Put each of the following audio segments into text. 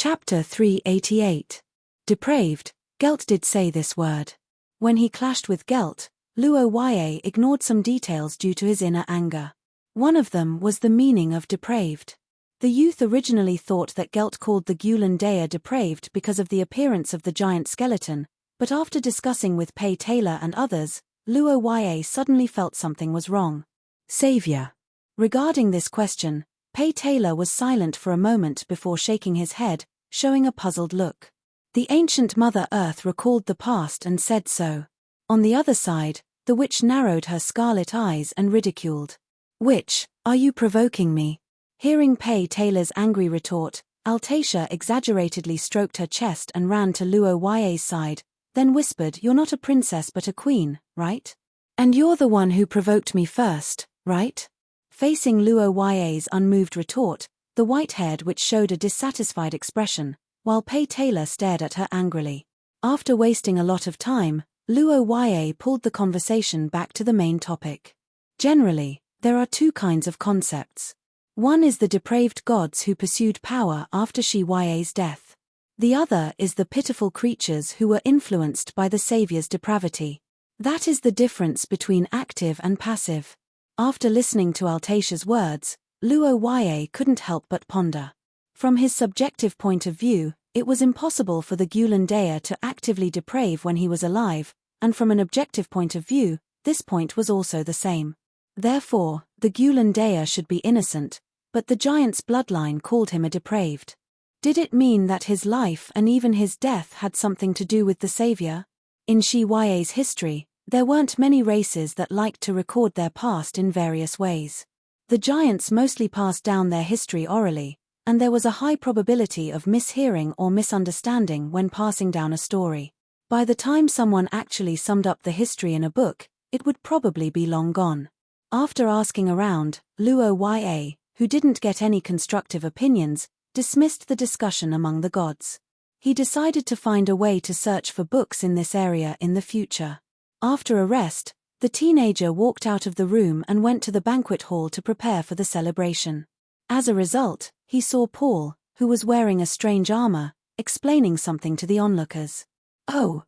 Chapter 388. Depraved. Gelt did say this word. When he clashed with Gelt, Luo ignored some details due to his inner anger. One of them was the meaning of depraved. The youth originally thought that Gelt called the Gulan Dea depraved because of the appearance of the giant skeleton, but after discussing with Pei Taylor and others, Luo suddenly felt something was wrong. Savior. Regarding this question, Pei Taylor was silent for a moment before shaking his head, showing a puzzled look. The ancient Mother Earth recalled the past and said so. On the other side, the witch narrowed her scarlet eyes and ridiculed. Witch, are you provoking me? Hearing Pei Taylor's angry retort, Altacia exaggeratedly stroked her chest and ran to Luo's side, then whispered, "You're not a princess but a queen, right? And you're the one who provoked me first, right?" Facing Luo's unmoved retort, the white-haired witch showed a dissatisfied expression, while Pei Taylor stared at her angrily. After wasting a lot of time, Luo pulled the conversation back to the main topic. Generally, there are two kinds of concepts. One is the depraved gods who pursued power after Shi's death. The other is the pitiful creatures who were influenced by the Savior's depravity. That is the difference between active and passive. After listening to Altacia's words, Luo couldn't help but ponder. From his subjective point of view, it was impossible for the Gulan Dea to actively deprave when he was alive, and from an objective point of view, this point was also the same. Therefore, the Gulan Dea should be innocent, but the giant's bloodline called him a depraved. Did it mean that his life and even his death had something to do with the Savior? In Shi's history, there weren't many races that liked to record their past in various ways. The giants mostly passed down their history orally, and there was a high probability of mishearing or misunderstanding when passing down a story. By the time someone actually summed up the history in a book, it would probably be long gone. After asking around, Luo, who didn't get any constructive opinions, dismissed the discussion among the gods. He decided to find a way to search for books in this area in the future. After a rest, the teenager walked out of the room and went to the banquet hall to prepare for the celebration. As a result, he saw Paul, who was wearing a strange armor, explaining something to the onlookers. Oh,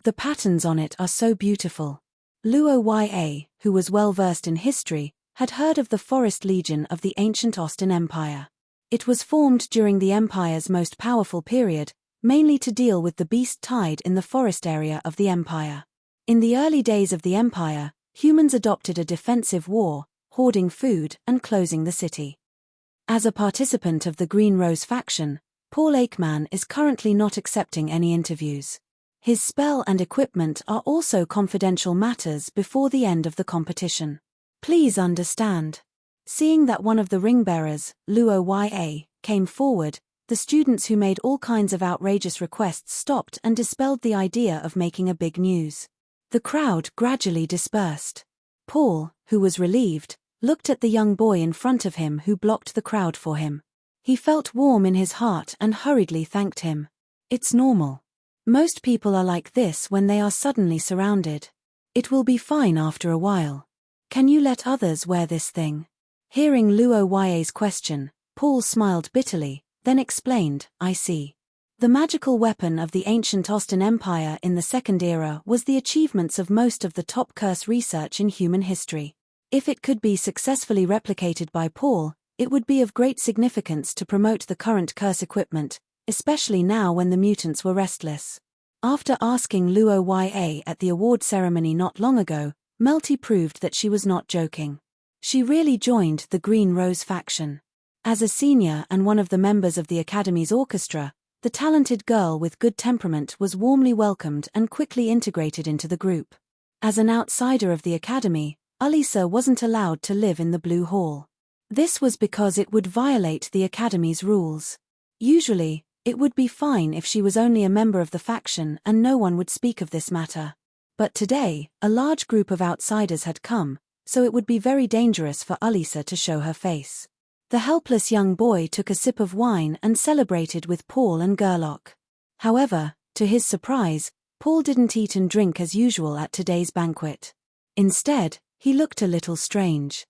the patterns on it are so beautiful. Luo, who was well versed in history, had heard of the Forest Legion of the ancient Austin Empire. It was formed during the Empire's most powerful period, mainly to deal with the beast tide in the forest area of the Empire. In the early days of the Empire, humans adopted a defensive war, hoarding food and closing the city. As a participant of the Green Rose faction, Paul Aikman is currently not accepting any interviews. His spell and equipment are also confidential matters before the end of the competition. Please understand. Seeing that one of the ring-bearers, Luo, came forward, the students who made all kinds of outrageous requests stopped and dispelled the idea of making a big news. The crowd gradually dispersed. Paul, who was relieved, looked at the young boy in front of him who blocked the crowd for him. He felt warm in his heart and hurriedly thanked him. It's normal. Most people are like this when they are suddenly surrounded. It will be fine after a while. Can you let others wear this thing? Hearing Luo's question, Paul smiled bitterly, then explained, I see. The magical weapon of the ancient Austin Empire in the Second Era was the achievements of most of the top curse research in human history. If it could be successfully replicated by Paul, it would be of great significance to promote the current curse equipment, especially now when the mutants were restless. After asking Luo at the award ceremony not long ago, Melty proved that she was not joking. She really joined the Green Rose faction. As a senior and one of the members of the Academy's orchestra, the talented girl with good temperament was warmly welcomed and quickly integrated into the group. As an outsider of the Academy, Alisa wasn't allowed to live in the Blue Hall. This was because it would violate the Academy's rules. Usually, it would be fine if she was only a member of the faction and no one would speak of this matter. But today, a large group of outsiders had come, so it would be very dangerous for Alisa to show her face. The helpless young boy took a sip of wine and celebrated with Paul and Gerlach. However, to his surprise, Paul didn't eat and drink as usual at today's banquet. Instead, he looked a little strange.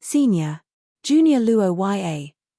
Senior. Junior Luo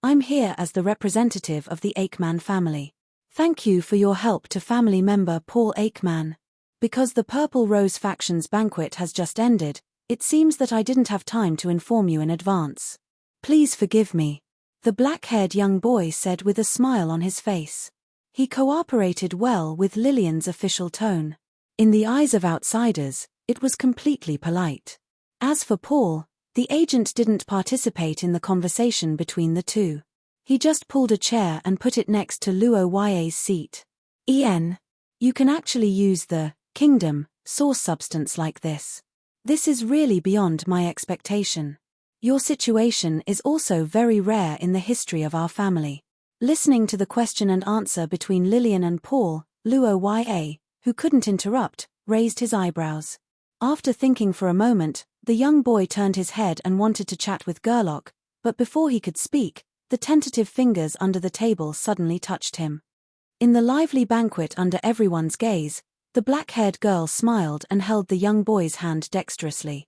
I'm here as the representative of the Aikman family. Thank you for your help to family member Paul Aikman. Because the Purple Rose faction's banquet has just ended, it seems that I didn't have time to inform you in advance. Please forgive me. The black-haired young boy said with a smile on his face. He cooperated well with Lillian's official tone. In the eyes of outsiders, it was completely polite. As for Paul, the agent didn't participate in the conversation between the two. He just pulled a chair and put it next to Luo Ya's seat. You can actually use the kingdom source substance like this. This is really beyond my expectation. Your situation is also very rare in the history of our family. Listening to the question and answer between Lillian and Paul, Luo Ya, who couldn't interrupt, raised his eyebrows. After thinking for a moment, the young boy turned his head and wanted to chat with Gerlach, but before he could speak, the tentative fingers under the table suddenly touched him. In the lively banquet under everyone's gaze, the black-haired girl smiled and held the young boy's hand dexterously.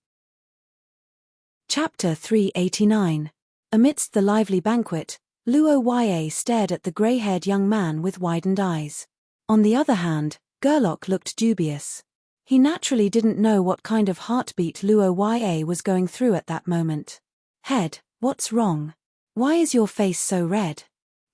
Chapter 389. Amidst the lively banquet, Luo Ya stared at the grey-haired young man with widened eyes. On the other hand, Gerlach looked dubious. He naturally didn't know what kind of heartbeat Luo Ya was going through at that moment. Head, what's wrong? Why is your face so red?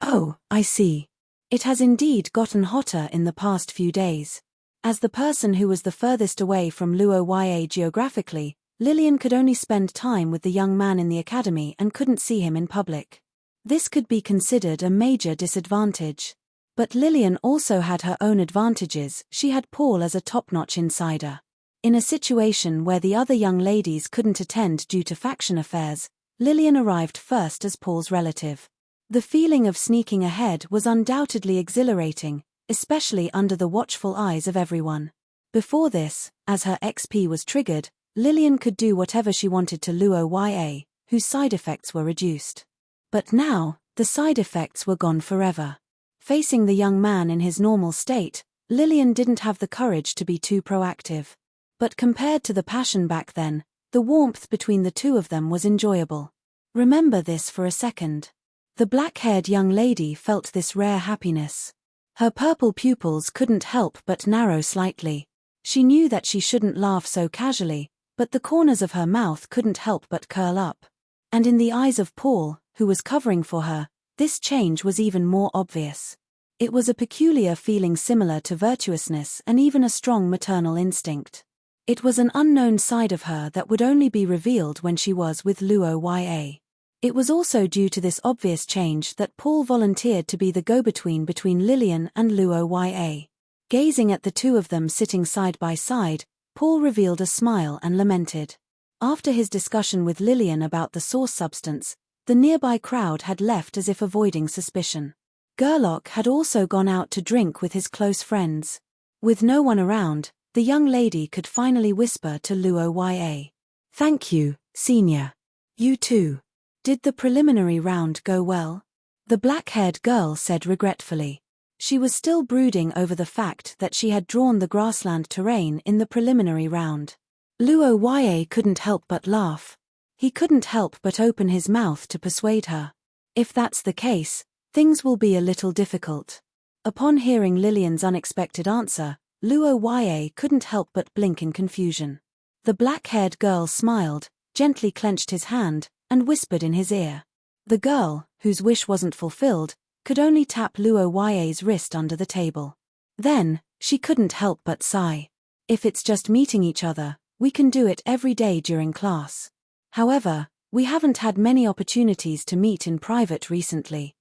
Oh, I see. It has indeed gotten hotter in the past few days. As the person who was the furthest away from Luo Ya geographically, Lillian could only spend time with the young man in the academy and couldn't see him in public. This could be considered a major disadvantage. But Lillian also had her own advantages. She had Paul as a top-notch insider. In a situation where the other young ladies couldn't attend due to faction affairs, Lillian arrived first as Paul's relative. The feeling of sneaking ahead was undoubtedly exhilarating, especially under the watchful eyes of everyone. Before this, as her XP was triggered, Lillian could do whatever she wanted to Luo Ya, whose side effects were reduced. But now, the side effects were gone forever. Facing the young man in his normal state, Lillian didn't have the courage to be too proactive. But compared to the passion back then, the warmth between the two of them was enjoyable. Remember this for a second. The black-haired young lady felt this rare happiness. Her purple pupils couldn't help but narrow slightly. She knew that she shouldn't laugh so casually, but the corners of her mouth couldn't help but curl up. And in the eyes of Paul, who was covering for her, this change was even more obvious. It was a peculiar feeling similar to virtuousness and even a strong maternal instinct. It was an unknown side of her that would only be revealed when she was with Luo Ya. It was also due to this obvious change that Paul volunteered to be the go-between between Lillian and Luo Ya. Gazing at the two of them sitting side by side, Paul revealed a smile and lamented. After his discussion with Lillian about the source substance, the nearby crowd had left as if avoiding suspicion. Gerlach had also gone out to drink with his close friends. With no one around, the young lady could finally whisper to Luo Ya. Thank you, Senior. You too. Did the preliminary round go well? The black-haired girl said regretfully. She was still brooding over the fact that she had drawn the grassland terrain in the preliminary round. Luo Ya couldn't help but laugh. He couldn't help but open his mouth to persuade her. If that's the case, things will be a little difficult. Upon hearing Lillian's unexpected answer, Luo Ya couldn't help but blink in confusion. The black-haired girl smiled, gently clenched his hand, and whispered in his ear. The girl, whose wish wasn't fulfilled, could only tap Luo Ya's wrist under the table. Then, she couldn't help but sigh. If it's just meeting each other, we can do it every day during class. However, we haven't had many opportunities to meet in private recently.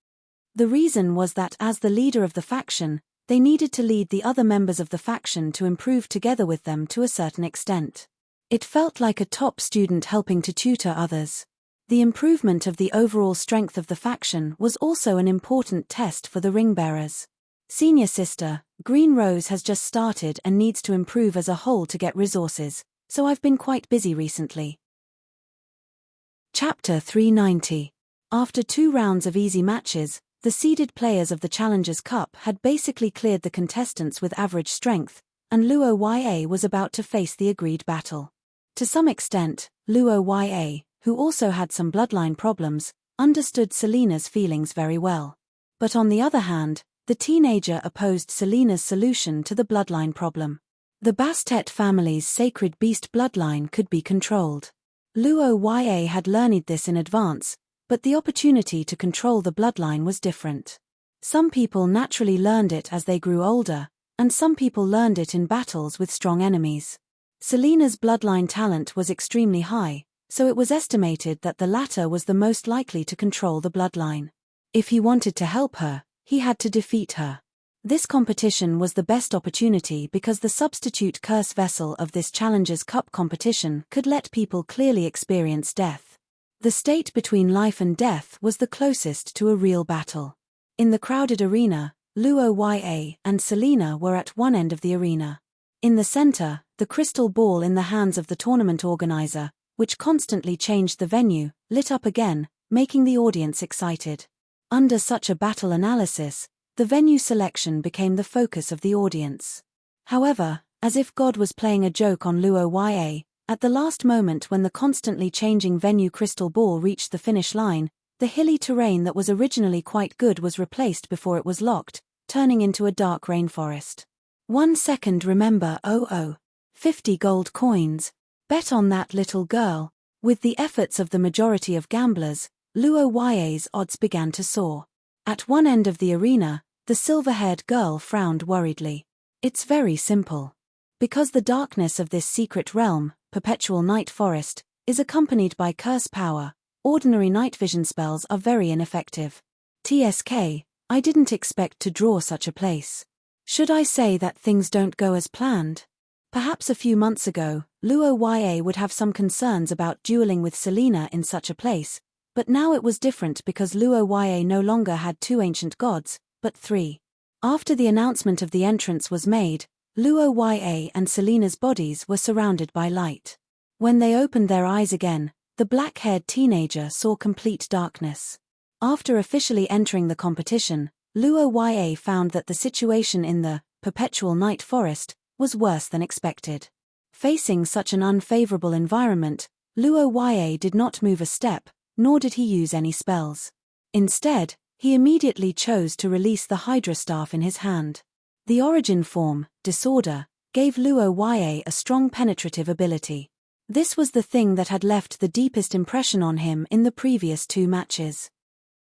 The reason was that as the leader of the faction, they needed to lead the other members of the faction to improve together with them to a certain extent. It felt like a top student helping to tutor others. The improvement of the overall strength of the faction was also an important test for the ring-bearers. Senior sister, Green Rose has just started and needs to improve as a whole to get resources, so I've been quite busy recently. Chapter 390. After 2 rounds of easy matches, the seeded players of the Challengers Cup had basically cleared the contestants with average strength, and Luo Ya was about to face the agreed battle. To some extent, Luo Ya, who also had some bloodline problems, understood Selena's feelings very well. But on the other hand, the teenager opposed Selena's solution to the bloodline problem. The Bastet family's sacred beast bloodline could be controlled. Luo Ya had learned this in advance, but the opportunity to control the bloodline was different. Some people naturally learned it as they grew older, and some people learned it in battles with strong enemies. Selena's bloodline talent was extremely high, so it was estimated that the latter was the most likely to control the bloodline. If he wanted to help her, he had to defeat her. This competition was the best opportunity because the substitute curse vessel of this Challengers Cup competition could let people clearly experience death. The state between life and death was the closest to a real battle. In the crowded arena, Luo Ya and Selena were at one end of the arena. In the center, the crystal ball in the hands of the tournament organizer, which constantly changed the venue, lit up again, making the audience excited. Under such a battle analysis, the venue selection became the focus of the audience. However, as if God was playing a joke on Luo Ya, at the last moment when the constantly changing venue crystal ball reached the finish line, the hilly terrain that was originally quite good was replaced before it was locked, turning into a dark rainforest. 1 second, remember 50 gold coins. Bet on that little girl. With the efforts of the majority of gamblers, Luo Ya's odds began to soar. At one end of the arena, the silver-haired girl frowned worriedly. It's very simple. Because the darkness of this secret realm, perpetual night forest, is accompanied by curse power, ordinary night vision spells are very ineffective. TSK, I didn't expect to draw such a place. Should I say that things don't go as planned? Perhaps a few months ago, Luo Ya would have some concerns about dueling with Selena in such a place, but now it was different because Luo Ya no longer had 2 ancient gods, but 3. After the announcement of the entrance was made, Luo Ya and Selena's bodies were surrounded by light. When they opened their eyes again, the black-haired teenager saw complete darkness. After officially entering the competition, Luo Ya found that the situation in the perpetual night forest was worse than expected. Facing such an unfavorable environment, Luo Ya did not move a step, nor did he use any spells. Instead, he immediately chose to release the Hydra staff in his hand. The origin form, Disorder, gave Luo Ya a strong penetrative ability. This was the thing that had left the deepest impression on him in the previous 2 matches.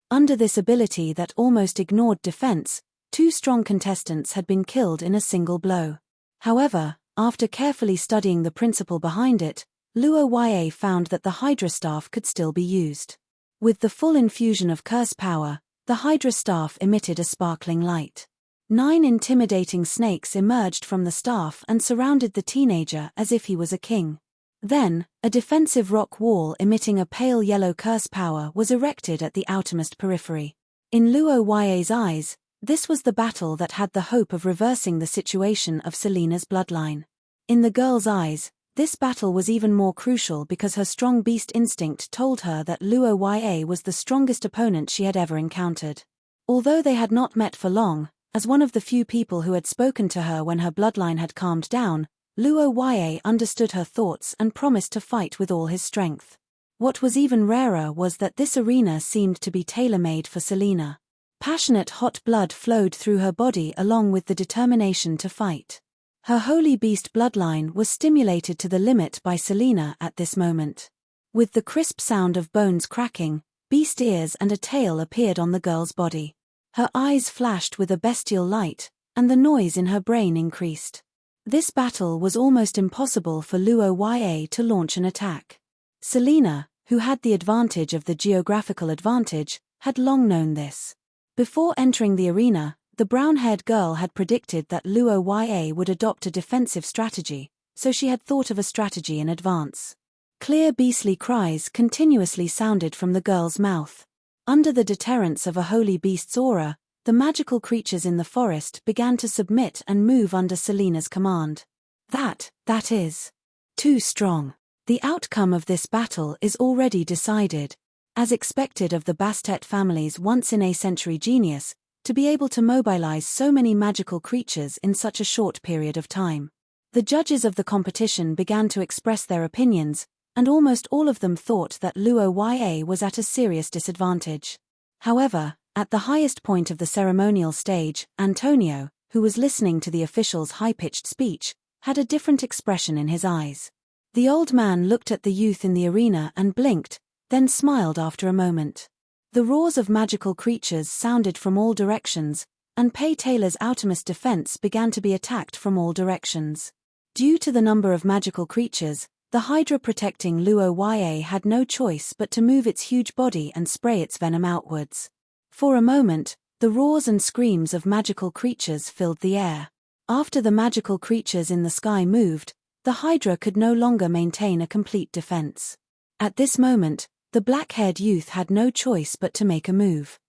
Under this ability that almost ignored defense, 2 strong contestants had been killed in a single blow. However, after carefully studying the principle behind it, Luo Ya found that the Hydra staff could still be used. With the full infusion of curse power, the Hydra staff emitted a sparkling light. 9 intimidating snakes emerged from the staff and surrounded the teenager as if he was a king. Then, a defensive rock wall emitting a pale yellow curse power was erected at the outermost periphery. In Luo Ya's eyes, this was the battle that had the hope of reversing the situation of Selena's bloodline. In the girl's eyes, this battle was even more crucial because her strong beast instinct told her that Luo Ya was the strongest opponent she had ever encountered. Although they had not met for long, as one of the few people who had spoken to her when her bloodline had calmed down, Luo Ya understood her thoughts and promised to fight with all his strength. What was even rarer was that this arena seemed to be tailor-made for Selena. Passionate hot blood flowed through her body along with the determination to fight. Her holy beast bloodline was stimulated to the limit by Selena at this moment. With the crisp sound of bones cracking, beast ears and a tail appeared on the girl's body. Her eyes flashed with a bestial light, and the noise in her brain increased. This battle was almost impossible for Luo Ya to launch an attack. Selena, who had the advantage of the geographical advantage, had long known this. Before entering the arena, the brown-haired girl had predicted that Luo Ya would adopt a defensive strategy, so she had thought of a strategy in advance. Clear beastly cries continuously sounded from the girl's mouth. Under the deterrence of a holy beast's aura, the magical creatures in the forest began to submit and move under Selena's command. That is too strong. The outcome of this battle is already decided. As expected of the Bastet family's once-in-a-century genius, to be able to mobilize so many magical creatures in such a short period of time. The judges of the competition began to express their opinions, and almost all of them thought that Luo Ya was at a serious disadvantage. However, at the highest point of the ceremonial stage, Antonio, who was listening to the official's high-pitched speech, had a different expression in his eyes. The old man looked at the youth in the arena and blinked, then smiled after a moment. The roars of magical creatures sounded from all directions, and Pei Taylor's outermost defense began to be attacked from all directions. Due to the number of magical creatures, the Hydra protecting Luo Ya had no choice but to move its huge body and spray its venom outwards. For a moment, the roars and screams of magical creatures filled the air. After the magical creatures in the sky moved, the Hydra could no longer maintain a complete defense. At this moment, the black-haired youth had no choice but to make a move.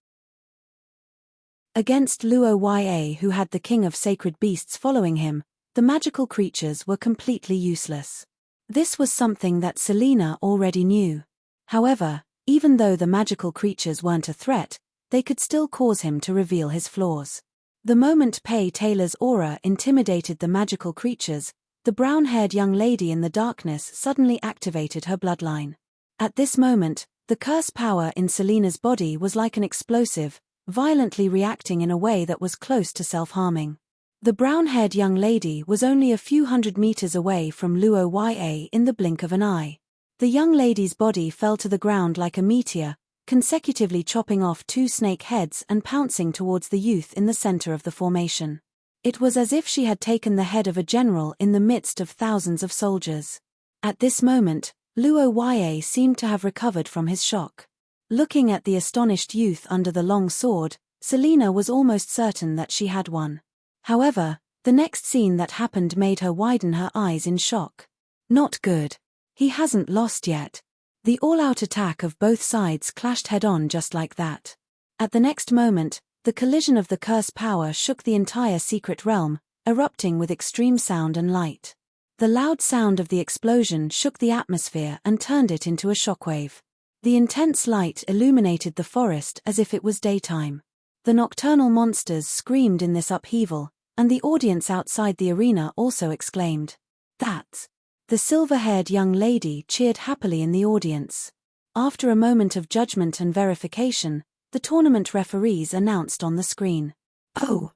Against Luo Ya, who had the king of sacred beasts following him, the magical creatures were completely useless. This was something that Selena already knew. However, even though the magical creatures weren't a threat, they could still cause him to reveal his flaws. The moment Pei Taylor's aura intimidated the magical creatures, the brown-haired young lady in the darkness suddenly activated her bloodline. At this moment, the curse power in Selena's body was like an explosive, violently reacting in a way that was close to self-harming. The brown-haired young lady was only a few hundred meters away from Luo Ya in the blink of an eye. The young lady's body fell to the ground like a meteor, consecutively chopping off 2 snake heads and pouncing towards the youth in the center of the formation. It was as if she had taken the head of a general in the midst of thousands of soldiers. At this moment, Luo Ya seemed to have recovered from his shock. Looking at the astonished youth under the long sword, Selena was almost certain that she had won. However, the next scene that happened made her widen her eyes in shock. Not good. He hasn't lost yet. The all-out attack of both sides clashed head-on just like that. At the next moment, the collision of the curse power shook the entire secret realm, erupting with extreme sound and light. The loud sound of the explosion shook the atmosphere and turned it into a shockwave. The intense light illuminated the forest as if it was daytime. The nocturnal monsters screamed in this upheaval, and the audience outside the arena also exclaimed, "That's..." The silver-haired young lady cheered happily in the audience. After a moment of judgment and verification, the tournament referees announced on the screen, "Oh."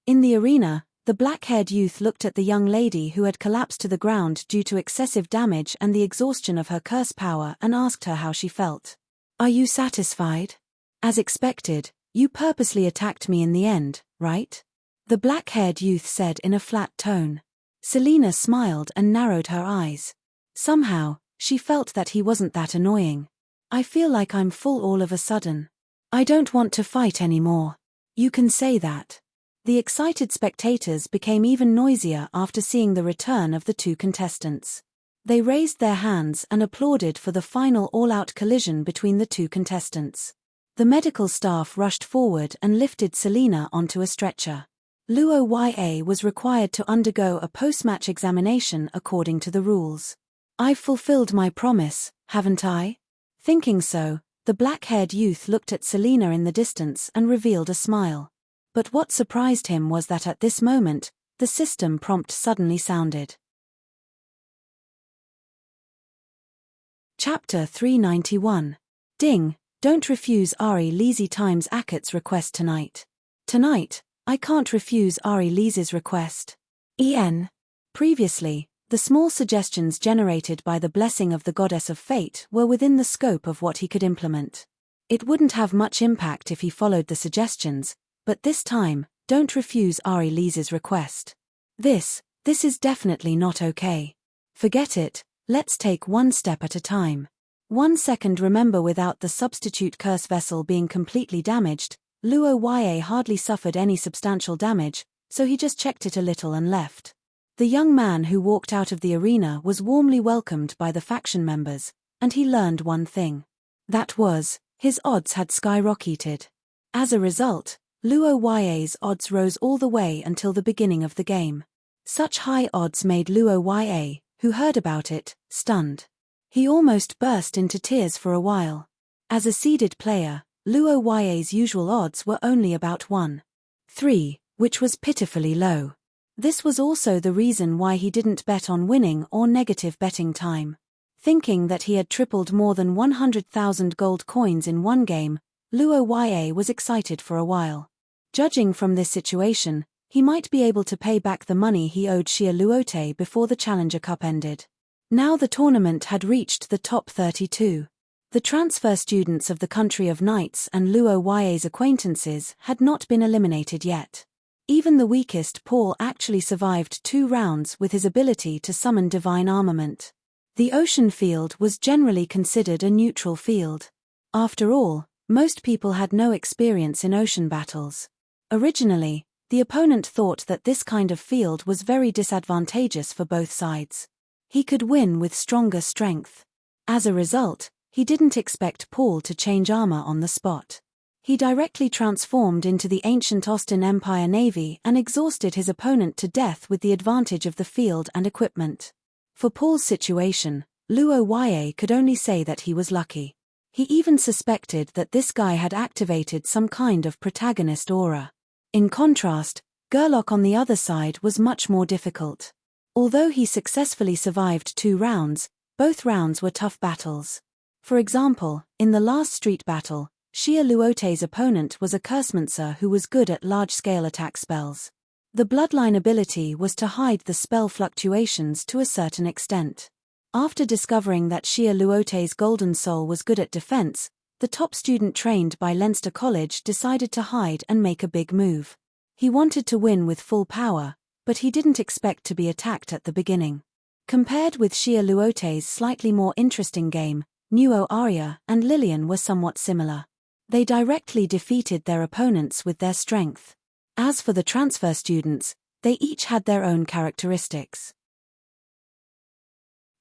In the arena, the black-haired youth looked at the young lady who had collapsed to the ground due to excessive damage and the exhaustion of her curse power and asked her how she felt. "Are you satisfied? As expected, you purposely attacked me in the end, right?" The black-haired youth said in a flat tone. Selena smiled and narrowed her eyes. Somehow, she felt that he wasn't that annoying. "I feel like I'm full all of a sudden. I don't want to fight anymore." "You can say that." The excited spectators became even noisier after seeing the return of the 2 contestants. They raised their hands and applauded for the final all-out collision between the 2 contestants. The medical staff rushed forward and lifted Selena onto a stretcher. Luo Ya was required to undergo a post-match examination according to the rules. "I've fulfilled my promise, haven't I?" Thinking so, the black-haired youth looked at Selena in the distance and revealed a smile. But what surprised him was that at this moment, the system prompt suddenly sounded. Chapter 391. Ding, don't refuse Ari Lizzie times Akat's request tonight. Tonight, I can't refuse Ari Liz's request. Previously, the small suggestions generated by the blessing of the goddess of fate were within the scope of what he could implement. It wouldn't have much impact if he followed the suggestions, but this time, don't refuse Ari Liz's request. This is definitely not okay. Forget it, let's take one step at a time. 1 second. Remember, without the substitute curse vessel being completely damaged, Luo Ya hardly suffered any substantial damage, so he just checked it a little and left. The young man who walked out of the arena was warmly welcomed by the faction members, and he learned one thing. That was, his odds had skyrocketed. As a result, Luo Ya's odds rose all the way until the beginning of the game. Such high odds made Luo Ya, who heard about it, stunned. He almost burst into tears for a while. As a seeded player, Luo Ya's usual odds were only about 1/3, which was pitifully low. This was also the reason why he didn't bet on winning or negative betting time. Thinking that he had tripled more than 100,000 gold coins in one game, Luo Ya was excited for a while. Judging from this situation, he might be able to pay back the money he owed Xia Luote before the Challenger Cup ended. Now the tournament had reached the top 32. The transfer students of the Country of Knights and Luo Ya's acquaintances had not been eliminated yet. Even the weakest Paul actually survived 2 rounds with his ability to summon divine armament. The ocean field was generally considered a neutral field. After all, most people had no experience in ocean battles. Originally, the opponent thought that this kind of field was very disadvantageous for both sides. He could win with stronger strength. As a result, he didn't expect Paul to change armor on the spot. He directly transformed into the ancient Austin Empire Navy and exhausted his opponent to death with the advantage of the field and equipment. For Paul's situation, Luo Ya could only say that he was lucky. He even suspected that this guy had activated some kind of protagonist aura. In contrast, Gerlach on the other side was much more difficult. Although he successfully survived 2 rounds, both rounds were tough battles. For example, in the last street battle, Xia Luote's opponent was a Cursemancer who was good at large-scale attack spells. The bloodline ability was to hide the spell fluctuations to a certain extent. After discovering that Xia Luote's Golden Soul was good at defense, the top student trained by Leinster College decided to hide and make a big move. He wanted to win with full power, but he didn't expect to be attacked at the beginning. Compared with Xia Luote's slightly more interesting game, Nuo Arya and Lillian were somewhat similar. They directly defeated their opponents with their strength. As for the transfer students, they each had their own characteristics.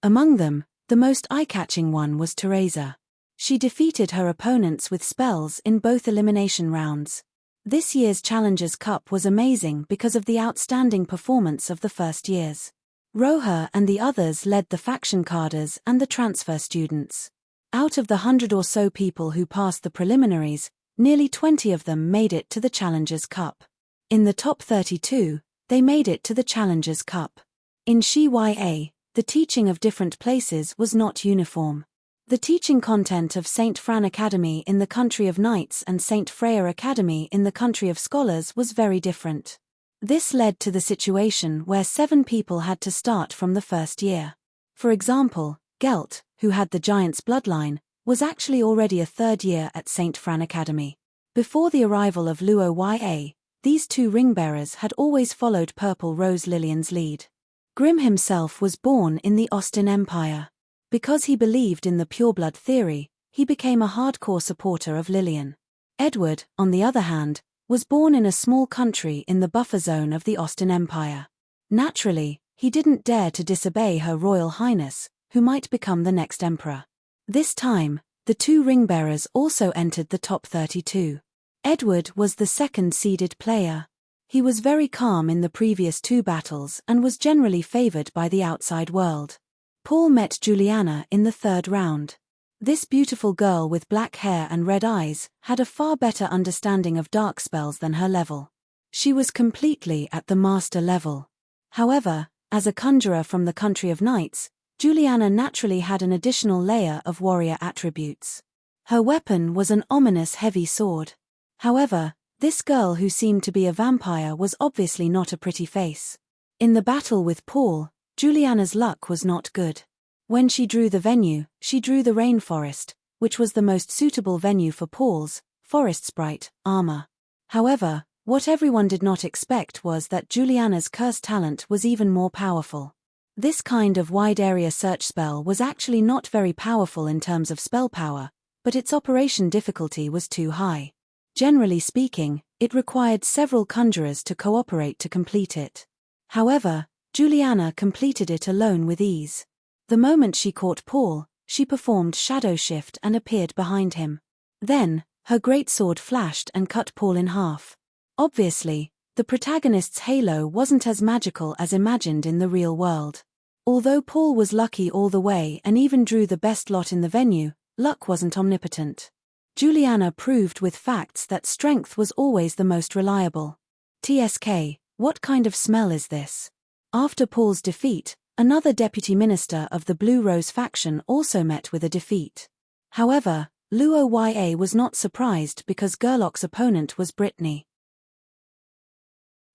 Among them, the most eye-catching one was Teresa. She defeated her opponents with spells in both elimination rounds. This year's Challengers Cup was amazing because of the outstanding performance of the first years. Roja and the others led the faction carders and the transfer students. Out of the 100 or so people who passed the preliminaries, nearly 20 of them made it to the Challengers Cup. In the top 32, they made it to the Challengers Cup. In Ya, the teaching of different places was not uniform. The teaching content of St. Fran Academy in the Country of Knights and St. Freya Academy in the Country of Scholars was very different. This led to the situation where 7 people had to start from the first year. For example, Gelt, who had the Giant's bloodline, was actually already a 3rd year at St. Fran Academy. Before the arrival of Luo Ya, these 2 ringbearers had always followed Purple Rose Lillian's lead. Grimm himself was born in the Austin Empire. Because he believed in the pureblood theory, he became a hardcore supporter of Lillian. Edward, on the other hand, was born in a small country in the buffer zone of the Austin Empire. Naturally, he didn't dare to disobey Her Royal Highness, who might become the next emperor. This time, the 2 ringbearers also entered the top 32. Edward was the 2nd-seeded player. He was very calm in the previous 2 battles and was generally favored by the outside world. Paul met Juliana in the 3rd round. This beautiful girl with black hair and red eyes had a far better understanding of dark spells than her level. She was completely at the master level. However, as a conjurer from the Country of Knights, Juliana naturally had an additional layer of warrior attributes. Her weapon was an ominous heavy sword. However, this girl who seemed to be a vampire was obviously not a pretty face. In the battle with Paul, Juliana's luck was not good. When she drew the venue, she drew the rainforest, which was the most suitable venue for Paul's forest sprite armor. However, what everyone did not expect was that Juliana's curse talent was even more powerful. This kind of wide area search spell was actually not very powerful in terms of spell power, but its operation difficulty was too high. Generally speaking, it required several conjurers to cooperate to complete it. However, Juliana completed it alone with ease. The moment she caught Paul, she performed Shadow Shift and appeared behind him. Then, her greatsword flashed and cut Paul in half. Obviously, the protagonist's halo wasn't as magical as imagined in the real world. Although Paul was lucky all the way and even drew the best lot in the venue, luck wasn't omnipotent. Juliana proved with facts that strength was always the most reliable. TSK, what kind of smell is this? After Paul's defeat, Another deputy minister of the Blue Rose faction also met with a defeat. However, Luo Ya was not surprised because Gerlach's opponent was Brittany.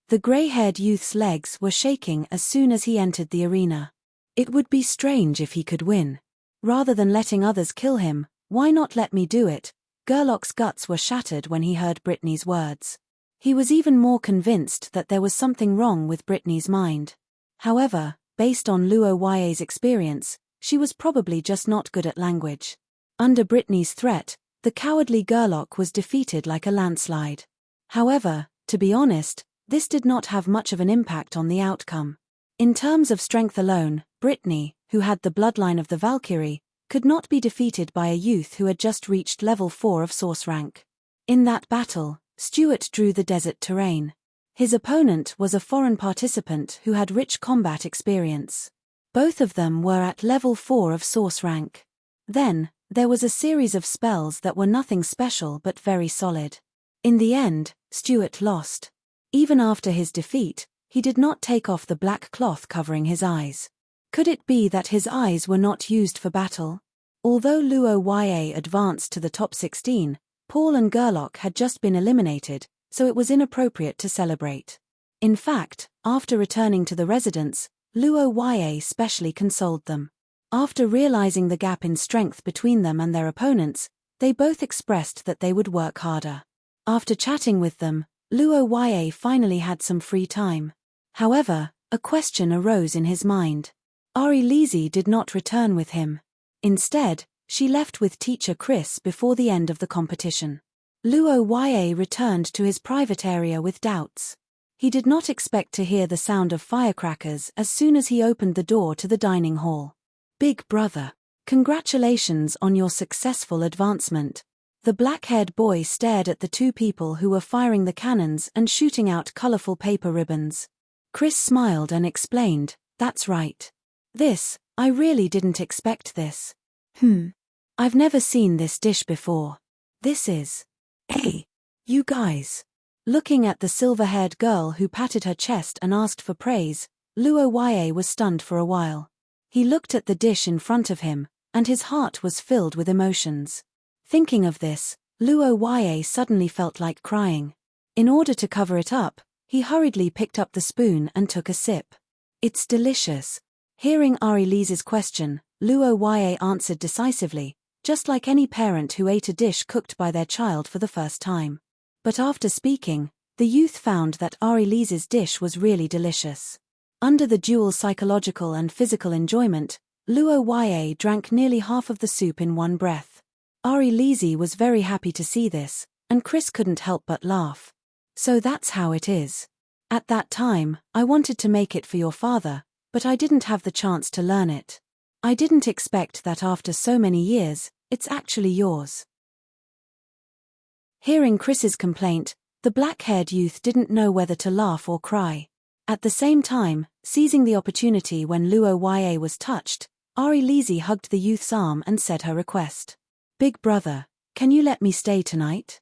The grey-haired youth's legs were shaking as soon as he entered the arena. It would be strange if he could win. Rather than letting others kill him, why not let me do it? Gerlach's guts were shattered when he heard Brittany's words. He was even more convinced that there was something wrong with Brittany's mind. However, based on Luo Ya's experience, she was probably just not good at language. Under Brittany's threat, the cowardly Gerlach was defeated like a landslide. However, to be honest, this did not have much of an impact on the outcome. In terms of strength alone, Brittany, who had the bloodline of the Valkyrie, could not be defeated by a youth who had just reached level 4 of source rank. In that battle, Stuart drew the desert terrain. His opponent was a foreign participant who had rich combat experience. Both of them were at level 4 of source rank. Then, there was a series of spells that were nothing special but very solid. In the end, Stuart lost. Even after his defeat, he did not take off the black cloth covering his eyes. Could it be that his eyes were not used for battle? Although Luo Ya advanced to the top 16, Paul and Gerlach had just been eliminated, so it was inappropriate to celebrate. In fact, after returning to the residence, Luo Ya specially consoled them. After realizing the gap in strength between them and their opponents, they both expressed that they would work harder. After chatting with them, Luo Ya finally had some free time. However, a question arose in his mind. Lizzie did not return with him. Instead, she left with teacher Chris before the end of the competition. Luo Ya returned to his private area with doubts. He did not expect to hear the sound of firecrackers as soon as he opened the door to the dining hall. Big brother, congratulations on your successful advancement. The black-haired boy stared at the two people who were firing the cannons and shooting out colorful paper ribbons. Chris smiled and explained, "That's right. I really didn't expect this. I've never seen this dish before. This is..." "Hey, you guys." Looking at the silver-haired girl who patted her chest and asked for praise, Luo Ya was stunned for a while. He looked at the dish in front of him, and his heart was filled with emotions. Thinking of this, Luo Ya suddenly felt like crying. In order to cover it up, he hurriedly picked up the spoon and took a sip. "It's delicious." Hearing Lise's question, Luo Ya answered decisively, just like any parent who ate a dish cooked by their child for the first time. But after speaking, the youth found that Lise's dish was really delicious. Under the dual psychological and physical enjoyment, Luo Ya drank nearly half of the soup in one breath. Lise was very happy to see this, and Chris couldn't help but laugh. "So that's how it is. At that time, I wanted to make it for your father, but I didn't have the chance to learn it. I didn't expect that after so many years, it's actually yours." Hearing Chris's complaint, the black-haired youth didn't know whether to laugh or cry. At the same time, seizing the opportunity when Luo Ya was touched, Lise hugged the youth's arm and said her request. "Big brother, can you let me stay tonight?"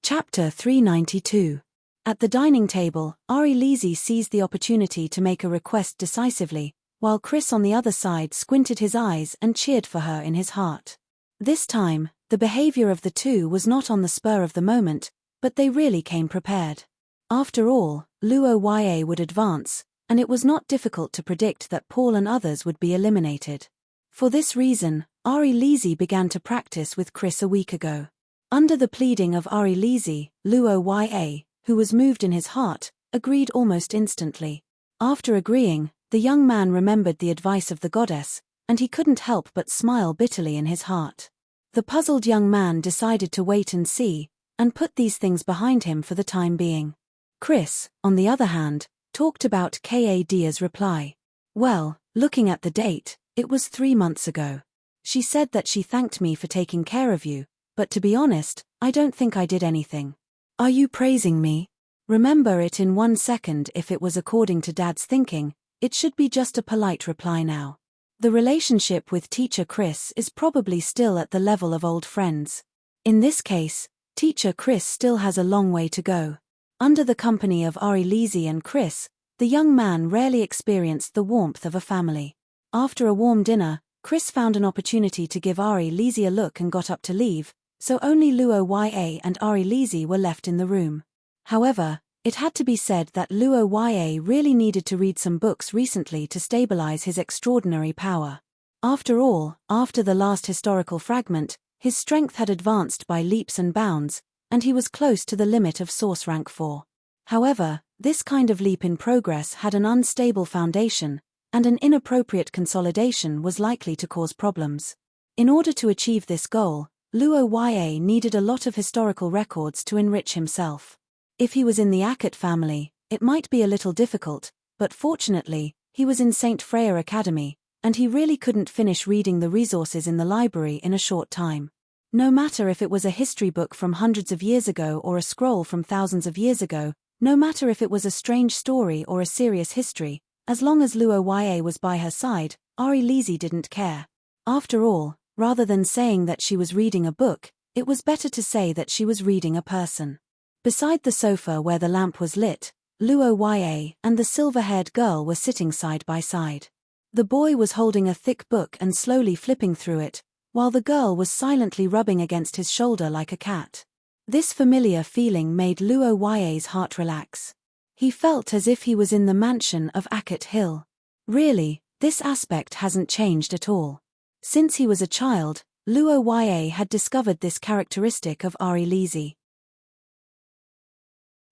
Chapter 392. At the dining table, Lise seized the opportunity to make a request decisively, while Chris on the other side squinted his eyes and cheered for her in his heart. This time, the behavior of the two was not on the spur of the moment, but they really came prepared. After all, Luo Ya would advance, and it was not difficult to predict that Paul and others would be eliminated. For this reason, Lise began to practice with Chris a week ago. Under the pleading of Lise, Luo Ya, who was moved in his heart, agreed almost instantly. After agreeing, the young man remembered the advice of the goddess, and he couldn't help but smile bitterly in his heart. The puzzled young man decided to wait and see, and put these things behind him for the time being. Chris, on the other hand, talked about Kadia's reply. "Well, looking at the date, it was 3 months ago. She said that she thanked me for taking care of you, but to be honest, I don't think I did anything." "Are you praising me?" Remember it in 1 second. If it was according to Dad's thinking, it should be just a polite reply now. The relationship with teacher Chris is probably still at the level of old friends. In this case, teacher Chris still has a long way to go. Under the company of Ari Lizzie and Chris, the young man rarely experienced the warmth of a family. After a warm dinner, Chris found an opportunity to give Ari Lizzie a look and got up to leave, so only Luo Ya and Ari Lizzie were left in the room. However, it had to be said that Luo Ya really needed to read some books recently to stabilize his extraordinary power. After all, after the last historical fragment, his strength had advanced by leaps and bounds, and he was close to the limit of source rank 4. However, this kind of leap in progress had an unstable foundation, and an inappropriate consolidation was likely to cause problems. In order to achieve this goal, Luo Ya needed a lot of historical records to enrich himself. If he was in the Akut family, it might be a little difficult, but fortunately, he was in St. Freya Academy, and he really couldn't finish reading the resources in the library in a short time. No matter if it was a history book from hundreds of years ago or a scroll from thousands of years ago, no matter if it was a strange story or a serious history, as long as Luo Ya was by her side, Ari Lizzie didn't care. After all, rather than saying that she was reading a book, it was better to say that she was reading a person. Beside the sofa where the lamp was lit, Luo Ya and the silver-haired girl were sitting side by side. The boy was holding a thick book and slowly flipping through it, while the girl was silently rubbing against his shoulder like a cat. This familiar feeling made Luo Ya's heart relax. He felt as if he was in the mansion of Akut Hill. Really, this aspect hasn't changed at all. Since he was a child, Luo Ya had discovered this characteristic of Ari Lizzie.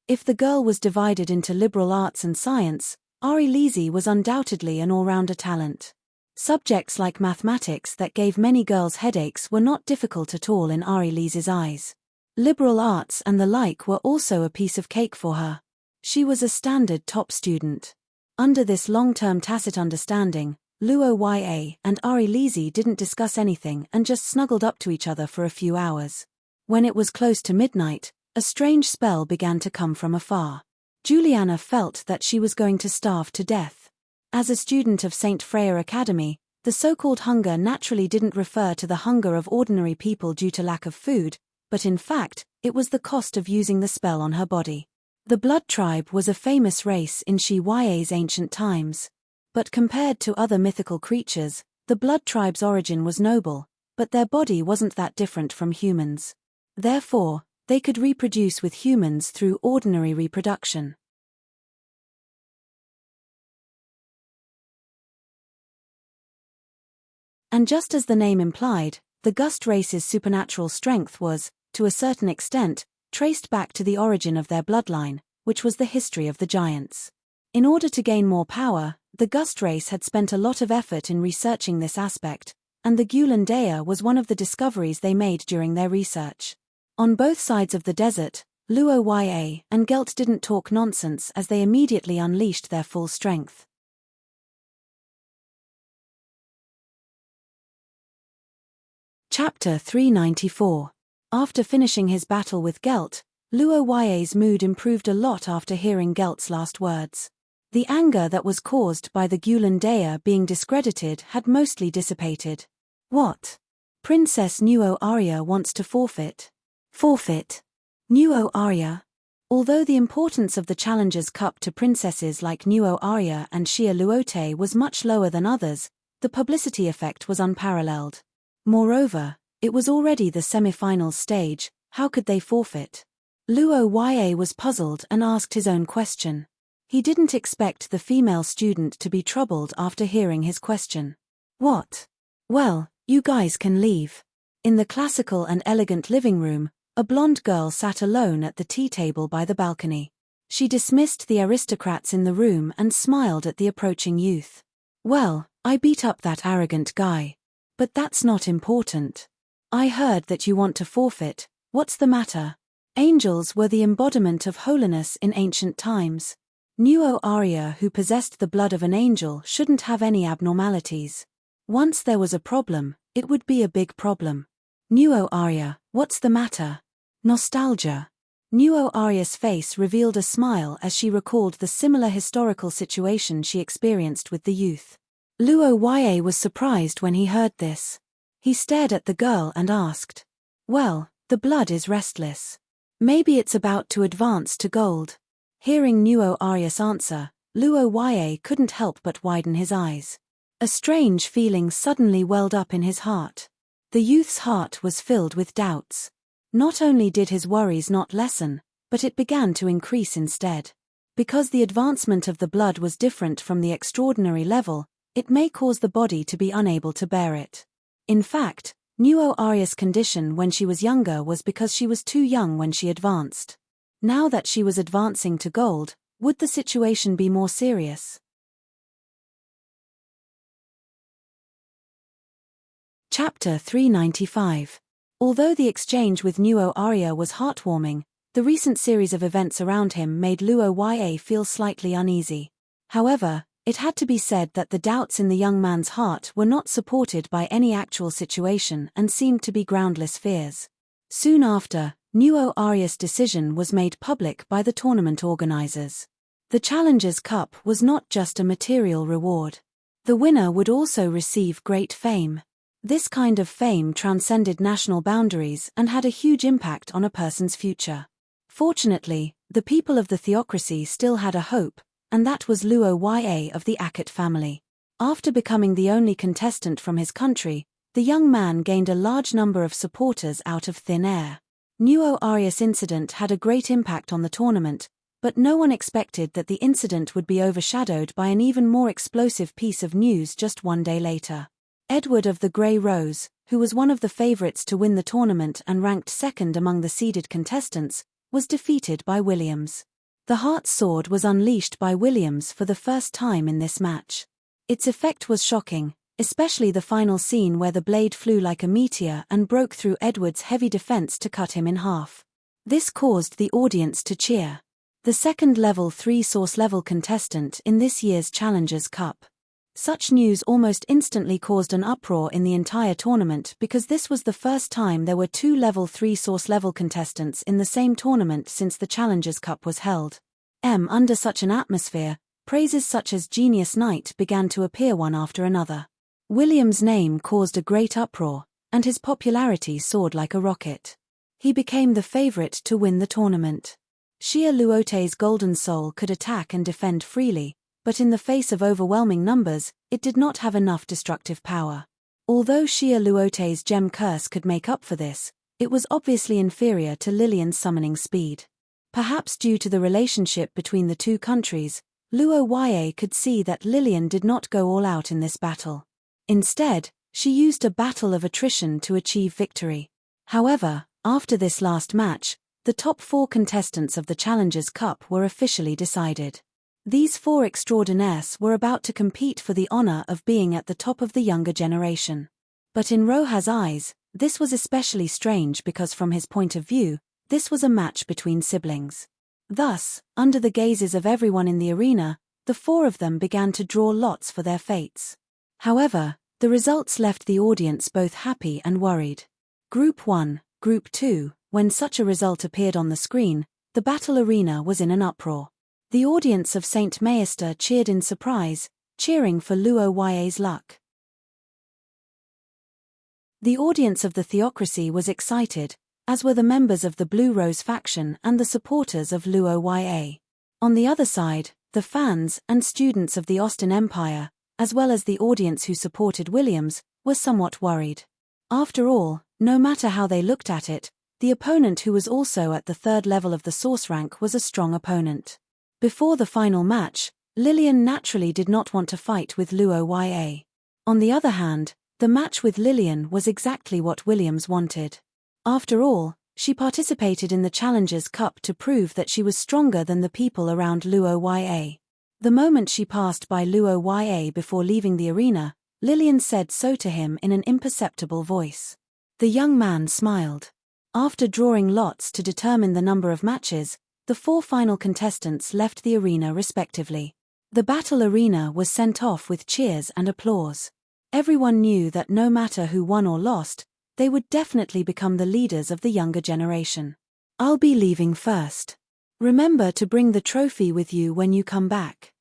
If the girl was divided into liberal arts and science, Ari Lizzie was undoubtedly an all-rounder talent. Subjects like mathematics that gave many girls headaches were not difficult at all in Ari Lizzie's eyes. Liberal arts and the like were also a piece of cake for her. She was a standard top student. Under this long-term tacit understanding, Luo Ya and Ari Lizzie didn't discuss anything and just snuggled up to each other for a few hours. When it was close to midnight, a strange spell began to come from afar. Juliana felt that she was going to starve to death. As a student of St. Freya Academy, the so-called hunger naturally didn't refer to the hunger of ordinary people due to lack of food, but in fact, it was the cost of using the spell on her body. The Blood Tribe was a famous race in Shi Ya's ancient times. But compared to other mythical creatures, the Blood Tribe's origin was noble, but their body wasn't that different from humans. Therefore, they could reproduce with humans through ordinary reproduction. And just as the name implied, the Gust race's supernatural strength was, to a certain extent, traced back to the origin of their bloodline, which was the history of the giants. In order to gain more power, the Gust race had spent a lot of effort in researching this aspect, and the Gulen Dea was one of the discoveries they made during their research. On both sides of the desert, Luo Ya and Gelt didn't talk nonsense as they immediately unleashed their full strength. Chapter 394. After finishing his battle with Gelt, Luo Ya's mood improved a lot after hearing Gelt's last words. The anger that was caused by the Gulen Dea being discredited had mostly dissipated. What? Princess Nuo Arya wants to forfeit. Forfeit? Nuo Arya? Although the importance of the Challengers Cup to princesses like Nuo Arya and Xia Luote was much lower than others, the publicity effect was unparalleled. Moreover, it was already the semi-final stage. How could they forfeit? Luo Ya was puzzled and asked his own question. He didn't expect the female student to be troubled after hearing his question. What? Well, you guys can leave. In the classical and elegant living room, a blonde girl sat alone at the tea table by the balcony. She dismissed the aristocrats in the room and smiled at the approaching youth. Well, I beat up that arrogant guy. But that's not important. I heard that you want to forfeit. What's the matter? Angels were the embodiment of holiness in ancient times. Nuo Arya, who possessed the blood of an angel, shouldn't have any abnormalities. Once there was a problem, it would be a big problem. Nuo Arya, what's the matter? Nostalgia. Nuo Arya's face revealed a smile as she recalled the similar historical situation she experienced with the youth. Luo Ya was surprised when he heard this. He stared at the girl and asked, "Well, the blood is restless. Maybe it's about to advance to gold." Hearing Nuo Arius answer, Luo Ye couldn't help but widen his eyes. A strange feeling suddenly welled up in his heart. The youth's heart was filled with doubts. Not only did his worries not lessen, but it began to increase instead. Because the advancement of the blood was different from the extraordinary level, it may cause the body to be unable to bear it. In fact, Nuo Arius' condition when she was younger was because she was too young when she advanced. Now that she was advancing to gold, would the situation be more serious? Chapter 395. Although the exchange with Nuo Aria was heartwarming, the recent series of events around him made Luo Ye feel slightly uneasy. However, it had to be said that the doubts in the young man's heart were not supported by any actual situation and seemed to be groundless fears. Soon after, Nuo Arius' decision was made public by the tournament organizers. The Challengers' Cup was not just a material reward. The winner would also receive great fame. This kind of fame transcended national boundaries and had a huge impact on a person's future. Fortunately, the people of the theocracy still had a hope, and that was Luo Ye of the Akut family. After becoming the only contestant from his country, the young man gained a large number of supporters out of thin air. Nuo Arius' incident had a great impact on the tournament, but no one expected that the incident would be overshadowed by an even more explosive piece of news just one day later. Edward of the Grey Rose, who was one of the favorites to win the tournament and ranked second among the seeded contestants, was defeated by Williams. The Heart's Sword was unleashed by Williams for the first time in this match. Its effect was shocking, especially the final scene where the blade flew like a meteor and broke through Edward's heavy defense to cut him in half. This caused the audience to cheer. The second level 3 source level contestant in this year's Challengers' Cup. Such news almost instantly caused an uproar in the entire tournament because this was the first time there were 2 level 3 source level contestants in the same tournament since the Challengers' Cup was held. Under such an atmosphere, praises such as Genius Knight began to appear one after another. William's name caused a great uproar, and his popularity soared like a rocket. He became the favorite to win the tournament. Xia Luote's Golden Soul could attack and defend freely, but in the face of overwhelming numbers, it did not have enough destructive power. Although Xia Luote's Gem Curse could make up for this, it was obviously inferior to Lilian's summoning speed. Perhaps due to the relationship between the two countries, Luo Ye could see that Lilian did not go all out in this battle. Instead, she used a battle of attrition to achieve victory. However, after this last match, the top 4 contestants of the Challengers' Cup were officially decided. These 4 extraordinaires were about to compete for the honor of being at the top of the younger generation. But in Roha's eyes, this was especially strange because from his point of view, this was a match between siblings. Thus, under the gazes of everyone in the arena, the 4 of them began to draw lots for their fates. However, the results left the audience both happy and worried. Group 1, Group 2, when such a result appeared on the screen, the battle arena was in an uproar. The audience of St. Maister cheered in surprise, cheering for Luo Ye's luck. The audience of the theocracy was excited, as were the members of the Blue Rose faction and the supporters of Luo Ye. On the other side, the fans and students of the Austin Empire, as well as the audience who supported Williams, were somewhat worried. After all, no matter how they looked at it, the opponent who was also at the 3rd level of the source rank was a strong opponent. Before the final match, Lilian naturally did not want to fight with Luo Ye. On the other hand, the match with Lilian was exactly what Williams wanted. After all, she participated in the Challengers' Cup to prove that she was stronger than the people around Luo Ye. The moment she passed by Luo Ye before leaving the arena, Lilian said so to him in an imperceptible voice. The young man smiled. After drawing lots to determine the number of matches, the 4 final contestants left the arena respectively. The battle arena was sent off with cheers and applause. Everyone knew that no matter who won or lost, they would definitely become the leaders of the younger generation. I'll be leaving first. Remember to bring the trophy with you when you come back.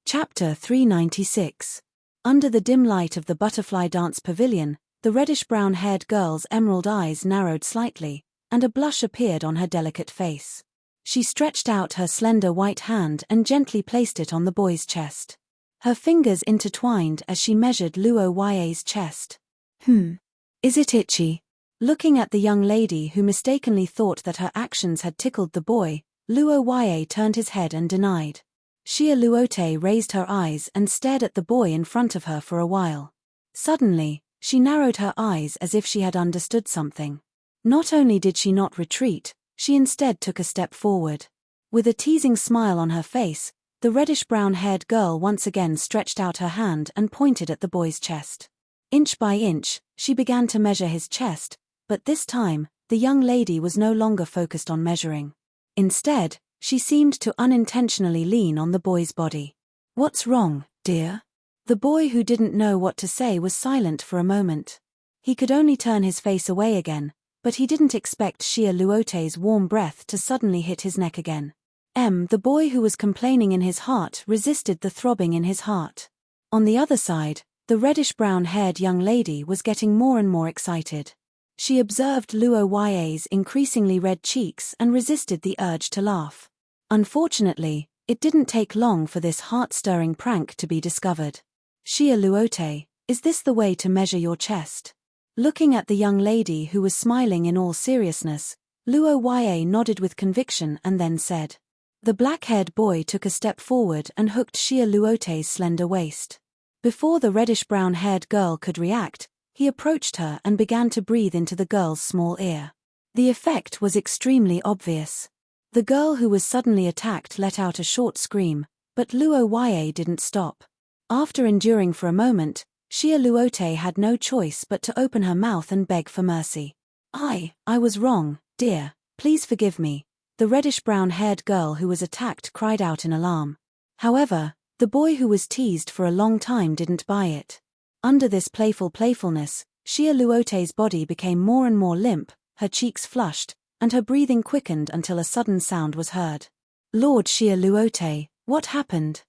Chapter 396. Under the dim light of the Butterfly Dance Pavilion, the reddish-brown-haired girl's emerald eyes narrowed slightly, and a blush appeared on her delicate face. She stretched out her slender white hand and gently placed it on the boy's chest. Her fingers intertwined as she measured Luo Ya's chest. Is it itchy? Looking at the young lady who mistakenly thought that her actions had tickled the boy, Luo Ya turned his head and denied. Xia Luote raised her eyes and stared at the boy in front of her for a while. Suddenly, she narrowed her eyes as if she had understood something. Not only did she not retreat, she instead took a step forward. With a teasing smile on her face, the reddish-brown-haired girl once again stretched out her hand and pointed at the boy's chest. Inch by inch, she began to measure his chest, but this time, the young lady was no longer focused on measuring. Instead, she seemed to unintentionally lean on the boy's body. "What's wrong, dear?" The boy, who didn't know what to say, was silent for a moment. He could only turn his face away again, but he didn't expect Xia Luote's warm breath to suddenly hit his neck again. The boy, who was complaining in his heart, resisted the throbbing in his heart. On the other side, the reddish-brown-haired young lady was getting more and more excited. She observed Luo Ya's increasingly red cheeks and resisted the urge to laugh. Unfortunately, it didn't take long for this heart-stirring prank to be discovered. "Xia Luote, is this the way to measure your chest?" Looking at the young lady, who was smiling in all seriousness, Luo Ya nodded with conviction and then said. The black-haired boy took a step forward and hooked Xia Luote's slender waist. Before the reddish-brown-haired girl could react, he approached her and began to breathe into the girl's small ear. The effect was extremely obvious. The girl who was suddenly attacked let out a short scream, but Luo Ya didn't stop. After enduring for a moment, Xia Luote had no choice but to open her mouth and beg for mercy. I was wrong, dear, please forgive me," the reddish-brown-haired girl who was attacked cried out in alarm. However, the boy who was teased for a long time didn't buy it. Under this playfulness, Xia Luote's body became more and more limp, her cheeks flushed, and her breathing quickened until a sudden sound was heard. "Lord Xia Luote, what happened?"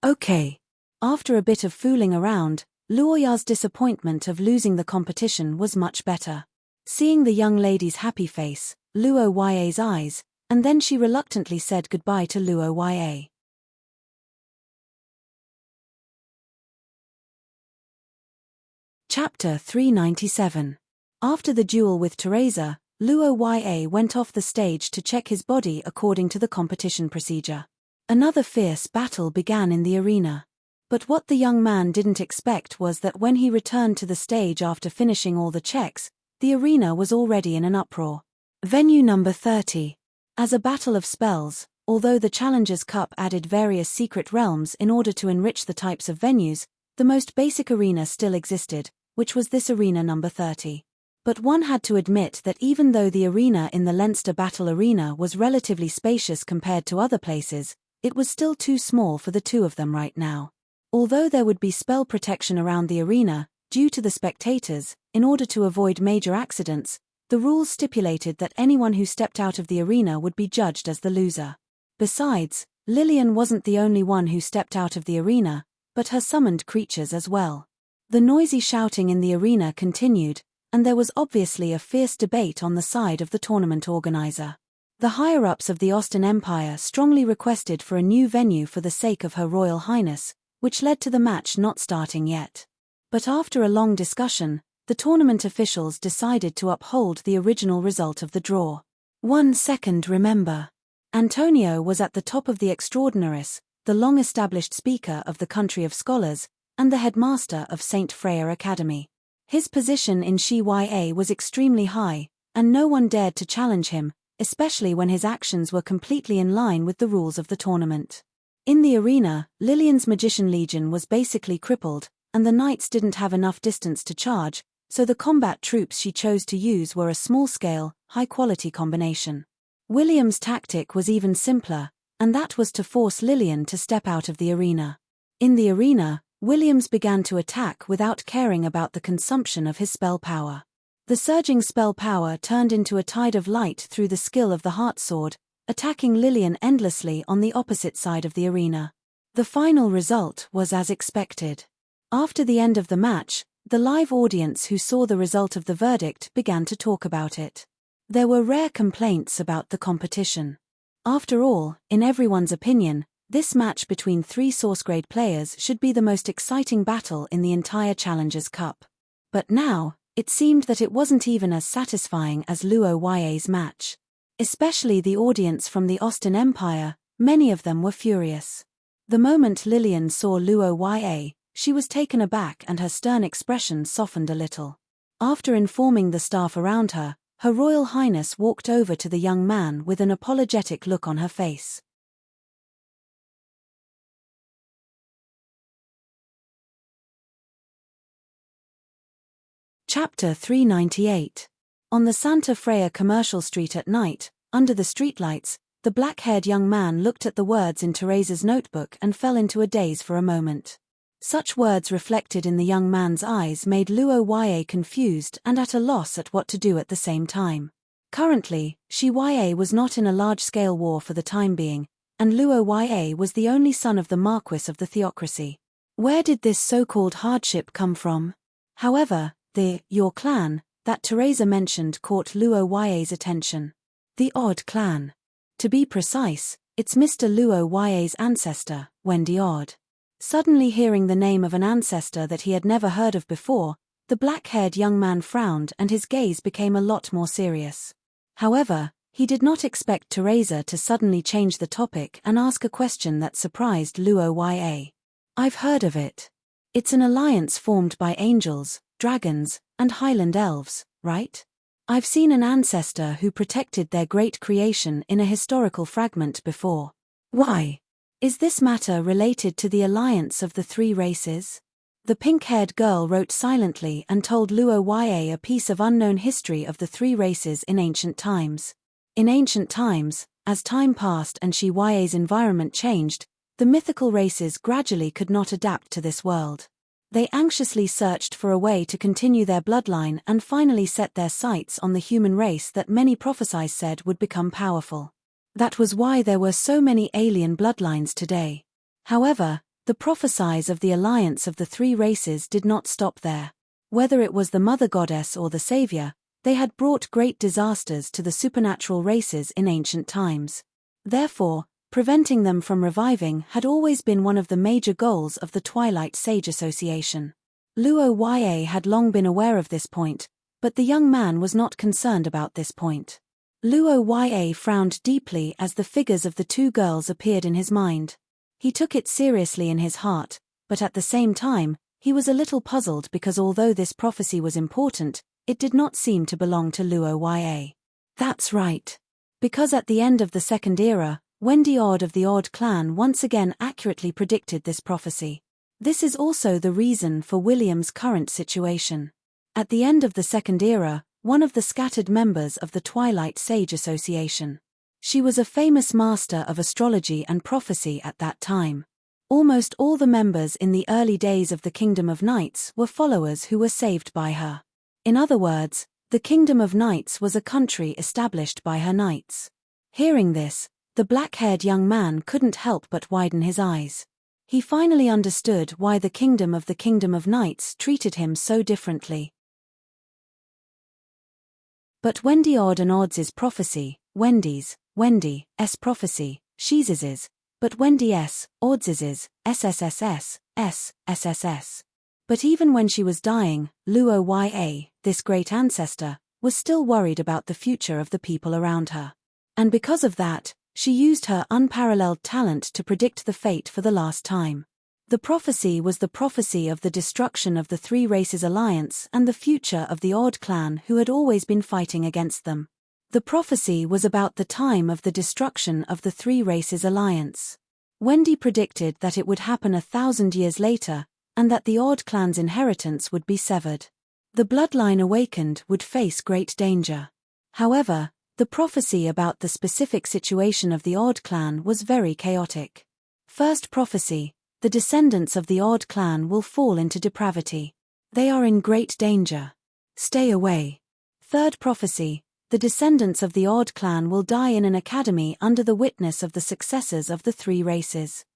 "Okay." After a bit of fooling around, Luoya's disappointment of losing the competition was much better. Seeing the young lady's happy face, Luo Ya's eyes, and then she reluctantly said goodbye to Luo Ya. Chapter 397. After the duel with Teresa, Luo Ya went off the stage to check his body according to the competition procedure. Another fierce battle began in the arena. But what the young man didn't expect was that when he returned to the stage after finishing all the checks, the arena was already in an uproar. Venue number 30. As a battle of spells, although the Challengers' Cup added various secret realms in order to enrich the types of venues, the most basic arena still existed, which was this arena number 30. But one had to admit that even though the arena in the Leinster Battle Arena was relatively spacious compared to other places, it was still too small for the two of them right now. Although there would be spell protection around the arena, due to the spectators, in order to avoid major accidents, the rules stipulated that anyone who stepped out of the arena would be judged as the loser. Besides, Lillian wasn't the only one who stepped out of the arena, but her summoned creatures as well. The noisy shouting in the arena continued, and there was obviously a fierce debate on the side of the tournament organizer. The higher-ups of the Austin Empire strongly requested for a new venue for the sake of Her Royal Highness, which led to the match not starting yet. But after a long discussion, the tournament officials decided to uphold the original result of the draw. 1 second, remember. Antonio was at the top of the Extraordinaris, the long-established speaker of the Country of Scholars, and the headmaster of St. Freya Academy. His position in Shi was extremely high, and no one dared to challenge him, especially when his actions were completely in line with the rules of the tournament. In the arena, Lillian's Magician Legion was basically crippled, and the knights didn't have enough distance to charge, so the combat troops she chose to use were a small-scale, high-quality combination. William's tactic was even simpler, and that was to force Lillian to step out of the arena. In the arena, Williams began to attack without caring about the consumption of his spell power. The surging spell power turned into a tide of light through the skill of the Heartsword, attacking Lillian endlessly on the opposite side of the arena. The final result was as expected. After the end of the match, The live audience who saw the result of the verdict began to talk about it. There were rare complaints about the competition. After all, in everyone's opinion, this match between three source-grade players should be the most exciting battle in the entire Challengers Cup. But now, it seemed that it wasn't even as satisfying as Luo Ya's match. Especially the audience from the Austin Empire, many of them were furious. The moment Lillian saw Luo Ya, she was taken aback and her stern expression softened a little. After informing the staff around her, Her Royal Highness walked over to the young man with an apologetic look on her face. Chapter 398. On the Santa Freya commercial street at night, under the streetlights, the black-haired young man looked at the words in Teresa's notebook and fell into a daze for a moment. Such words reflected in the young man's eyes made Luo Ya confused and at a loss at what to do at the same time. Currently, Shi Ya was not in a large-scale war for the time being, and Luo Ya was the only son of the Marquis of the Theocracy. Where did this so-called hardship come from? However, your clan, that Teresa mentioned caught Luo Ya's attention. The Odd clan. To be precise, it's Mr. Luo Ya's ancestor, Wendy Odd. Suddenly hearing the name of an ancestor that he had never heard of before, the black-haired young man frowned and his gaze became a lot more serious. However, he did not expect Teresa to suddenly change the topic and ask a question that surprised Luo Ya. I've heard of it. It's an alliance formed by angels, dragons, and highland elves, right? I've seen an ancestor who protected their great creation in a historical fragment before. Why? Is this matter related to the alliance of the three races? The pink-haired girl wrote silently and told Luo Ya a piece of unknown history of the three races in ancient times. In ancient times, as time passed and Shi Ya's environment changed, the mythical races gradually could not adapt to this world. They anxiously searched for a way to continue their bloodline and finally set their sights on the human race that many prophesies said would become powerful. That was why there were so many alien bloodlines today. However, the prophesies of the alliance of the three races did not stop there. Whether it was the Mother Goddess or the Savior, they had brought great disasters to the supernatural races in ancient times. Therefore, preventing them from reviving had always been one of the major goals of the Twilight Sage Association. Luo Ya had long been aware of this point, but the young man was not concerned about this point. Luo Ya frowned deeply as the figures of the two girls appeared in his mind. He took it seriously in his heart, but at the same time, he was a little puzzled because although this prophecy was important, it did not seem to belong to Luo Ya. That's right. Because at the end of the Second Era, Wendy Odd of the Odd clan once again accurately predicted this prophecy. This is also the reason for William's current situation. At the end of the Second Era, one of the scattered members of the Twilight Sage Association. She was a famous master of astrology and prophecy at that time. Almost all the members in the early days of the Kingdom of Knights were followers who were saved by her. In other words, the Kingdom of Knights was a country established by her knights. Hearing this, the black-haired young man couldn't help but widen his eyes. He finally understood why the Kingdom of Knights treated him so differently. But Wendy Odd and Odds' prophecy, Wendy's prophecy, She's but Wendy's, Odds' SSSS. But even when she was dying, Luo Ya, this great ancestor, was still worried about the future of the people around her. And because of that, she used her unparalleled talent to predict the fate for the last time. The prophecy was the prophecy of the destruction of the Three Races Alliance and the future of the Odd clan who had always been fighting against them. The prophecy was about the time of the destruction of the Three Races Alliance. Wendy predicted that it would happen 1,000 years later, and that the Odd clan's inheritance would be severed. The bloodline awakened would face great danger. However, the prophecy about the specific situation of the Odd clan was very chaotic. First prophecy: the descendants of the Odd clan will fall into depravity. They are in great danger. Stay away. Third prophecy: the descendants of the Odd clan will die in an academy under the witness of the successors of the three races.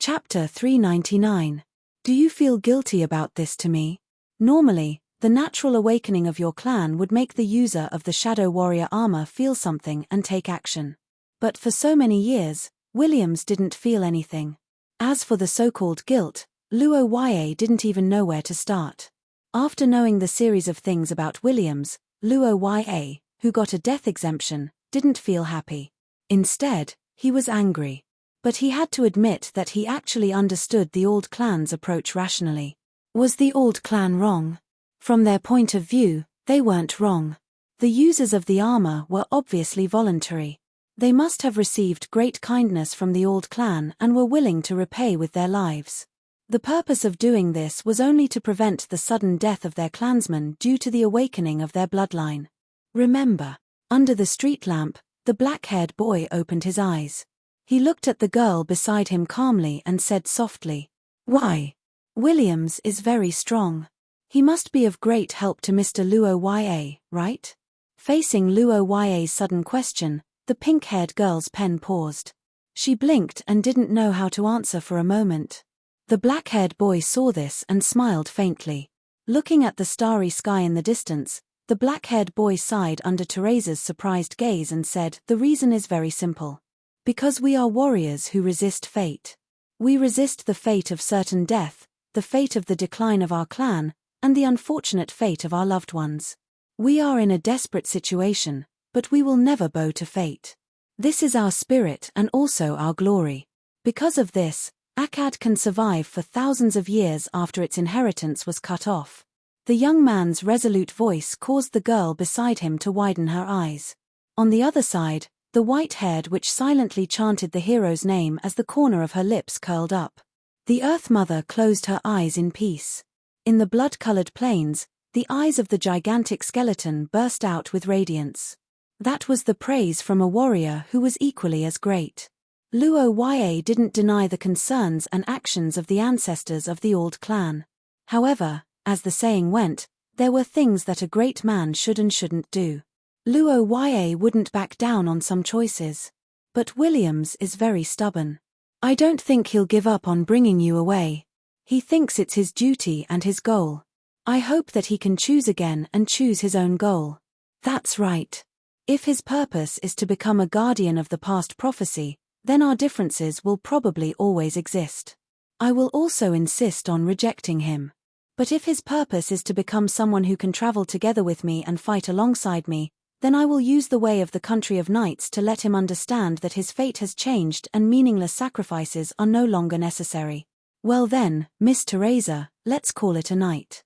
Chapter 399. Do you feel guilty about this to me? Normally, the natural awakening of your clan would make the user of the Shadow Warrior armor feel something and take action. But for so many years, Williams didn't feel anything. As for the so-called guilt, Luo Ya didn't even know where to start. After knowing the series of things about Williams, Luo Ya, who got a death exemption, didn't feel happy. Instead, he was angry. But he had to admit that he actually understood the old clan's approach rationally. Was the old clan wrong? From their point of view, they weren't wrong. The users of the armor were obviously voluntary. They must have received great kindness from the old clan and were willing to repay with their lives. The purpose of doing this was only to prevent the sudden death of their clansmen due to the awakening of their bloodline. Remember, under the street lamp, the black-haired boy opened his eyes. He looked at the girl beside him calmly and said softly, "Why? Williams is very strong. He must be of great help to Mr. Luo Ya, right?" Facing Luo Ya's sudden question, the pink-haired girl's pen paused. She blinked and didn't know how to answer for a moment. The black-haired boy saw this and smiled faintly. Looking at the starry sky in the distance, the black-haired boy sighed under Teresa's surprised gaze and said, "The reason is very simple. Because we are warriors who resist fate. We resist the fate of certain death, the fate of the decline of our clan, and the unfortunate fate of our loved ones. We are in a desperate situation, but we will never bow to fate. This is our spirit and also our glory. Because of this, Akkad can survive for thousands of years after its inheritance was cut off." The young man's resolute voice caused the girl beside him to widen her eyes. On the other side, the white-haired witch silently chanted the hero's name as the corner of her lips curled up. The Earth Mother closed her eyes in peace. In the blood-colored plains, the eyes of the gigantic skeleton burst out with radiance. That was the praise from a warrior who was equally as great. Luo Ya didn't deny the concerns and actions of the ancestors of the old clan. However, as the saying went, there were things that a great man should and shouldn't do. Luo Ya wouldn't back down on some choices. But Williams is very stubborn. "I don't think he'll give up on bringing you away. He thinks it's his duty and his goal. I hope that he can choose again and choose his own goal." "That's right. If his purpose is to become a guardian of the past prophecy, then our differences will probably always exist. I will also insist on rejecting him. But if his purpose is to become someone who can travel together with me and fight alongside me, then I will use the way of the country of knights to let him understand that his fate has changed and meaningless sacrifices are no longer necessary. Well then, Miss Teresa, let's call it a night."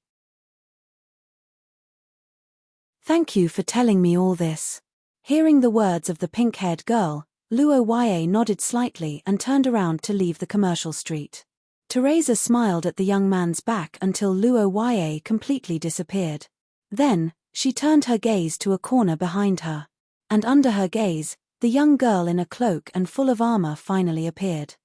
"Thank you for telling me all this." Hearing the words of the pink-haired girl, Luo Ya nodded slightly and turned around to leave the commercial street. Teresa smiled at the young man's back until Luo Ya completely disappeared. Then, she turned her gaze to a corner behind her. And under her gaze, the young girl in a cloak and full of armor finally appeared.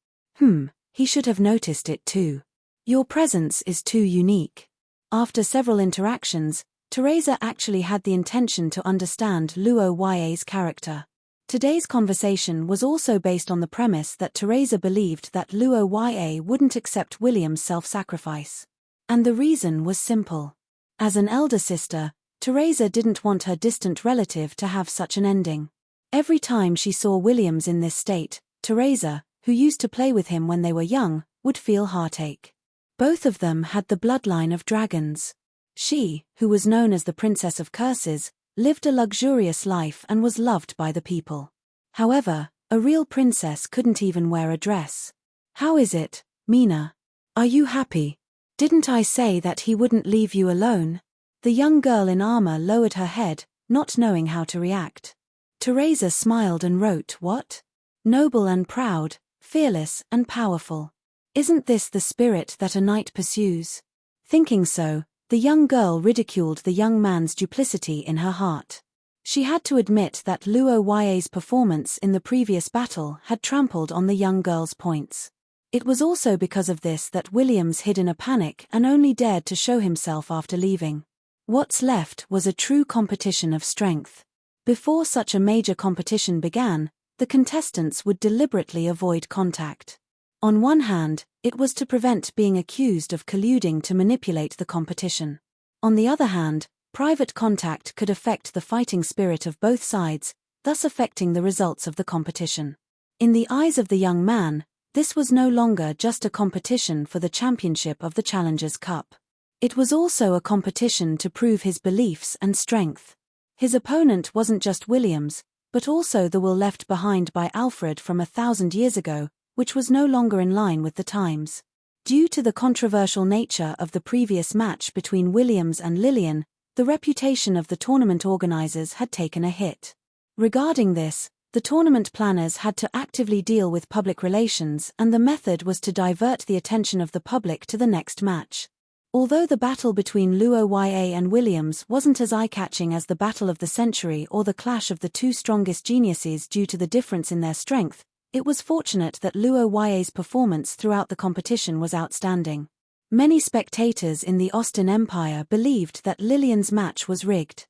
He should have noticed it too. Your presence is too unique." After several interactions, Teresa actually had the intention to understand Luo Ya's character. Today's conversation was also based on the premise that Teresa believed that Luo Ya wouldn't accept William's self-sacrifice. And the reason was simple. As an elder sister, Teresa didn't want her distant relative to have such an ending. Every time she saw Williams in this state, Teresa, who used to play with him when they were young, would feel heartache. Both of them had the bloodline of dragons. She, who was known as the Princess of Curses, lived a luxurious life and was loved by the people. However, a real princess couldn't even wear a dress. "How is it, Mina? Are you happy? Didn't I say that he wouldn't leave you alone?" The young girl in armor lowered her head, not knowing how to react. Teresa smiled and wrote, "What? Noble and proud, fearless and powerful. Isn't this the spirit that a knight pursues?" Thinking so, the young girl ridiculed the young man's duplicity in her heart. She had to admit that Luo Ya's performance in the previous battle had trampled on the young girl's points. It was also because of this that Williams hid in a panic and only dared to show himself after leaving. What's left was a true competition of strength. Before such a major competition began, the contestants would deliberately avoid contact. On one hand, it was to prevent being accused of colluding to manipulate the competition. On the other hand, private contact could affect the fighting spirit of both sides, thus affecting the results of the competition. In the eyes of the young man, this was no longer just a competition for the championship of the Challengers Cup. It was also a competition to prove his beliefs and strength. His opponent wasn't just Williams, but also the will left behind by Alfred from 1,000 years ago, which was no longer in line with the times. Due to the controversial nature of the previous match between Williams and Lillian, the reputation of the tournament organizers had taken a hit. Regarding this, the tournament planners had to actively deal with public relations, and the method was to divert the attention of the public to the next match. Although the battle between Luo Ya and Williams wasn't as eye-catching as the battle of the century or the clash of the two strongest geniuses due to the difference in their strength, it was fortunate that Luo Ya's performance throughout the competition was outstanding. Many spectators in the Austin Empire believed that Lillian's match was rigged.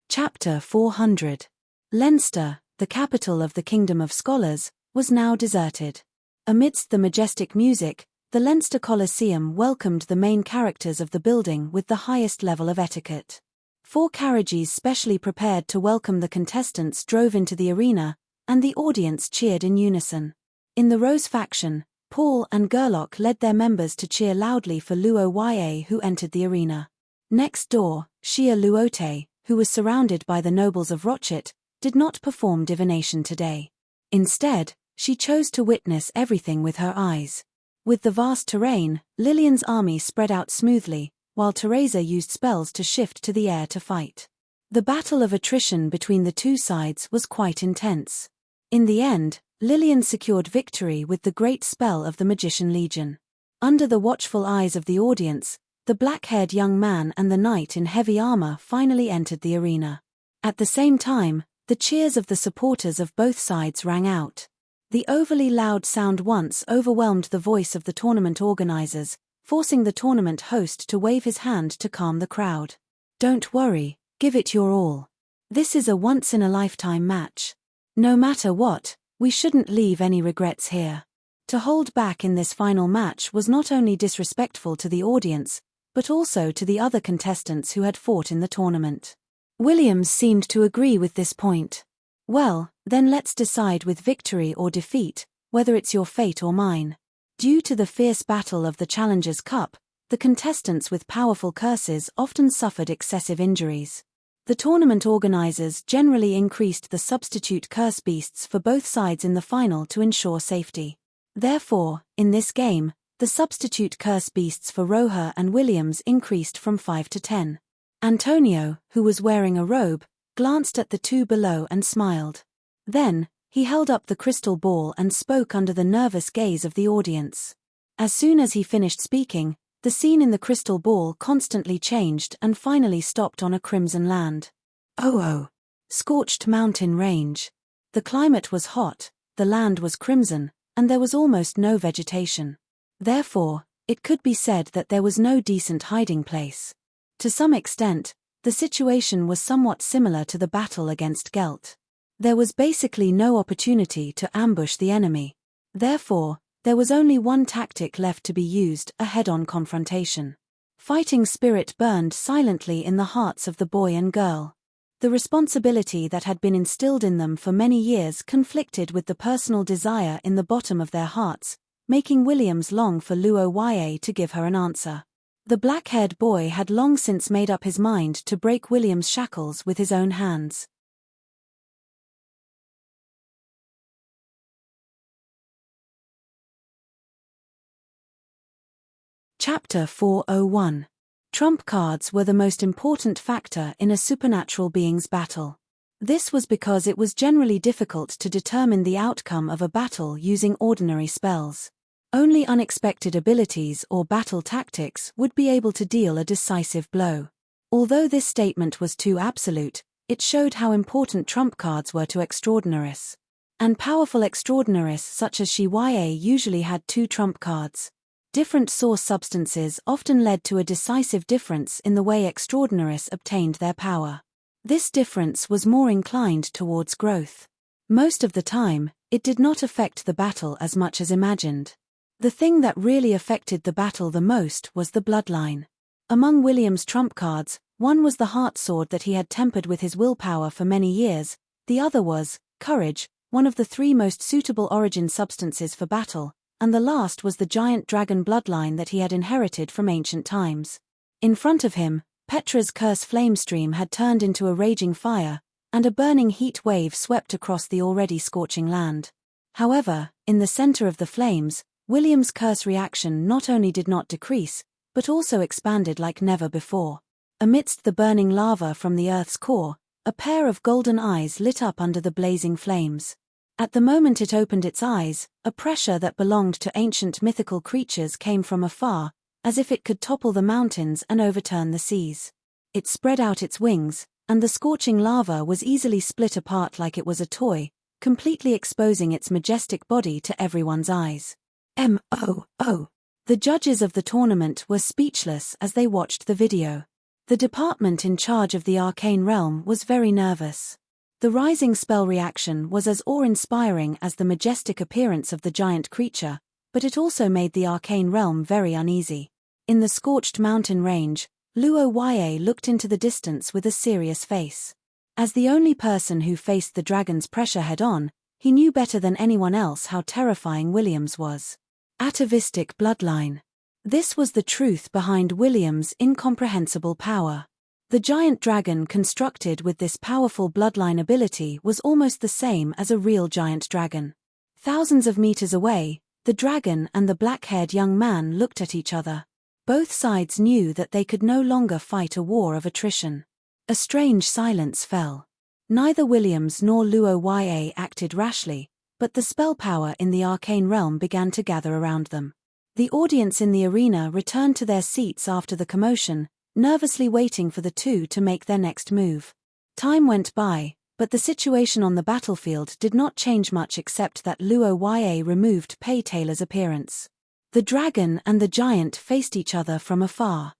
Chapter 400. Leinster, the capital of the Kingdom of Scholars, was now deserted. Amidst the majestic music, the Leinster Colosseum welcomed the main characters of the building with the highest level of etiquette. 4 carriages specially prepared to welcome the contestants drove into the arena, and the audience cheered in unison. In the Rose faction, Paul and Gerlock led their members to cheer loudly for Luo Ya, who entered the arena. Next door, Shia Luote, who was surrounded by the nobles of Rochet, did not perform divination today. Instead, she chose to witness everything with her eyes. With the vast terrain, Lillian's army spread out smoothly, while Teresa used spells to shift to the air to fight. The battle of attrition between the two sides was quite intense. In the end, Lillian secured victory with the great spell of the Magician Legion. Under the watchful eyes of the audience, the black-haired young man and the knight in heavy armor finally entered the arena. At the same time, the cheers of the supporters of both sides rang out. The overly loud sound once overwhelmed the voice of the tournament organizers, forcing the tournament host to wave his hand to calm the crowd. Don't worry, give it your all. This is a once-in-a-lifetime match. No matter what, we shouldn't leave any regrets here. To hold back in this final match was not only disrespectful to the audience, but also to the other contestants who had fought in the tournament. Williams seemed to agree with this point. Well, then let's decide with victory or defeat, whether it's your fate or mine. Due to the fierce battle of the Challengers Cup, the contestants with powerful curses often suffered excessive injuries. The tournament organizers generally increased the substitute curse beasts for both sides in the final to ensure safety. Therefore, in this game, the substitute curse beasts for Roja and Williams increased from 5 to 10. Antonio, who was wearing a robe, glanced at the two below and smiled. Then, he held up the crystal ball and spoke under the nervous gaze of the audience. As soon as he finished speaking, the scene in the crystal ball constantly changed and finally stopped on a crimson land. Oh! Scorched mountain range. The climate was hot, the land was crimson, and there was almost no vegetation. Therefore, it could be said that there was no decent hiding place. To some extent, the situation was somewhat similar to the battle against Gelt. There was basically no opportunity to ambush the enemy. Therefore, there was only one tactic left to be used, a head-on confrontation. Fighting spirit burned silently in the hearts of the boy and girl. The responsibility that had been instilled in them for many years conflicted with the personal desire in the bottom of their hearts, making Williams long for Luo Ya to give her an answer. The black-haired boy had long since made up his mind to break William's shackles with his own hands. Chapter 401. Trump cards were the most important factor in a supernatural being's battle. This was because it was generally difficult to determine the outcome of a battle using ordinary spells. Only unexpected abilities or battle tactics would be able to deal a decisive blow. Although this statement was too absolute, it showed how important trump cards were to extraordinaries. And powerful extraordinaries such as Shi Ya usually had 2 trump cards. Different source substances often led to a decisive difference in the way extraordinaries obtained their power. This difference was more inclined towards growth. Most of the time, it did not affect the battle as much as imagined. The thing that really affected the battle the most was the bloodline. Among William's trump cards, one was the heart sword that he had tempered with his willpower for many years, the other was courage, one of the three most suitable origin substances for battle, and the last was the giant dragon bloodline that he had inherited from ancient times. In front of him, Petra's curse flame stream had turned into a raging fire, and a burning heat wave swept across the already scorching land. However, in the center of the flames, William's curse reaction not only did not decrease, but also expanded like never before. Amidst the burning lava from the Earth's core, a pair of golden eyes lit up under the blazing flames. At the moment it opened its eyes, a pressure that belonged to ancient mythical creatures came from afar, as if it could topple the mountains and overturn the seas. It spread out its wings, and the scorching lava was easily split apart like it was a toy, completely exposing its majestic body to everyone's eyes. M.O.O. The judges of the tournament were speechless as they watched the video. The department in charge of the arcane realm was very nervous. The rising spell reaction was as awe-inspiring as the majestic appearance of the giant creature, but it also made the arcane realm very uneasy. In the scorched mountain range, Luo Yue looked into the distance with a serious face. As the only person who faced the dragon's pressure head-on, he knew better than anyone else how terrifying William's was. Atavistic bloodline. This was the truth behind William's incomprehensible power. The giant dragon constructed with this powerful bloodline ability was almost the same as a real giant dragon. Thousands of meters away, the dragon and the black-haired young man looked at each other. Both sides knew that they could no longer fight a war of attrition. A strange silence fell. Neither Williams nor Luo Yue acted rashly, but the spell power in the arcane realm began to gather around them. The audience in the arena returned to their seats after the commotion, nervously waiting for the two to make their next move. Time went by, but the situation on the battlefield did not change much except that Luo Yue removed Pei Taylor's appearance. The dragon and the giant faced each other from afar.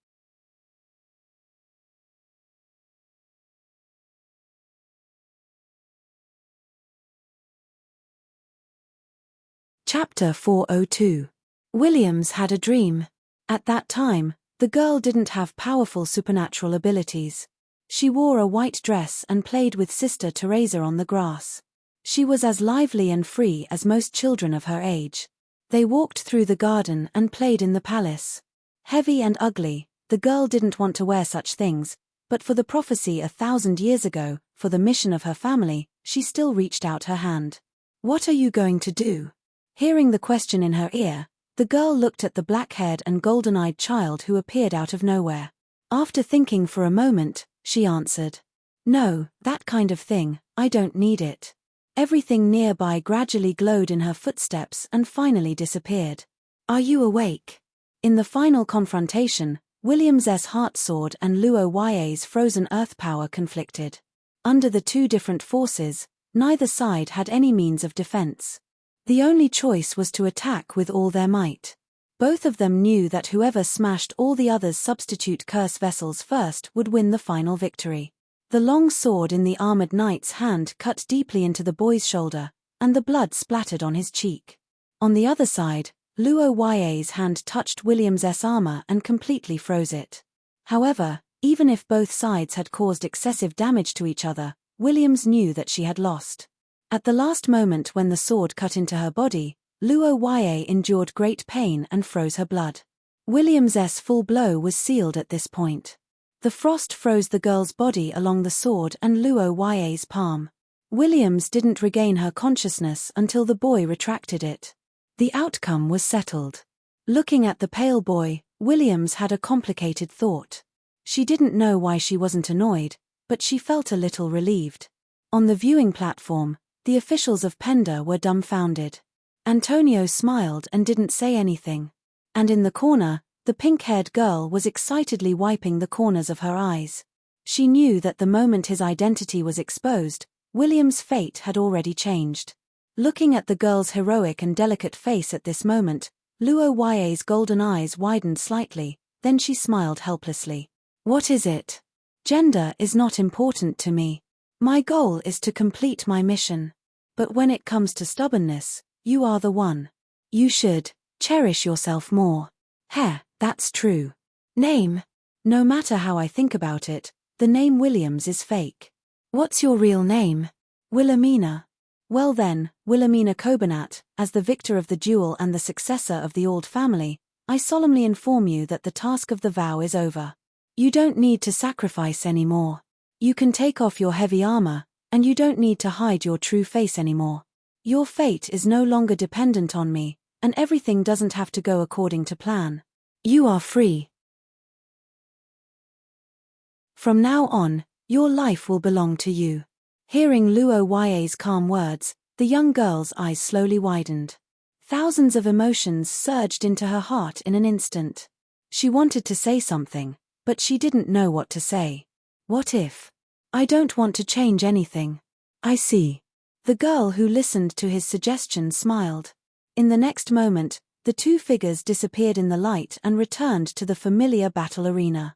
Chapter 402. Williams had a dream. At that time, the girl didn't have powerful supernatural abilities. She wore a white dress and played with Sister Teresa on the grass. She was as lively and free as most children of her age. They walked through the garden and played in the palace. Heavy and ugly, the girl didn't want to wear such things, but for the prophecy 1,000 years ago, for the mission of her family, she still reached out her hand. "What are you going to do?" Hearing the question in her ear, the girl looked at the black-haired and golden-eyed child who appeared out of nowhere. After thinking for a moment, she answered, "No, that kind of thing, I don't need it." Everything nearby gradually glowed in her footsteps and finally disappeared. "Are you awake?" In the final confrontation, William's heart sword and Luo Yue's frozen earth power conflicted. Under the two different forces, neither side had any means of defense. The only choice was to attack with all their might. Both of them knew that whoever smashed all the others' substitute curse vessels first would win the final victory. The long sword in the armored knight's hand cut deeply into the boy's shoulder, and the blood splattered on his cheek. On the other side, Luo Yue's hand touched William's armor and completely froze it. However, even if both sides had caused excessive damage to each other, Williams knew that she had lost. At the last moment when the sword cut into her body, Luo Yue endured great pain and froze her blood. William's full blow was sealed at this point. The frost froze the girl's body along the sword and Luo Yue's palm. Williams didn't regain her consciousness until the boy retracted it. The outcome was settled. Looking at the pale boy, Williams had a complicated thought. She didn't know why she wasn't annoyed, but she felt a little relieved. On the viewing platform, the officials of Penda were dumbfounded. Antonio smiled and didn't say anything. And in the corner, the pink-haired girl was excitedly wiping the corners of her eyes. She knew that the moment his identity was exposed, William's fate had already changed. Looking at the girl's heroic and delicate face at this moment, Luo Ya's golden eyes widened slightly, then she smiled helplessly. What is it? Gender is not important to me. My goal is to complete my mission. But when it comes to stubbornness, you are the one. You should cherish yourself more. Heh, that's true. Name? No matter how I think about it, the name Williams is fake. What's your real name? Wilhelmina. Well then, Wilhelmina Cobanat, as the victor of the duel and the successor of the Auld family, I solemnly inform you that the task of the vow is over. You don't need to sacrifice anymore. You can take off your heavy armor, and you don't need to hide your true face anymore. Your fate is no longer dependent on me, and everything doesn't have to go according to plan. You are free. From now on, your life will belong to you. Hearing Luo Ya's calm words, the young girl's eyes slowly widened. Thousands of emotions surged into her heart in an instant. She wanted to say something, but she didn't know what to say. What if? I don't want to change anything. I see. The girl who listened to his suggestion smiled. In the next moment, the two figures disappeared in the light and returned to the familiar battle arena.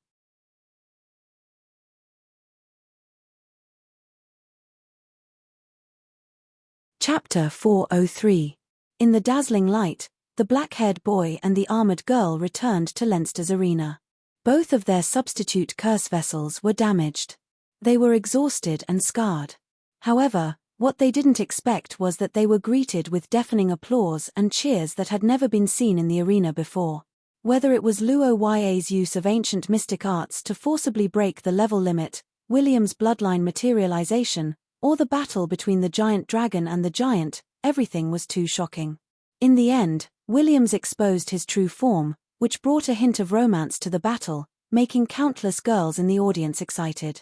Chapter 403. In the dazzling light, the black-haired boy and the armored girl returned to Leinster's arena. Both of their substitute curse vessels were damaged. They were exhausted and scarred. However, what they didn't expect was that they were greeted with deafening applause and cheers that had never been seen in the arena before. Whether it was Luo Ya's use of ancient mystic arts to forcibly break the level limit, William's bloodline materialization, or the battle between the giant dragon and the giant, everything was too shocking. In the end, Williams exposed his true form, which brought a hint of romance to the battle, making countless girls in the audience excited.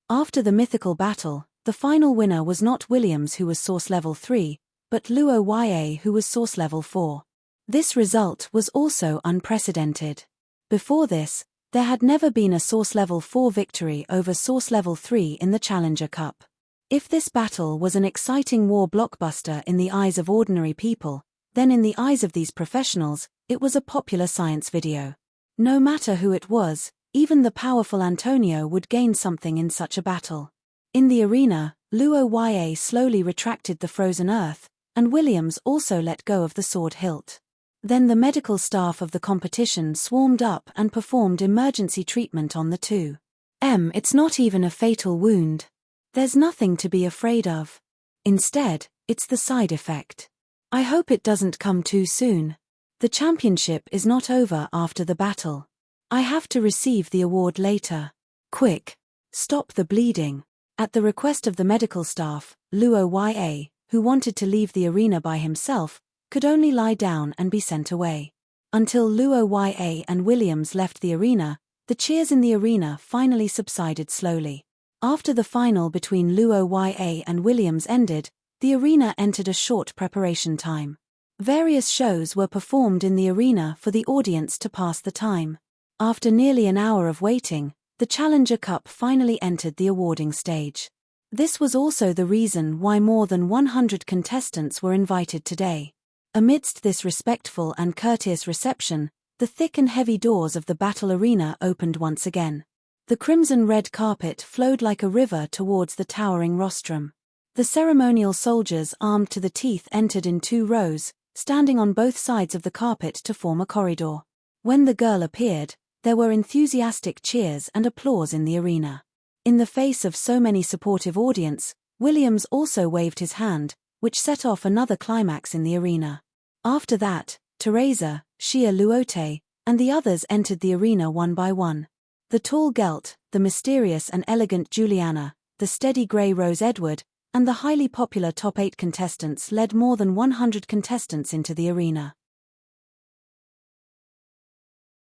After the mythical battle, the final winner was not Williams, who was Source Level 3, but Luo Ya, who was Source Level 4. This result was also unprecedented. Before this, there had never been a Source Level 4 victory over Source Level 3 in the Challenger Cup. If this battle was an exciting war blockbuster in the eyes of ordinary people, then in the eyes of these professionals, it was a popular science video. No matter who it was, even the powerful Antonio would gain something in such a battle. In the arena, Luo Ya slowly retracted the frozen earth, and Williams also let go of the sword hilt. Then the medical staff of the competition swarmed up and performed emergency treatment on the two. It's not even a fatal wound. There's nothing to be afraid of. Instead, it's the side effect. I hope it doesn't come too soon. The championship is not over after the battle. I have to receive the award later. Quick! Stop the bleeding. At the request of the medical staff, Luo Ya, who wanted to leave the arena by himself, could only lie down and be sent away. Until Luo Ya and Williams left the arena, the cheers in the arena finally subsided slowly. After the final between Luo Ya and Williams ended, the arena entered a short preparation time. Various shows were performed in the arena for the audience to pass the time. After nearly an hour of waiting, the Challenger Cup finally entered the awarding stage. This was also the reason why more than 100 contestants were invited today. Amidst this respectful and courteous reception, the thick and heavy doors of the battle arena opened once again. The crimson-red carpet flowed like a river towards the towering rostrum. The ceremonial soldiers armed to the teeth entered in 2 rows, standing on both sides of the carpet to form a corridor. When the girl appeared, there were enthusiastic cheers and applause in the arena. In the face of so many supportive audience, Williams also waved his hand, which set off another climax in the arena. After that, Teresa, Shia Luote, and the others entered the arena one by one. The tall Gelt, the mysterious and elegant Juliana, the steady grey Rose Edward, and the highly popular top 8 contestants led more than 100 contestants into the arena.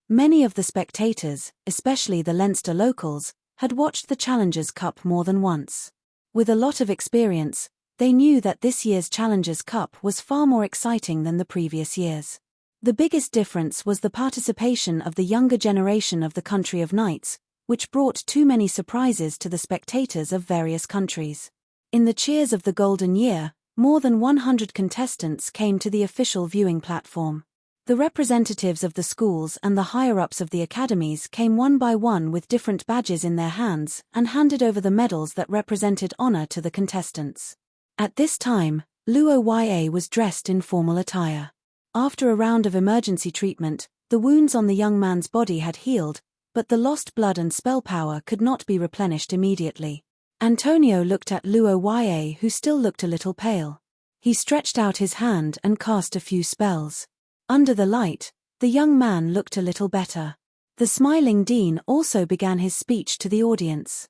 Many of the spectators, especially the Leinster locals, had watched the Challengers Cup more than once. With a lot of experience, they knew that this year's Challengers Cup was far more exciting than the previous years. The biggest difference was the participation of the younger generation of the country of knights, which brought too many surprises to the spectators of various countries. In the cheers of the Golden Year, more than 100 contestants came to the official viewing platform. The representatives of the schools and the higher-ups of the academies came one by one with different badges in their hands and handed over the medals that represented honor to the contestants. At this time, Luo Ya was dressed in formal attire. After a round of emergency treatment, the wounds on the young man's body had healed, but the lost blood and spell power could not be replenished immediately. Antonio looked at Luo Ya, who still looked a little pale. He stretched out his hand and cast a few spells. Under the light, the young man looked a little better. The smiling dean also began his speech to the audience.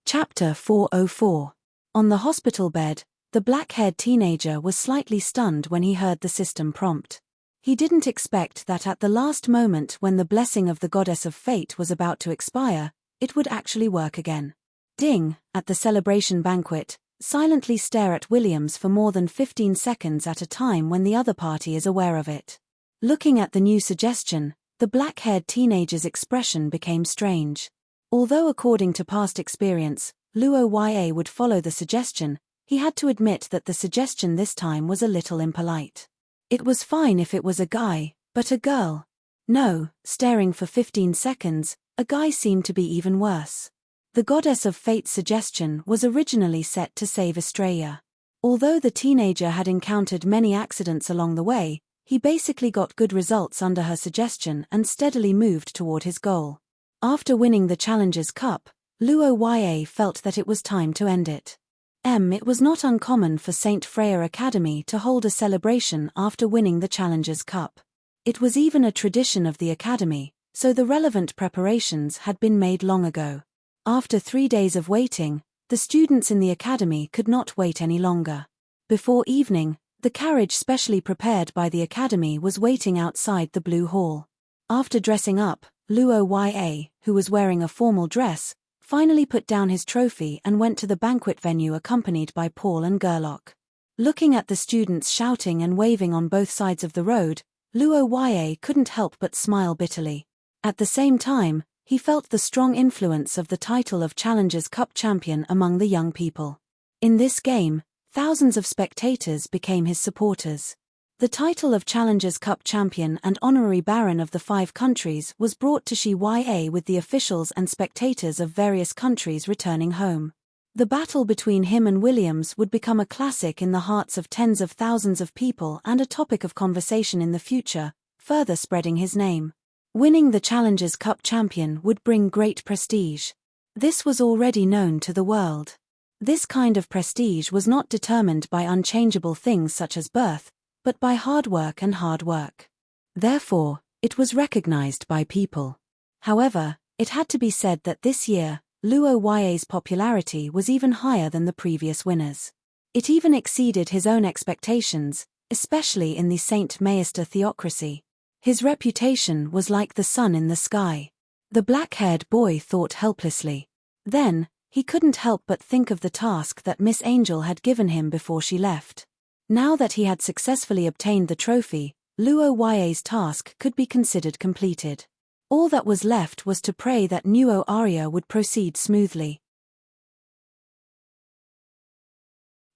Chapter 404. On the hospital bed, the black-haired teenager was slightly stunned when he heard the system prompt. He didn't expect that at the last moment when the blessing of the goddess of fate was about to expire, it would actually work again. Ding, at the celebration banquet, silently stare at Williams for more than 15 seconds at a time when the other party is aware of it. Looking at the new suggestion, the black-haired teenager's expression became strange. Although according to past experience, Luo Ya would follow the suggestion, he had to admit that the suggestion this time was a little impolite. It was fine if it was a guy, but a girl? No, staring for 15 seconds, a guy seemed to be even worse. The goddess of fate's suggestion was originally set to save Estrella. Although the teenager had encountered many accidents along the way, he basically got good results under her suggestion and steadily moved toward his goal. After winning the Challengers Cup, Luo Ya felt that it was time to end it. It was not uncommon for St. Freya Academy to hold a celebration after winning the Challengers Cup. It was even a tradition of the academy, so the relevant preparations had been made long ago. After 3 days of waiting, the students in the academy could not wait any longer. Before evening, the carriage specially prepared by the academy was waiting outside the Blue Hall. After dressing up, Luo Ya, who was wearing a formal dress, finally put down his trophy and went to the banquet venue accompanied by Paul and Gerlach. Looking at the students shouting and waving on both sides of the road, Luo Ya couldn't help but smile bitterly. At the same time, he felt the strong influence of the title of Challengers Cup champion among the young people. In this game, thousands of spectators became his supporters. The title of Challengers Cup champion and honorary baron of the 5 countries was brought to Shi Ya with the officials and spectators of various countries returning home. The battle between him and Williams would become a classic in the hearts of tens of thousands of people and a topic of conversation in the future, further spreading his name. Winning the Challengers Cup champion would bring great prestige. This was already known to the world. This kind of prestige was not determined by unchangeable things such as birth, but by hard work and hard work. Therefore, it was recognized by people. However, it had to be said that this year, Luo Ya's popularity was even higher than the previous winners. It even exceeded his own expectations, especially in the Saint Meister theocracy. His reputation was like the sun in the sky. The black-haired boy thought helplessly. Then, he couldn't help but think of the task that Miss Angel had given him before she left. Now that he had successfully obtained the trophy, Luo Ya's task could be considered completed. All that was left was to pray that Nuo Aria would proceed smoothly.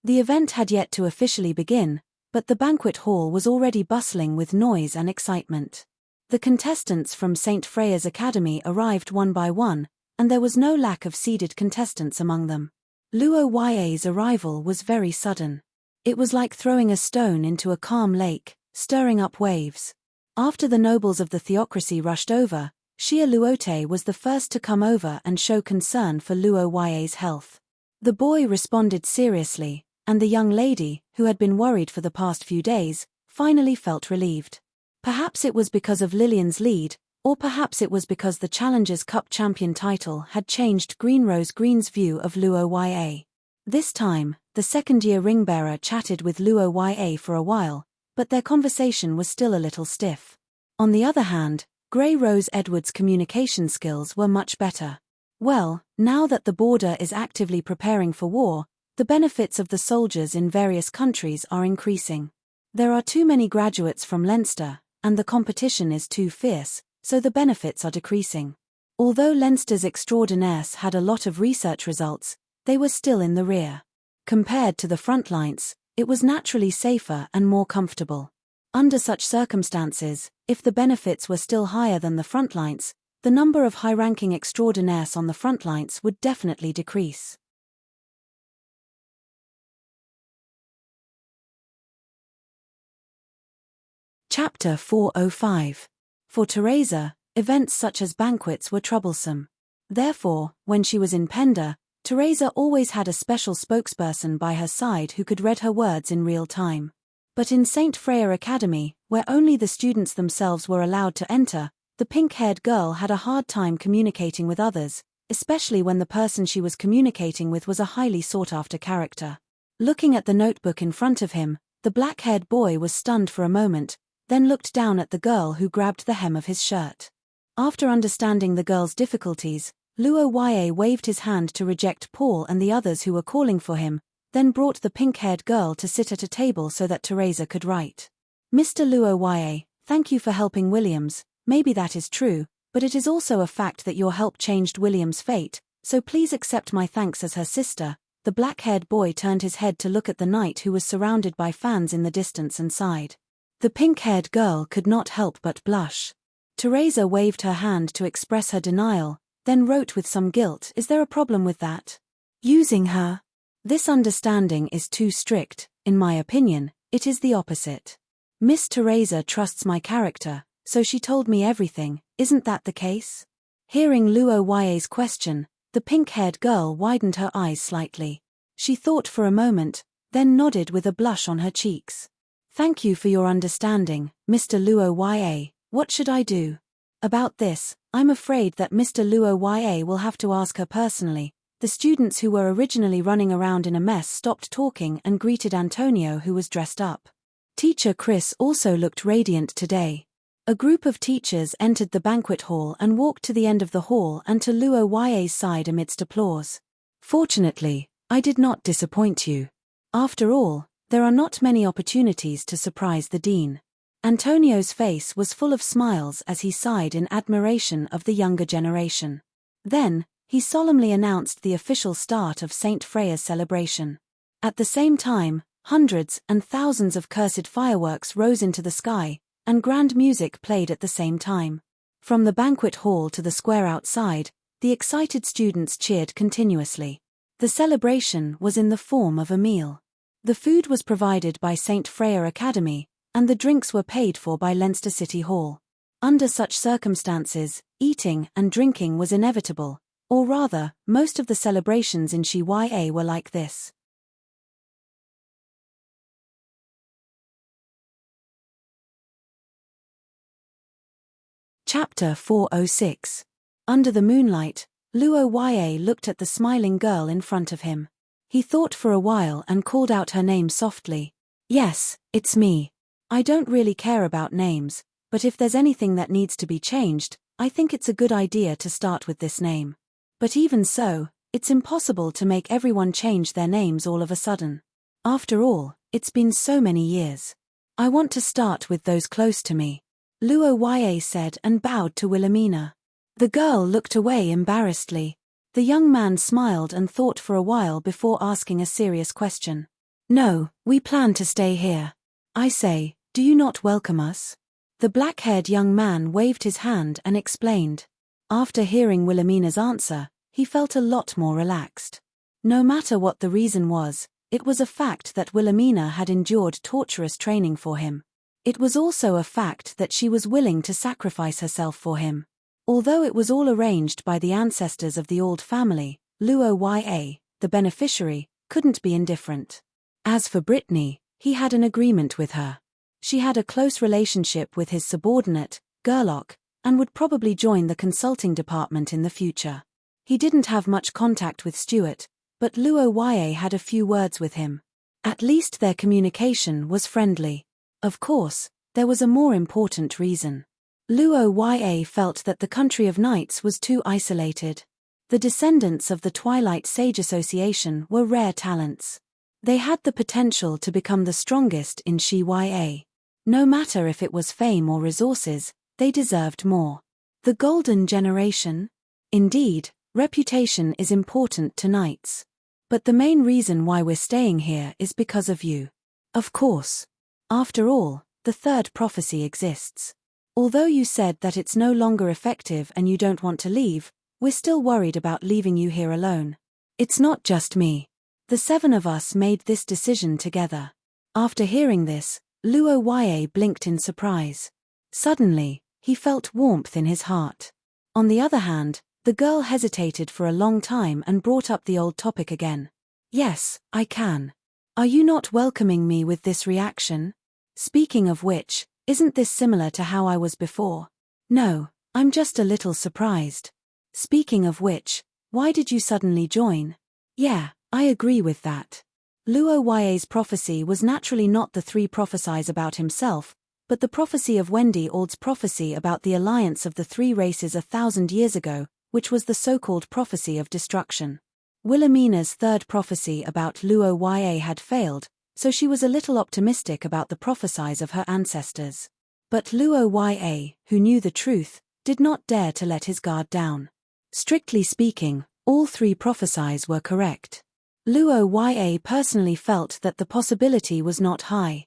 The event had yet to officially begin, but the banquet hall was already bustling with noise and excitement. The contestants from St. Freya's Academy arrived one by one, and there was no lack of seeded contestants among them. Luo Ya's arrival was very sudden. It was like throwing a stone into a calm lake, stirring up waves. After the nobles of the theocracy rushed over, Xia Luote was the first to come over and show concern for Luo Ya's health. The boy responded seriously, and the young lady, who had been worried for the past few days, finally felt relieved. Perhaps it was because of Lillian's lead, or perhaps it was because the Challengers Cup champion title had changed Green Rose Green's view of Luo Ya. This time, the second-year ring-bearer chatted with Luo Ya for a while, but their conversation was still a little stiff. On the other hand, Grey Rose Edwards' communication skills were much better. Well, now that the border is actively preparing for war, the benefits of the soldiers in various countries are increasing. There are too many graduates from Leinster, and the competition is too fierce, so the benefits are decreasing. Although Leinster's extraordinaires had a lot of research results, they were still in the rear. Compared to the front lines, it was naturally safer and more comfortable. Under such circumstances, if the benefits were still higher than the front lines, the number of high-ranking extraordinaires on the front lines would definitely decrease. Chapter 405. For Teresa, events such as banquets were troublesome. Therefore, when she was in Penda, Teresa always had a special spokesperson by her side who could read her words in real time. But in St. Freya Academy, where only the students themselves were allowed to enter, the pink-haired girl had a hard time communicating with others, especially when the person she was communicating with was a highly sought-after character. Looking at the notebook in front of him, the black-haired boy was stunned for a moment, then looked down at the girl who grabbed the hem of his shirt. After understanding the girl's difficulties, Luo Ye waved his hand to reject Paul and the others who were calling for him, then brought the pink-haired girl to sit at a table so that Teresa could write. Mr. Luo Ye, thank you for helping Williams. Maybe that is true, but it is also a fact that your help changed William's fate, so please accept my thanks as her sister. The black-haired boy turned his head to look at the knight who was surrounded by fans in the distance and sighed. The pink-haired girl could not help but blush. Teresa waved her hand to express her denial, then wrote with some guilt, "Is there a problem with that? Using her? This understanding is too strict. In my opinion, it is the opposite. Miss Teresa trusts my character, so she told me everything. Isn't that the case?" Hearing Luo Ye's question, the pink-haired girl widened her eyes slightly. She thought for a moment, then nodded with a blush on her cheeks. "Thank you for your understanding, Mr. Luo Ye. What should I do? About this, I'm afraid that Mr. Luo Ye will have to ask her personally." The students who were originally running around in a mess stopped talking and greeted Antonio, who was dressed up. Teacher Chris also looked radiant today. A group of teachers entered the banquet hall and walked to the end of the hall and to Luo Ye's side amidst applause. "Fortunately, I did not disappoint you. After all, there are not many opportunities to surprise the dean." Antonio's face was full of smiles as he sighed in admiration of the younger generation. Then, he solemnly announced the official start of St. Freya's celebration. At the same time, hundreds and thousands of cursed fireworks rose into the sky, and grand music played at the same time. From the banquet hall to the square outside, the excited students cheered continuously. The celebration was in the form of a meal. The food was provided by St. Freya Academy, and the drinks were paid for by Leinster City Hall. Under such circumstances, eating and drinking was inevitable, or rather, most of the celebrations in Shi-Ya were like this. Chapter 406. Under the moonlight, Luo Ye looked at the smiling girl in front of him. He thought for a while and called out her name softly. "Yes, it's me. I don't really care about names, but if there's anything that needs to be changed, I think it's a good idea to start with this name. But even so, it's impossible to make everyone change their names all of a sudden. After all, it's been so many years. I want to start with those close to me," Luo Ye said and bowed to Wilhelmina. The girl looked away embarrassedly. The young man smiled and thought for a while before asking a serious question. "No, we plan to stay here. I say, do you not welcome us?" The black-haired young man waved his hand and explained. After hearing Wilhelmina's answer, he felt a lot more relaxed. No matter what the reason was, it was a fact that Wilhelmina had endured torturous training for him. It was also a fact that she was willing to sacrifice herself for him. Although it was all arranged by the ancestors of the old family, Luo Ye, the beneficiary, couldn't be indifferent. As for Brittany, he had an agreement with her. She had a close relationship with his subordinate, Gerlock, and would probably join the consulting department in the future. He didn't have much contact with Stuart, but Luo Ye had a few words with him. At least their communication was friendly. Of course, there was a more important reason. Luo Ye felt that the country of knights was too isolated. The descendants of the Twilight Sage Association were rare talents. They had the potential to become the strongest in Shi-Ya. No matter if it was fame or resources, they deserved more. The golden generation? Indeed, reputation is important to knights. But the main reason why we're staying here is because of you. Of course. After all, the third prophecy exists. Although you said that it's no longer effective and you don't want to leave, we're still worried about leaving you here alone. It's not just me. The 7 of us made this decision together. After hearing this, Luo Yue blinked in surprise. Suddenly, he felt warmth in his heart. On the other hand, the girl hesitated for a long time and brought up the old topic again. Yes, I can. Are you not welcoming me with this reaction? Speaking of which, isn't this similar to how I was before? No, I'm just a little surprised. Speaking of which, why did you suddenly join? Yeah, I agree with that. Luo Yue's prophecy was naturally not the 3 prophesies about himself, but the prophecy of Wendy Ald's prophecy about the alliance of the 3 races 1,000 years ago, which was the so-called prophecy of destruction. Wilhelmina's 3rd prophecy about Luo Yue had failed, so she was a little optimistic about the prophecies of her ancestors. But Luo Yue, who knew the truth, did not dare to let his guard down. Strictly speaking, all 3 prophecies were correct. Luo Yue personally felt that the possibility was not high.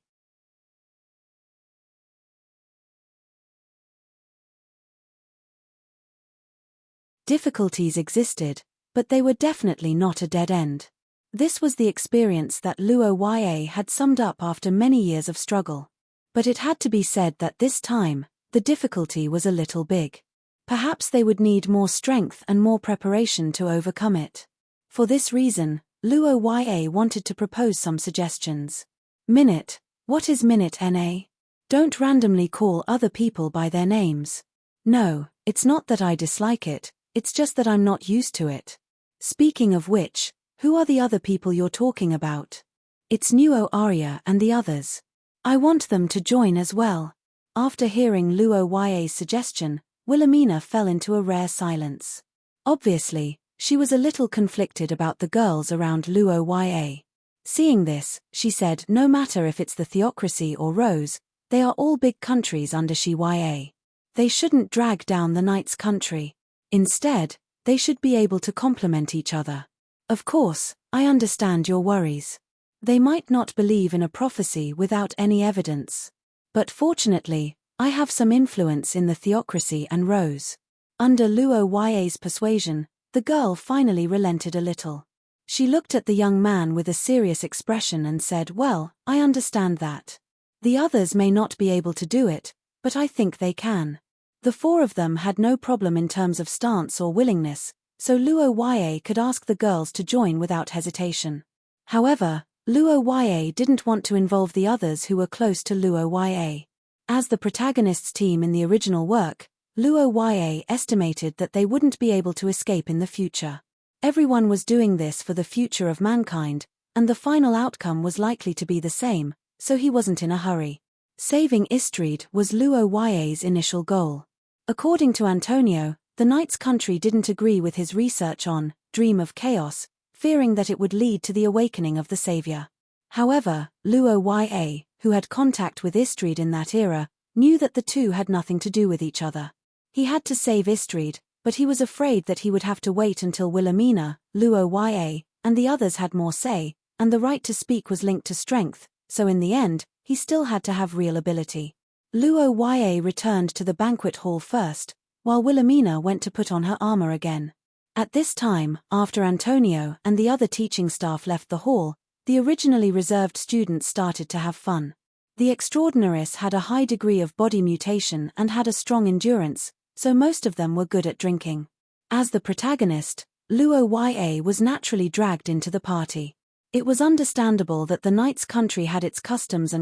Difficulties existed, but they were definitely not a dead end. This was the experience that Luo Yue had summed up after many years of struggle. But it had to be said that this time, the difficulty was a little big. Perhaps they would need more strength and more preparation to overcome it. For this reason, Luo Yue wanted to propose some suggestions. Minute. What is minute, NA? Don't randomly call other people by their names. No, it's not that I dislike it, it's just that I'm not used to it. Speaking of which, who are the other people you're talking about? It's Nuo Arya and the others. I want them to join as well. After hearing Luo Yue's suggestion, Wilhelmina fell into a rare silence. Obviously, she was a little conflicted about the girls around Luo Yue. Seeing this, she said no matter if it's the theocracy or Rose, they are all big countries under Shi Yue. They shouldn't drag down the knight's country. Instead, they should be able to complement each other. Of course, I understand your worries. They might not believe in a prophecy without any evidence. But fortunately, I have some influence in the theocracy and Rose. Under Luo Yue's persuasion, the girl finally relented a little. She looked at the young man with a serious expression and said, well, I understand that. The others may not be able to do it, but I think they can. The 4 of them had no problem in terms of stance or willingness, so Luo Yue could ask the girls to join without hesitation. However, Luo Yue didn't want to involve the others who were close to Luo Yue. As the protagonists' team in the original work, Luo Yue estimated that they wouldn't be able to escape in the future. Everyone was doing this for the future of mankind, and the final outcome was likely to be the same, so he wasn't in a hurry. Saving Istrid was Luo Yue's initial goal. According to Antonio, the knight's country didn't agree with his research on Dream of Chaos, fearing that it would lead to the awakening of the savior. However, Luo Yue, who had contact with Istrid in that era, knew that the 2 had nothing to do with each other. He had to save Istrid, but he was afraid that he would have to wait until Wilhelmina, Luo Yue, and the others had more say, and the right to speak was linked to strength, so in the end, he still had to have real ability. Luo Yue returned to the banquet hall first, while Wilhelmina went to put on her armor again. At this time, after Antonio and the other teaching staff left the hall, the originally reserved students started to have fun. The extraordinaries had a high degree of body mutation and had a strong endurance, so most of them were good at drinking. As the protagonist, Luo Yue was naturally dragged into the party. It was understandable that the knight's country had its customs,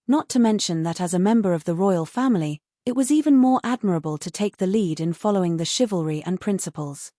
not to mention that as a member of the royal family, it was even more admirable to take the lead in following the chivalry and principles.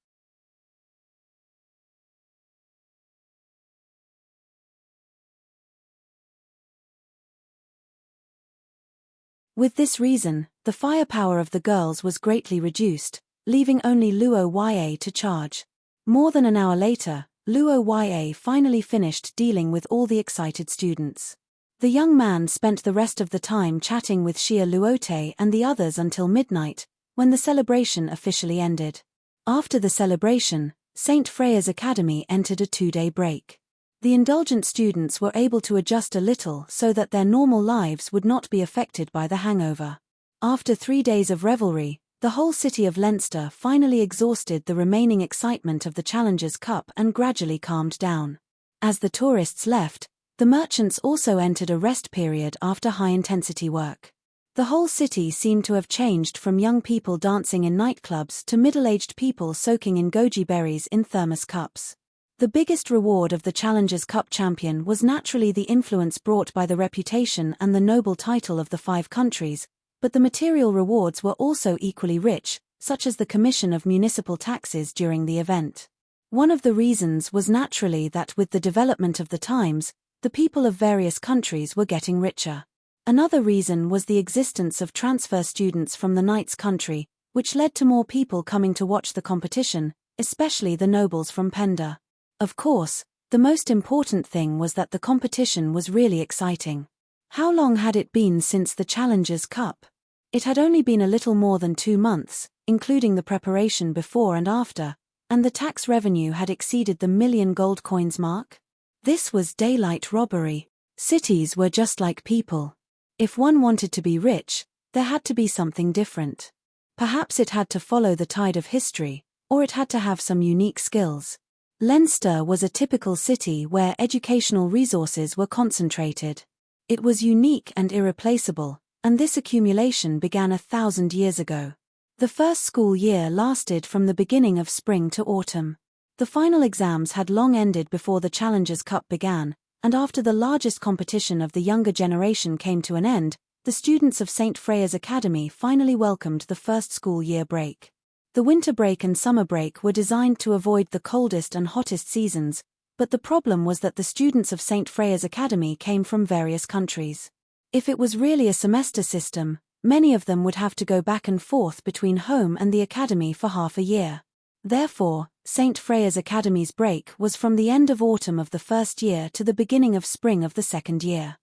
With this reason, the firepower of the girls was greatly reduced, leaving only Luo Yue to charge. More than an hour later, Luo Yue finally finished dealing with all the excited students. The young man spent the rest of the time chatting with Xia Luote and the others until midnight, when the celebration officially ended. After the celebration, St. Freya's Academy entered a 2-day break. The indulgent students were able to adjust a little so that their normal lives would not be affected by the hangover. After 3 days of revelry, the whole city of Leinster finally exhausted the remaining excitement of the Challengers' Cup and gradually calmed down. As the tourists left, the merchants also entered a rest period after high-intensity work. The whole city seemed to have changed from young people dancing in nightclubs to middle-aged people soaking in goji berries in thermos cups. The biggest reward of the Challengers' Cup champion was naturally the influence brought by the reputation and the noble title of the 5 countries, but the material rewards were also equally rich, such as the commission of municipal taxes during the event. One of the reasons was naturally that with the development of the times, the people of various countries were getting richer. Another reason was the existence of transfer students from the knight's country, which led to more people coming to watch the competition, especially the nobles from Penda. Of course, the most important thing was that the competition was really exciting. How long had it been since the Challengers' Cup? It had only been a little more than 2 months, including the preparation before and after, and the tax revenue had exceeded the million gold coins mark. This was daylight robbery. Cities were just like people. If one wanted to be rich, there had to be something different. Perhaps it had to follow the tide of history, or it had to have some unique skills. Leinster was a typical city where educational resources were concentrated. It was unique and irreplaceable, and this accumulation began 1,000 years ago. The first school year lasted from the beginning of spring to autumn. The final exams had long ended before the Challengers' Cup began, and after the largest competition of the younger generation came to an end, the students of St. Freya's Academy finally welcomed the first school year break. The winter break and summer break were designed to avoid the coldest and hottest seasons, but the problem was that the students of St. Freya's Academy came from various countries. If it was really a semester system, many of them would have to go back and forth between home and the academy for half a year. Therefore, St. Freya's Academy's break was from the end of autumn of the first year to the beginning of spring of the second year.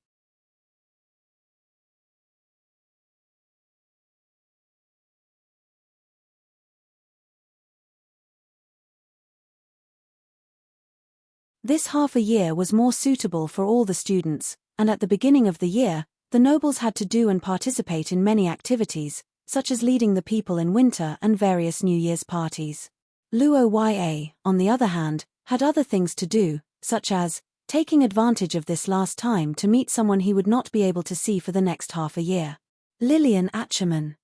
This half a year was more suitable for all the students, and at the beginning of the year, the nobles had to do and participate in many activities, such as leading the people in winter and various New Year's parties. Luo Ya, on the other hand, had other things to do, such as taking advantage of this last time to meet someone he would not be able to see for the next half a year. Lillian Acherman.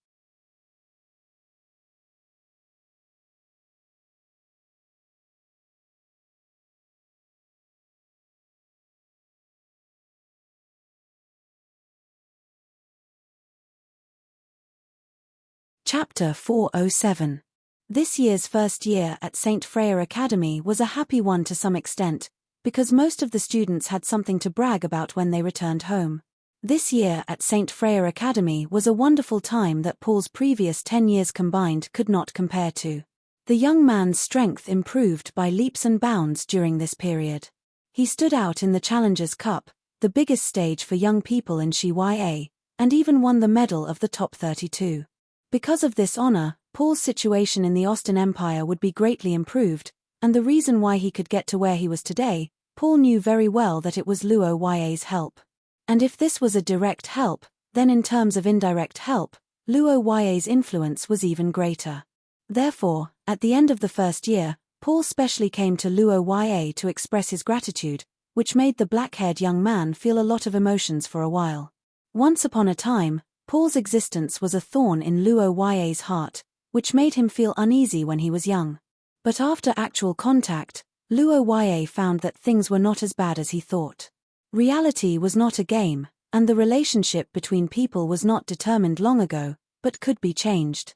Chapter 407. This year's first year at St. Freya Academy was a happy one to some extent, because most of the students had something to brag about when they returned home. This year at St. Freya Academy was a wonderful time that Paul's previous 10 years combined could not compare to. The young man's strength improved by leaps and bounds during this period. He stood out in the Challengers' Cup, the biggest stage for young people in Ya, and even won the medal of the top 32. Because of this honor, Paul's situation in the Austin Empire would be greatly improved, and the reason why he could get to where he was today, Paul knew very well that it was Luo Ya's help. And if this was a direct help, then in terms of indirect help, Luo Ya's influence was even greater. Therefore, at the end of the first year, Paul specially came to Luo Ya to express his gratitude, which made the black-haired young man feel a lot of emotions for a while. Once upon a time, Paul's existence was a thorn in Luo Ya's heart, which made him feel uneasy when he was young. But after actual contact, Luo Ya found that things were not as bad as he thought. Reality was not a game, and the relationship between people was not determined long ago, but could be changed.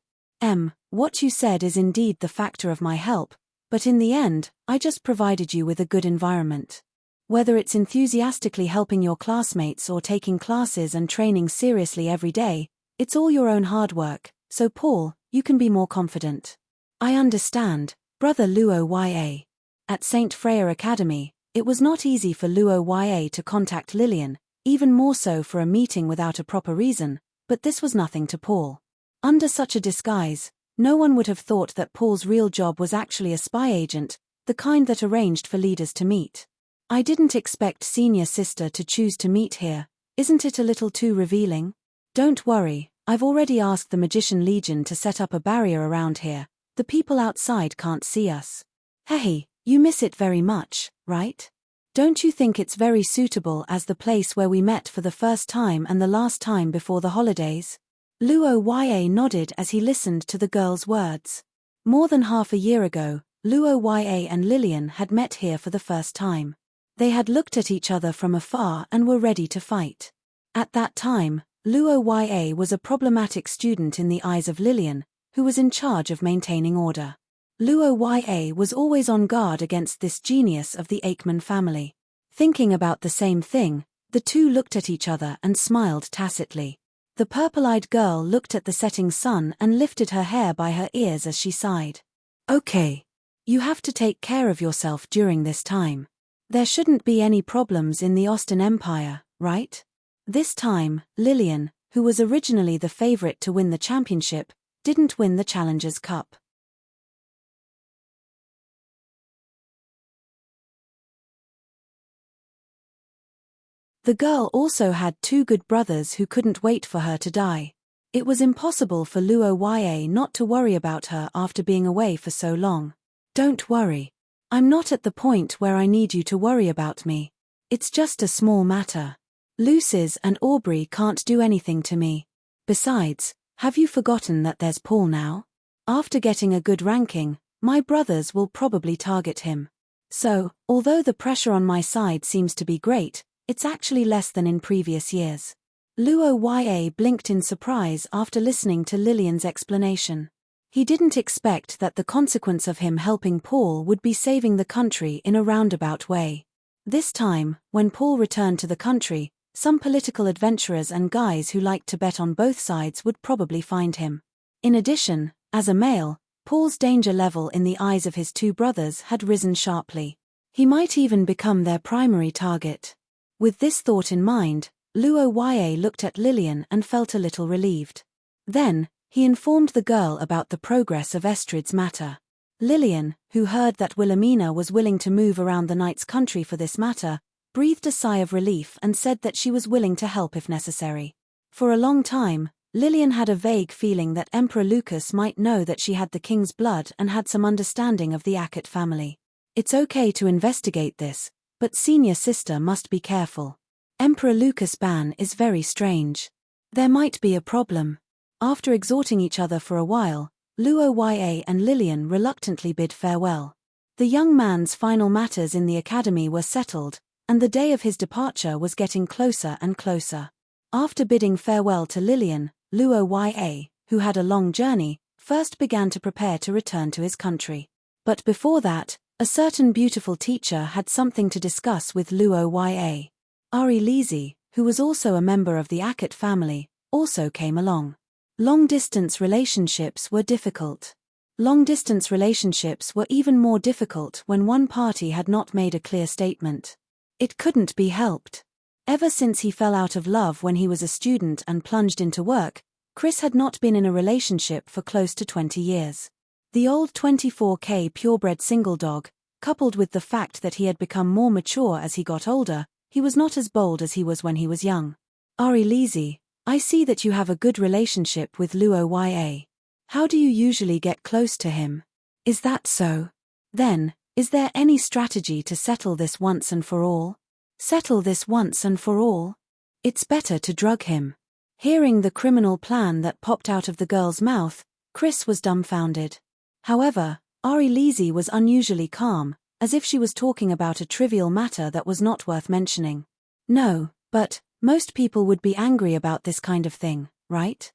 What you said is indeed the factor of my help, but in the end, I just provided you with a good environment. Whether it's enthusiastically helping your classmates or taking classes and training seriously every day, it's all your own hard work, so Paul, you can be more confident. I understand, brother Luo Ya. At St. Freya Academy, it was not easy for Luo Ya to contact Lillian, even more so for a meeting without a proper reason, but this was nothing to Paul. Under such a disguise, no one would have thought that Paul's real job was actually a spy agent, the kind that arranged for leaders to meet. I didn't expect senior sister to choose to meet here. Isn't it a little too revealing? Don't worry, I've already asked the Magician Legion to set up a barrier around here. The people outside can't see us. Hey, you miss it very much, right? Don't you think it's very suitable as the place where we met for the first time and the last time before the holidays? Luo Ya nodded as he listened to the girl's words. More than half a year ago, Luo Ya and Lillian had met here for the first time. They had looked at each other from afar and were ready to fight. At that time, Luo Ya was a problematic student in the eyes of Lillian, who was in charge of maintaining order. Luo Ya was always on guard against this genius of the Aikman family. Thinking about the same thing, the two looked at each other and smiled tacitly. The purple-eyed girl looked at the setting sun and lifted her hair by her ears as she sighed. Okay. You have to take care of yourself during this time. There shouldn't be any problems in the Austin Empire, right? This time, Lillian, who was originally the favorite to win the championship, didn't win the Challengers Cup. The girl also had two good brothers who couldn't wait for her to die. It was impossible for Luo Ya not to worry about her after being away for so long. Don't worry. I'm not at the point where I need you to worry about me. It's just a small matter. Lucis and Aubrey can't do anything to me. Besides, have you forgotten that there's Paul now? After getting a good ranking, my brothers will probably target him. So, although the pressure on my side seems to be great, it's actually less than in previous years. Luo Ya blinked in surprise after listening to Lillian's explanation. He didn't expect that the consequence of him helping Paul would be saving the country in a roundabout way. This time, when Paul returned to the country, some political adventurers and guys who liked to bet on both sides would probably find him. In addition, as a male, Paul's danger level in the eyes of his two brothers had risen sharply. He might even become their primary target. With this thought in mind, Luo Ya looked at Lillian and felt a little relieved. Then, he informed the girl about the progress of Estrid's matter. Lillian, who heard that Wilhelmina was willing to move around the knight's country for this matter, breathed a sigh of relief and said that she was willing to help if necessary. For a long time, Lillian had a vague feeling that Emperor Lucas might know that she had the king's blood and had some understanding of the Ackett family. It's okay to investigate this, but senior sister must be careful. Emperor Lucas' ban is very strange. There might be a problem. After exhorting each other for a while, Luo Ya and Lillian reluctantly bid farewell. The young man's final matters in the academy were settled, and the day of his departure was getting closer and closer. After bidding farewell to Lillian, Luo Ya, who had a long journey, first began to prepare to return to his country. But before that, a certain beautiful teacher had something to discuss with Luo Ya. Ari Lisi, who was also a member of the Ackett family, also came along. Long-distance relationships were difficult. Long-distance relationships were even more difficult when one party had not made a clear statement. It couldn't be helped. Ever since he fell out of love when he was a student and plunged into work, Chris had not been in a relationship for close to 20 years. The old 24K purebred single dog, coupled with the fact that he had become more mature as he got older, he was not as bold as he was when he was young. Ari Lisi, I see that you have a good relationship with Luo Ya. How do you usually get close to him? Is that so? Then, is there any strategy to settle this once and for all? Settle this once and for all? It's better to drug him. Hearing the criminal plan that popped out of the girl's mouth, Chris was dumbfounded. However, Ari Lisi was unusually calm, as if she was talking about a trivial matter that was not worth mentioning. No, but most people would be angry about this kind of thing, right?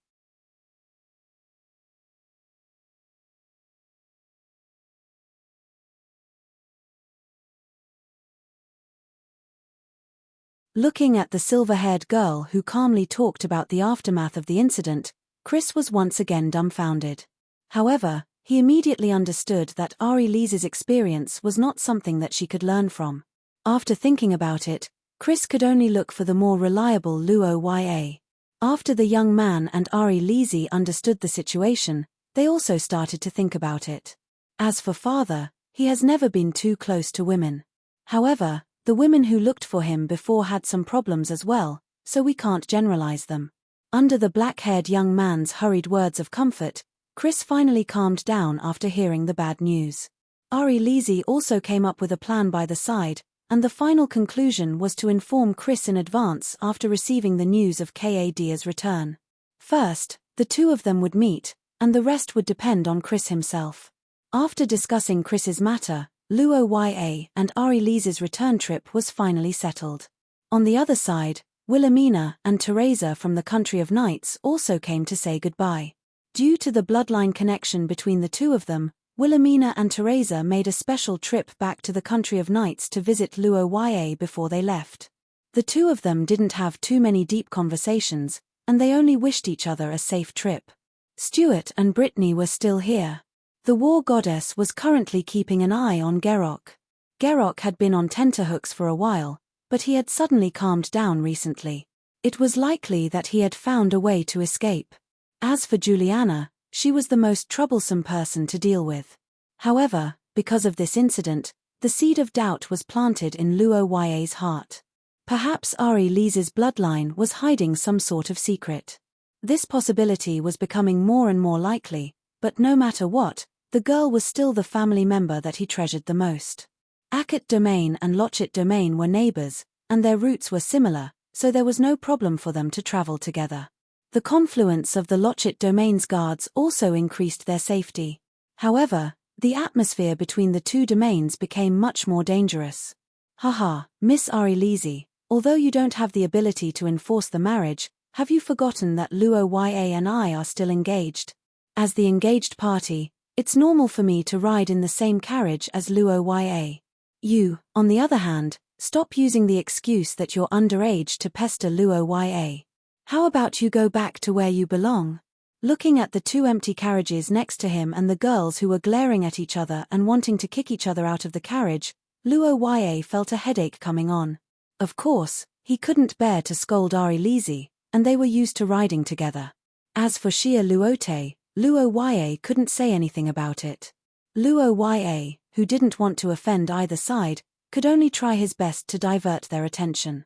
Looking at the silver-haired girl who calmly talked about the aftermath of the incident, Chris was once again dumbfounded. However, he immediately understood that Ari Lisi's experience was not something that she could learn from. After thinking about it, Chris could only look for the more reliable Luo Ya. After the young man and Ari Lisi understood the situation, they also started to think about it. As for father, He has never been too close to women. However, the women who looked for him before had some problems as well, so we can't generalize them. Under the black-haired young man's hurried words of comfort, Chris finally calmed down after hearing the bad news. Ari Lizzie also came up with a plan by the side, and the final conclusion was to inform Chris in advance after receiving the news of Kad's return. First, the two of them would meet, and the rest would depend on Chris himself. After discussing Chris's matter, Luo Ya and Ari Lizzie's return trip was finally settled. On the other side, Wilhelmina and Teresa from the Country of Knights also came to say goodbye. Due to the bloodline connection between the two of them, Wilhelmina and Teresa made a special trip back to the Country of Knights to visit Luo Ya before they left. The two of them didn't have too many deep conversations, and they only wished each other a safe trip. Stuart and Brittany were still here. The war goddess was currently keeping an eye on Gerok. Gerok had been on tenterhooks for a while, but he had suddenly calmed down recently. It was likely that he had found a way to escape. As for Juliana, she was the most troublesome person to deal with. However, because of this incident, the seed of doubt was planted in Luo Ya's heart. Perhaps Ari Lizzie's bloodline was hiding some sort of secret. This possibility was becoming more and more likely, but no matter what, the girl was still the family member that he treasured the most. Akit Domain and Lochit Domain were neighbors, and their routes were similar, so there was no problem for them to travel together. The confluence of the Lochit Domain's guards also increased their safety. However, the atmosphere between the two domains became much more dangerous. Haha, Miss Ari Lizzie, although you don't have the ability to enforce the marriage, have you forgotten that Luo Ya and I are still engaged? As the engaged party, it's normal for me to ride in the same carriage as Luo Ya. You, on the other hand, stop using the excuse that you're underage to pester Luo Ya. How about you go back to where you belong? Looking at the two empty carriages next to him and the girls who were glaring at each other and wanting to kick each other out of the carriage, Luo Ya felt a headache coming on. Of course, he couldn't bear to scold Ari Lizzie, and they were used to riding together. As for Shia Luote, Luo Ya couldn't say anything about it. Luo Ya, who didn't want to offend either side, could only try his best to divert their attention.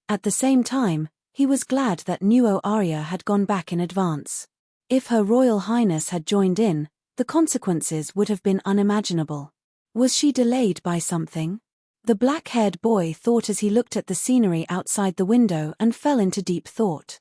At the same time, he was glad that Nuo Arya had gone back in advance. If Her Royal Highness had joined in, the consequences would have been unimaginable. Was she delayed by something? The black-haired boy thought as he looked at the scenery outside the window and fell into deep thought.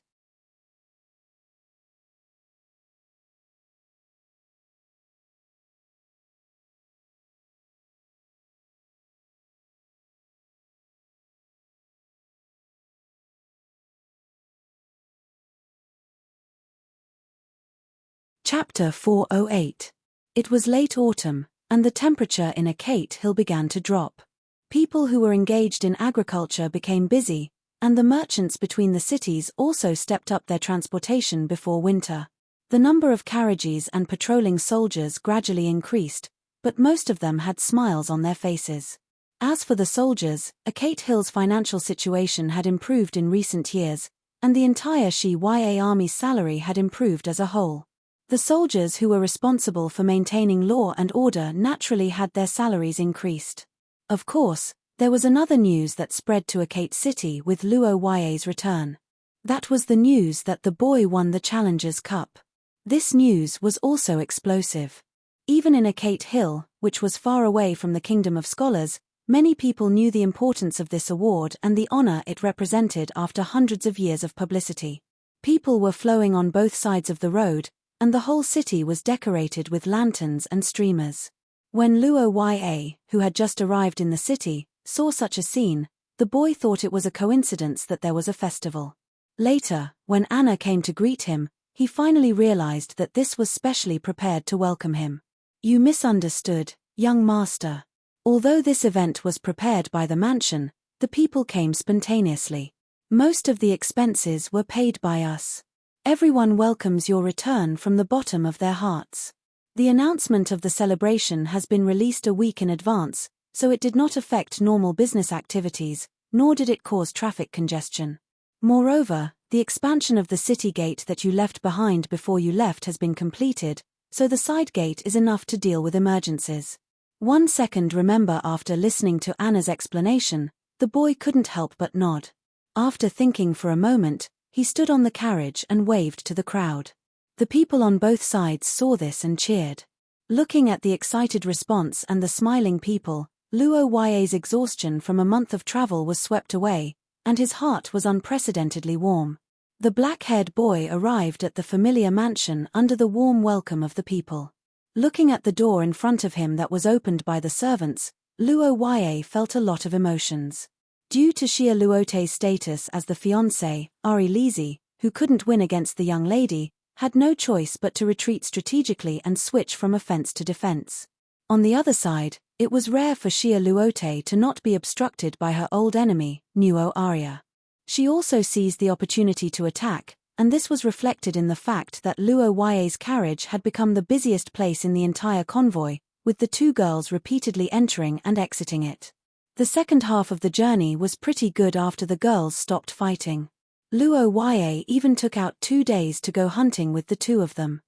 Chapter 408. It was late autumn, and the temperature in Akate Hill began to drop. People who were engaged in agriculture became busy, and the merchants between the cities also stepped up their transportation before winter. The number of carriages and patrolling soldiers gradually increased, but most of them had smiles on their faces. As for the soldiers, Akate Hill's financial situation had improved in recent years, and the entire Shi-Ya army's salary had improved as a whole. The soldiers who were responsible for maintaining law and order naturally had their salaries increased. Of course, there was another news that spread to Akate City with Luo Ya's return. That was the news that the boy won the Challengers Cup. This news was also explosive. Even in Akate Hill, which was far away from the Kingdom of Scholars, many people knew the importance of this award and the honor it represented after hundreds of years of publicity. People were flowing on both sides of the road, and the whole city was decorated with lanterns and streamers. When Luo Ya, who had just arrived in the city, saw such a scene, the boy thought it was a coincidence that there was a festival. Later, when Anna came to greet him, he finally realized that this was specially prepared to welcome him. You misunderstood, young master. Although this event was prepared by the mansion, the people came spontaneously. Most of the expenses were paid by us. Everyone welcomes your return from the bottom of their hearts. The announcement of the celebration has been released a week in advance, so it did not affect normal business activities, nor did it cause traffic congestion. Moreover, the expansion of the city gate that you left behind before you left has been completed, so the side gate is enough to deal with emergencies. 1 second. Remember, after listening to Anna's explanation, the boy couldn't help but nod. After thinking for a moment, he stood on the carriage and waved to the crowd. The people on both sides saw this and cheered. Looking at the excited response and the smiling people, Luo Ya's exhaustion from a month of travel was swept away, and his heart was unprecedentedly warm. The black-haired boy arrived at the familiar mansion under the warm welcome of the people. Looking at the door in front of him that was opened by the servants, Luo Ya felt a lot of emotions. Due to Xia Luote's status as the fiancé, Ari Lizzie, who couldn't win against the young lady, had no choice but to retreat strategically and switch from offense to defense. On the other side, it was rare for Xia Luote to not be obstructed by her old enemy, Nuo Arya. She also seized the opportunity to attack, and this was reflected in the fact that Luo Ya's carriage had become the busiest place in the entire convoy, with the two girls repeatedly entering and exiting it. The second half of the journey was pretty good after the girls stopped fighting. Luo Ya even took out 2 days to go hunting with the two of them.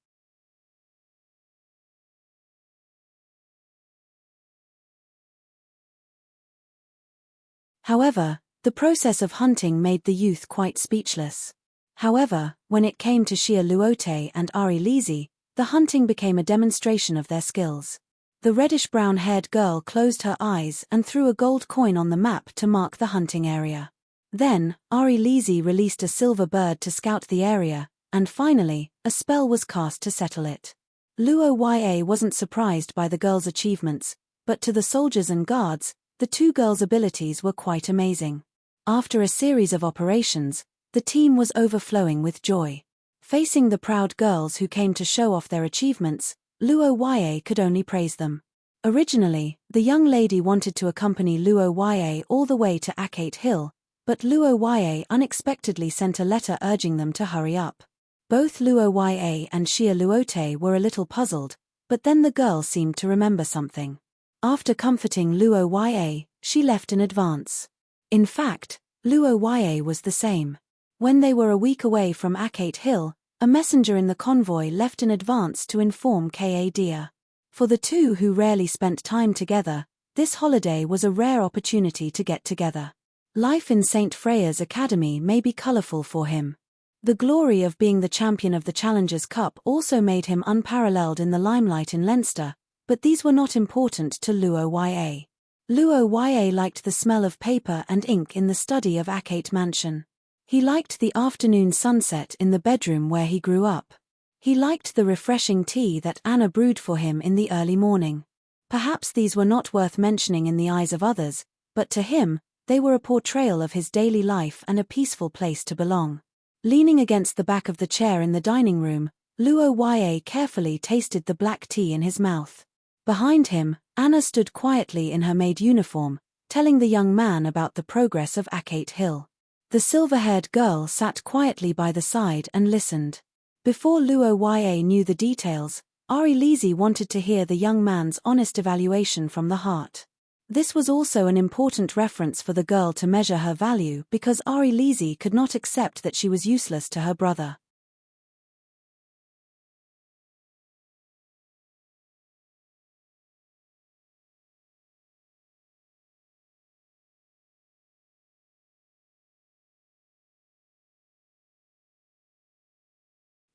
However, the process of hunting made the youth quite speechless. However, when it came to Xia Luote and Ari Lizzie, the hunting became a demonstration of their skills. The reddish-brown-haired girl closed her eyes and threw a gold coin on the map to mark the hunting area. Then, Ari Lizzie released a silver bird to scout the area, and finally, a spell was cast to settle it. Luo Ya wasn't surprised by the girl's achievements, but to the soldiers and guards, the two girls' abilities were quite amazing. After a series of operations, the team was overflowing with joy. Facing the proud girls who came to show off their achievements, Luo Ya could only praise them. Originally, the young lady wanted to accompany Luo Ya all the way to Akate Hill, but Luo Ya unexpectedly sent a letter urging them to hurry up. Both Luo Ya and Xia Luote were a little puzzled, but then the girl seemed to remember something. After comforting Luo Ya, she left in advance. In fact, Luo Ya was the same. When they were a week away from Akate Hill, a messenger in the convoy left in advance to inform Ka Dia. For the two who rarely spent time together, this holiday was a rare opportunity to get together. Life in St. Freya's Academy may be colorful for him. The glory of being the champion of the Challengers' Cup also made him unparalleled in the limelight in Leinster, but these were not important to Luo Ya. Luo Ya liked the smell of paper and ink in the study of Akate Mansion. He liked the afternoon sunset in the bedroom where he grew up. He liked the refreshing tea that Anna brewed for him in the early morning. Perhaps these were not worth mentioning in the eyes of others, but to him, they were a portrayal of his daily life and a peaceful place to belong. Leaning against the back of the chair in the dining room, Luo Ya carefully tasted the black tea in his mouth. Behind him, Anna stood quietly in her maid uniform, telling the young man about the progress of Akate Hill. The silver-haired girl sat quietly by the side and listened. Before Luo Ya knew the details, Ari Lizzie wanted to hear the young man's honest evaluation from the heart. This was also an important reference for the girl to measure her value because Ari Lizzie could not accept that she was useless to her brother.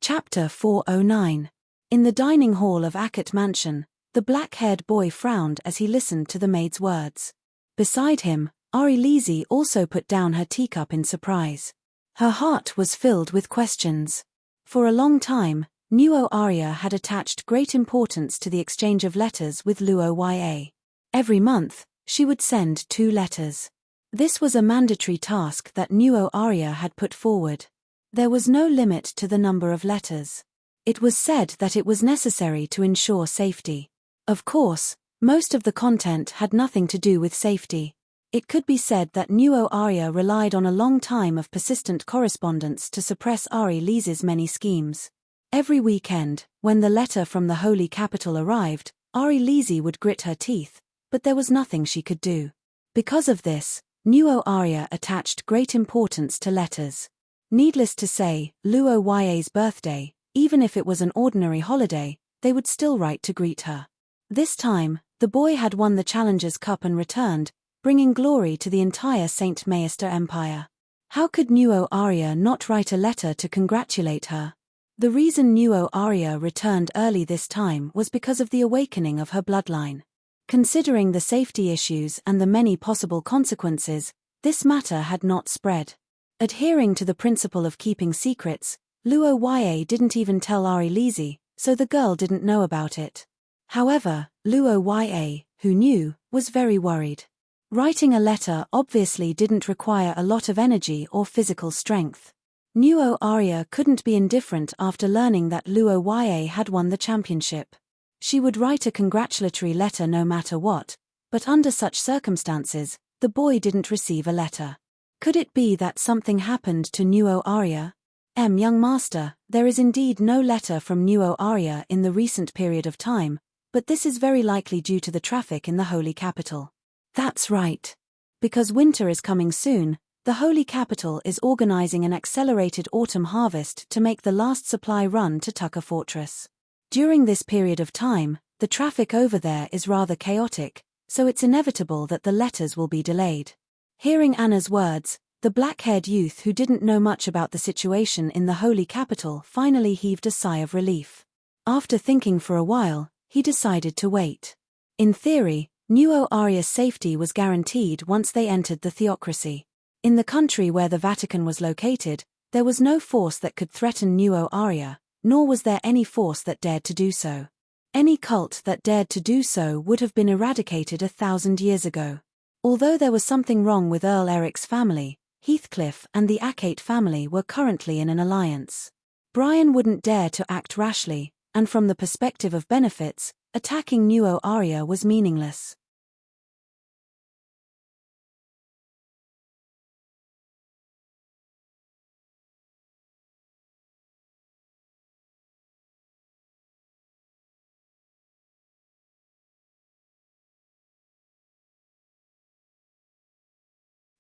Chapter 409. In the dining hall of Akate Mansion, the black-haired boy frowned as he listened to the maid's words. Beside him, Ari Lizzie also put down her teacup in surprise. Her heart was filled with questions. For a long time, Nuo Arya had attached great importance to the exchange of letters with Luo Ya. Every month, she would send 2 letters. This was a mandatory task that Nuo Arya had put forward. There was no limit to the number of letters. It was said that it was necessary to ensure safety. Of course, most of the content had nothing to do with safety. It could be said that Nuo Arya relied on a long time of persistent correspondence to suppress Ari Lizzie's many schemes. Every weekend, when the letter from the Holy Capital arrived, Ari Lizzie would grit her teeth, but there was nothing she could do. Because of this, Nuo Arya attached great importance to letters. Needless to say, Luo Ya's birthday, even if it was an ordinary holiday, they would still write to greet her. This time, the boy had won the Challengers' Cup and returned, bringing glory to the entire Saint Meister Empire. How could Nuo Arya not write a letter to congratulate her? The reason Nuo Arya returned early this time was because of the awakening of her bloodline. Considering the safety issues and the many possible consequences, this matter had not spread. Adhering to the principle of keeping secrets, Luo Ya didn't even tell Ari Lizzie, so the girl didn't know about it. However, Luo Ya, who knew, was very worried. Writing a letter obviously didn't require a lot of energy or physical strength. Nuo Arya couldn't be indifferent after learning that Luo Ya had won the championship. She would write a congratulatory letter no matter what, but under such circumstances, the boy didn't receive a letter. Could it be that something happened to Nuo Arya? Young master, there is indeed no letter from Nuo Arya in the recent period of time, but this is very likely due to the traffic in the holy capital. That's right. Because winter is coming soon, the holy capital is organizing an accelerated autumn harvest to make the last supply run to Tucker Fortress. During this period of time, the traffic over there is rather chaotic, so it's inevitable that the letters will be delayed. Hearing Anna's words, the black-haired youth who didn't know much about the situation in the holy capital finally heaved a sigh of relief. After thinking for a while, he decided to wait. In theory, Nuo Arya's safety was guaranteed once they entered the theocracy. In the country where the Vatican was located, there was no force that could threaten Nuo Arya, nor was there any force that dared to do so. Any cult that dared to do so would have been eradicated 1,000 years ago. Although there was something wrong with Earl Eric's family, Heathcliff and the Acate family were currently in an alliance. Brian wouldn't dare to act rashly, and from the perspective of benefits, attacking Nuo Arya was meaningless.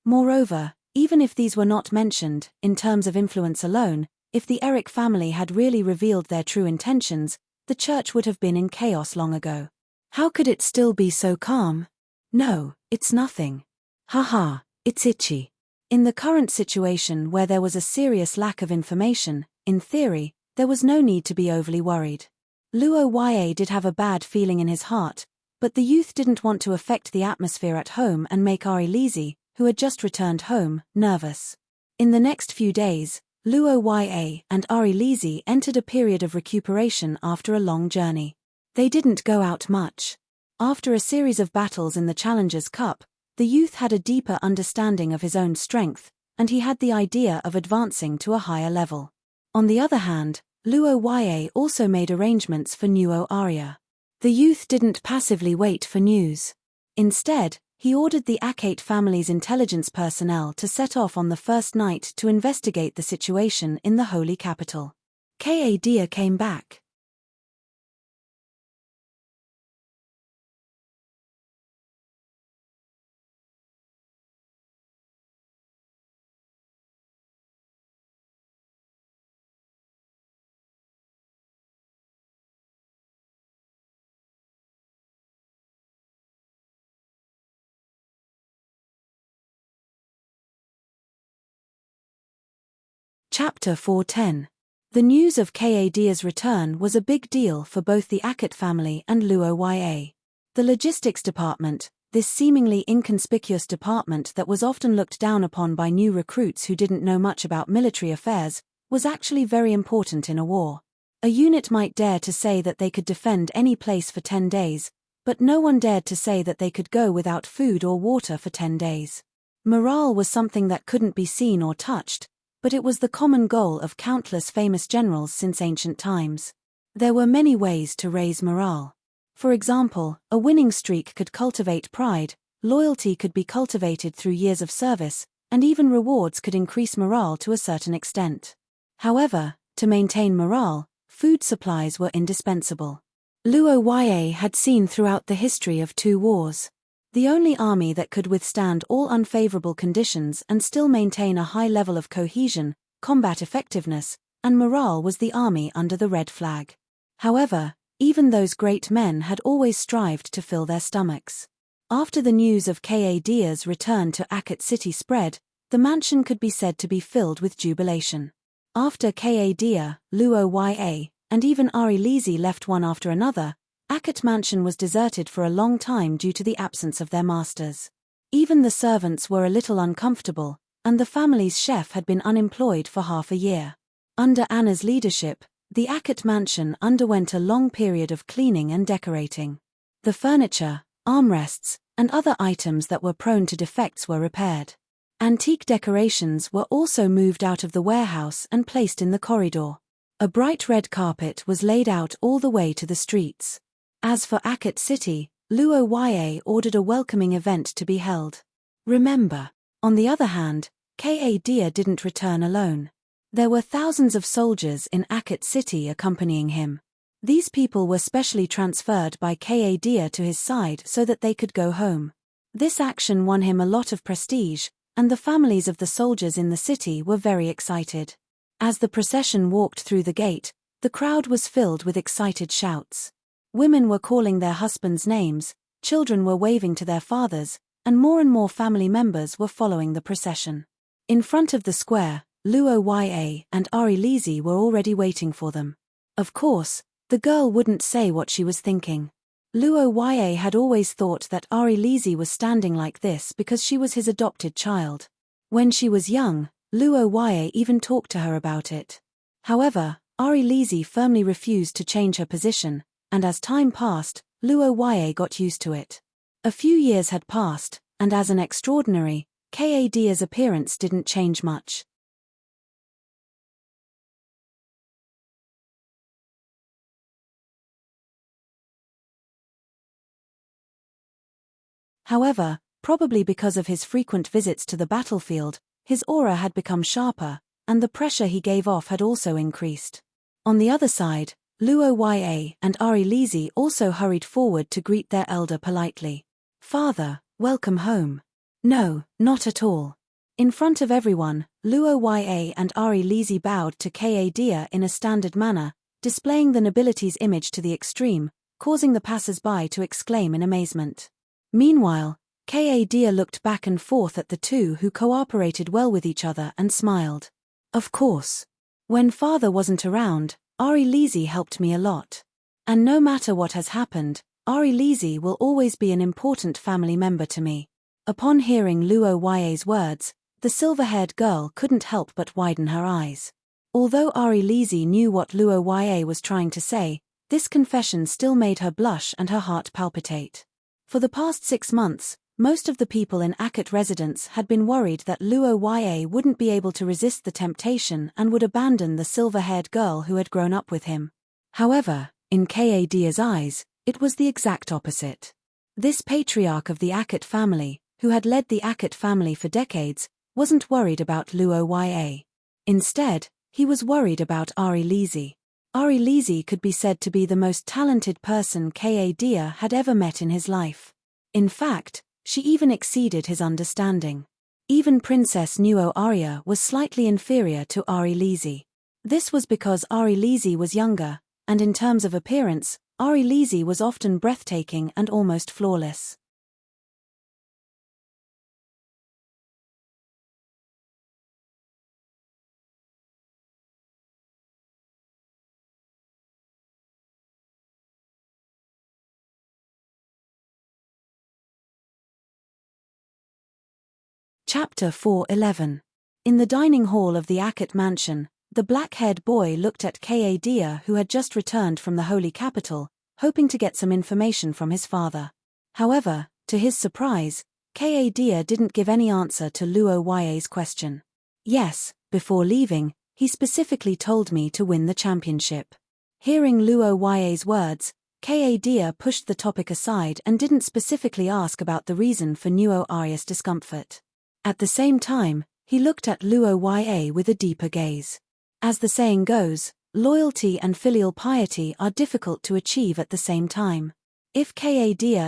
Moreover, even if these were not mentioned, in terms of influence alone, if the Eric family had really revealed their true intentions, the church would have been in chaos long ago. How could it still be so calm? No, it's nothing. Haha, it's itchy. In the current situation where there was a serious lack of information, in theory, there was no need to be overly worried. Luo Ya did have a bad feeling in his heart, but the youth didn't want to affect the atmosphere at home and make Ari Lizzie, who had just returned home, nervous. In the next few days, Luo Ya and Ari Lizzie entered a period of recuperation after a long journey. They didn't go out much. After a series of battles in the Challengers' Cup, the youth had a deeper understanding of his own strength, and he had the idea of advancing to a higher level. On the other hand, Luo Ya also made arrangements for Nuo Arya. The youth didn't passively wait for news. Instead, he ordered the Acate family's intelligence personnel to set off on the first night to investigate the situation in the holy capital. Dia came back. Chapter 410. The news of Dia's return was a big deal for both the Acate family and Luo Ya. The logistics department, this seemingly inconspicuous department that was often looked down upon by new recruits who didn't know much about military affairs, was actually very important in a war. A unit might dare to say that they could defend any place for 10 days, but no one dared to say that they could go without food or water for 10 days. Morale was something that couldn't be seen or touched, but it was the common goal of countless famous generals since ancient times. There were many ways to raise morale. For example, a winning streak could cultivate pride, loyalty could be cultivated through years of service, and even rewards could increase morale to a certain extent. However, to maintain morale, food supplies were indispensable. Luo Ya had seen throughout the history of 2 wars. The only army that could withstand all unfavorable conditions and still maintain a high level of cohesion, combat effectiveness, and morale was the army under the red flag. However, even those great men had always strived to fill their stomachs. After the news of Ka'Dia's return to Akot City spread, the mansion could be said to be filled with jubilation. After Ka'Dia, Luo-Ya, and even Ari-Lezi left one after another, Akot Mansion was deserted for a long time due to the absence of their masters. Even the servants were a little uncomfortable, and the family's chef had been unemployed for half a year. Under Anna's leadership, the Akot Mansion underwent a long period of cleaning and decorating. The furniture, armrests, and other items that were prone to defects were repaired. Antique decorations were also moved out of the warehouse and placed in the corridor. A bright red carpet was laid out all the way to the streets. As for Akot City, Luo-Ya ordered a welcoming event to be held. Remember, on the other hand, Ka'Dia didn't return alone. There were thousands of soldiers in Akot City accompanying him. These people were specially transferred by Ka'Dia to his side so that they could go home. This action won him a lot of prestige, and the families of the soldiers in the city were very excited. As the procession walked through the gate, the crowd was filled with excited shouts. Women were calling their husbands' names, children were waving to their fathers, and more family members were following the procession. In front of the square, Luo-Ya and Ari-Lezi were already waiting for them. Of course, the girl wouldn't say what she was thinking. Luo-Ya had always thought that Ari-Lezi was standing like this because she was his adopted child. When she was young, Luo-Ya even talked to her about it. However, Ari-Lezi firmly refused to change her position, and as time passed, Luo-Ya got used to it. A few years had passed, and as an extraordinary, Ka'Dia's appearance didn't change much. However, probably because of his frequent visits to the battlefield, his aura had become sharper, and the pressure he gave off had also increased. On the other side, Luo-Ya and Ari-Lezi also hurried forward to greet their elder politely. "Father, welcome home." "No, not at all." In front of everyone, Luo-Ya and Ari-Lezi bowed to Ka'Dia in a standard manner, displaying the nobility's image to the extreme, causing the passers-by to exclaim in amazement. Meanwhile, Ka'Dia looked back and forth at the two who cooperated well with each other and smiled. "Of course. When father wasn't around, Ari-Lezi helped me a lot. And no matter what has happened, Ari-Lezi will always be an important family member to me." Upon hearing Luo-Ya's words, the silver-haired girl couldn't help but widen her eyes. Although Ari-Lezi knew what Luo-Ya was trying to say, this confession still made her blush and her heart palpitate. For the past 6 months, most of the people in Akot residence had been worried that Luo-Ya wouldn't be able to resist the temptation and would abandon the silver-haired girl who had grown up with him. However, in Ka'Dia's eyes, it was the exact opposite. This patriarch of the Akot family, who had led the Akot family for decades, wasn't worried about Luo-Ya. Instead, he was worried about Ari-Lezi. Ari-Lezi could be said to be the most talented person Ka'Dia had ever met in his life. In fact, she even exceeded his understanding. Even Princess Nuo-Arya was slightly inferior to Ari-Lezi. This was because Ari-Lezi was younger, and in terms of appearance, Ari-Lezi was often breathtaking and almost flawless. Chapter 4:11. In the dining hall of the Akot mansion, the black-haired boy looked at Ka'Dia, who had just returned from the holy capital, hoping to get some information from his father. However, to his surprise, Ka'Dia didn't give any answer to Luo-Ya's question. "Yes, before leaving, he specifically told me to win the championship." Hearing Luo-Ya's words, Ka'Dia pushed the topic aside and didn't specifically ask about the reason for Nuo-Arya's discomfort. At the same time, he looked at Luo-Ya with a deeper gaze. As the saying goes, loyalty and filial piety are difficult to achieve at the same time. If Ka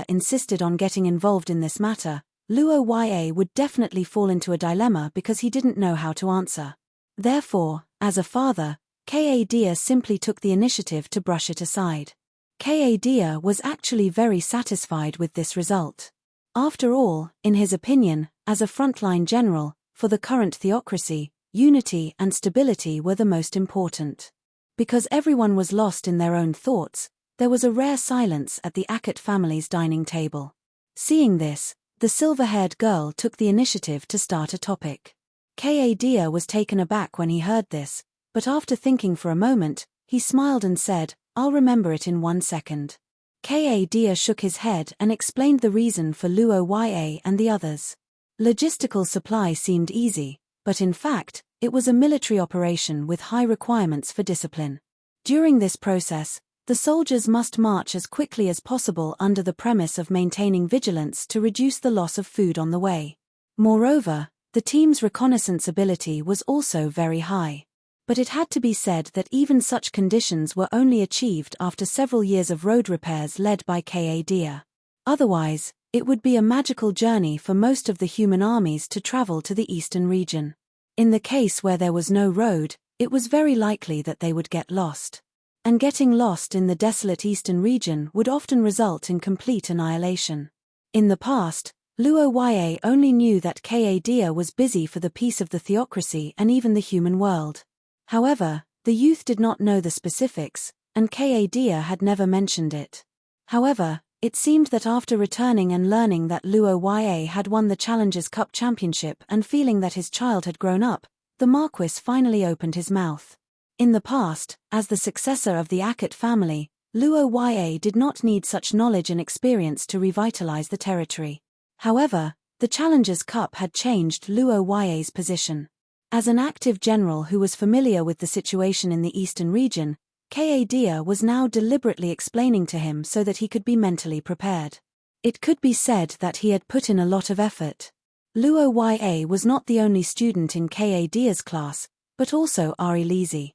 insisted on getting involved in this matter, Luo Ya would definitely fall into a dilemma because he didn't know how to answer. Therefore, as a father, Ka simply took the initiative to brush it aside. Ka was actually very satisfied with this result. After all, in his opinion, as a frontline general, for the current theocracy, unity and stability were the most important. Because everyone was lost in their own thoughts, there was a rare silence at the Akat family's dining table. Seeing this, the silver-haired girl took the initiative to start a topic. Ka was taken aback when he heard this, but after thinking for a moment, he smiled and said, "I'll remember it in 1 second." Ka shook his head and explained the reason for Luo Ya and the others. Logistical supply seemed easy, but in fact, it was a military operation with high requirements for discipline. During this process, the soldiers must march as quickly as possible under the premise of maintaining vigilance to reduce the loss of food on the way. Moreover, the team's reconnaissance ability was also very high. But it had to be said that even such conditions were only achieved after several years of road repairs led by Ka. Otherwise, it would be a magical journey for most of the human armies to travel to the eastern region. In the case where there was no road, it was very likely that they would get lost. And getting lost in the desolate eastern region would often result in complete annihilation. In the past, Luo Ya only knew that Ka was busy for the peace of the theocracy and even the human world. However, the youth did not know the specifics, and Ka had never mentioned it. However, it seemed that after returning and learning that Luo Ya had won the Challengers Cup championship and feeling that his child had grown up, the Marquis finally opened his mouth. In the past, as the successor of the Akat family, Luo Ya did not need such knowledge and experience to revitalize the territory. However, the Challengers Cup had changed Luo Ya's position. As an active general who was familiar with the situation in the eastern region, Ka was now deliberately explaining to him so that he could be mentally prepared. It could be said that he had put in a lot of effort. Luo Ya was not the only student in Ka's class, but also Ari Lisi.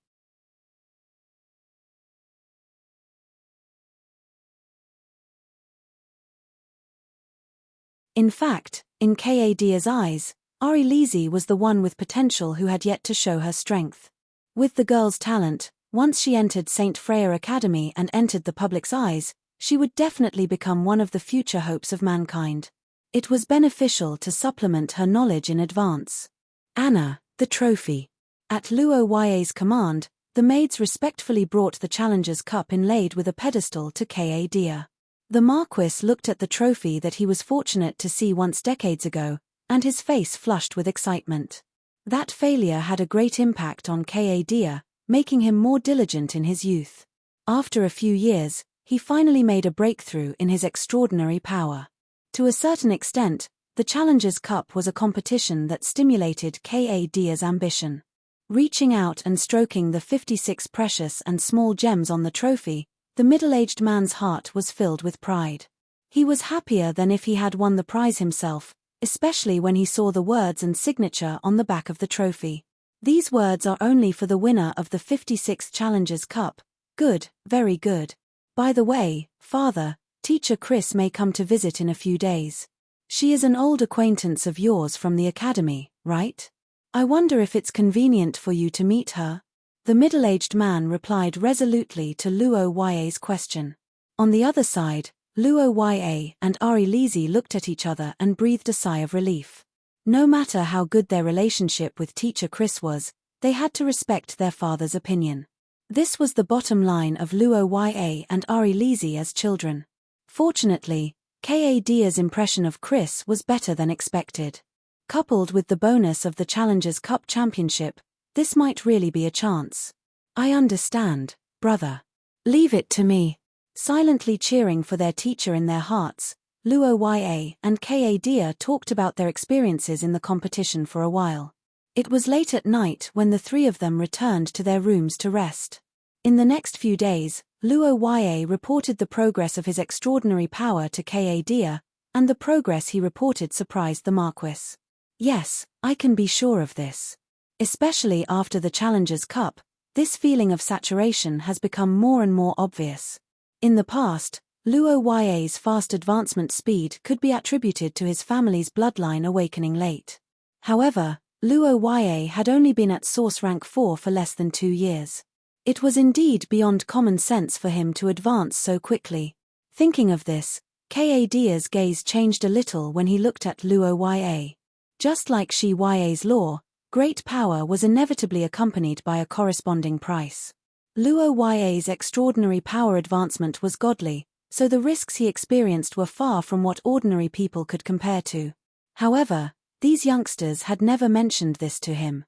In fact, in Ka's eyes, Ari Lisi was the one with potential who had yet to show her strength. With the girl's talent, once she entered St. Freya Academy and entered the public's eyes, she would definitely become one of the future hopes of mankind. It was beneficial to supplement her knowledge in advance. Anna, the trophy. At Luo Ya's command, the maids respectfully brought the Challengers Cup inlaid with a pedestal to Ka. The Marquis looked at the trophy that he was fortunate to see once decades ago, and his face flushed with excitement. That failure had a great impact on Ka, making him more diligent in his youth. After a few years, he finally made a breakthrough in his extraordinary power. To a certain extent, the Challengers Cup was a competition that stimulated Ka's ambition. Reaching out and stroking the 56 precious and small gems on the trophy, the middle-aged man's heart was filled with pride. He was happier than if he had won the prize himself, especially when he saw the words and signature on the back of the trophy. These words are only for the winner of the 56th Challengers Cup. Good, very good. By the way, Father, Teacher Chris may come to visit in a few days. She is an old acquaintance of yours from the academy, right? I wonder if it's convenient for you to meet her? The middle-aged man replied resolutely to Luo Ya's question. On the other side, Luo Ya and Ari Lisi looked at each other and breathed a sigh of relief. No matter how good their relationship with Teacher Chris was, they had to respect their father's opinion. This was the bottom line of Luo Ya and Ari Lisi as children. Fortunately, Ka's impression of Chris was better than expected. Coupled with the bonus of the Challengers Cup championship, this might really be a chance. I understand, brother. Leave it to me. Silently cheering for their teacher in their hearts, Luo Ya and Ka talked about their experiences in the competition for a while. It was late at night when the three of them returned to their rooms to rest. In the next few days, Luo Ya reported the progress of his extraordinary power to Ka, and the progress he reported surprised the Marquis. Yes, I can be sure of this. Especially after the Challengers Cup, this feeling of saturation has become more and more obvious. In the past, Luo Ya's fast advancement speed could be attributed to his family's bloodline awakening late. However, Luo Ya had only been at source rank 4 for less than 2 years. It was indeed beyond common sense for him to advance so quickly. Thinking of this, Kaedia's gaze changed a little when he looked at Luo Ya. Just like Shi Ya's law, great power was inevitably accompanied by a corresponding price. Luo Ya's extraordinary power advancement was godly, so the risks he experienced were far from what ordinary people could compare to. However, these youngsters had never mentioned this to him.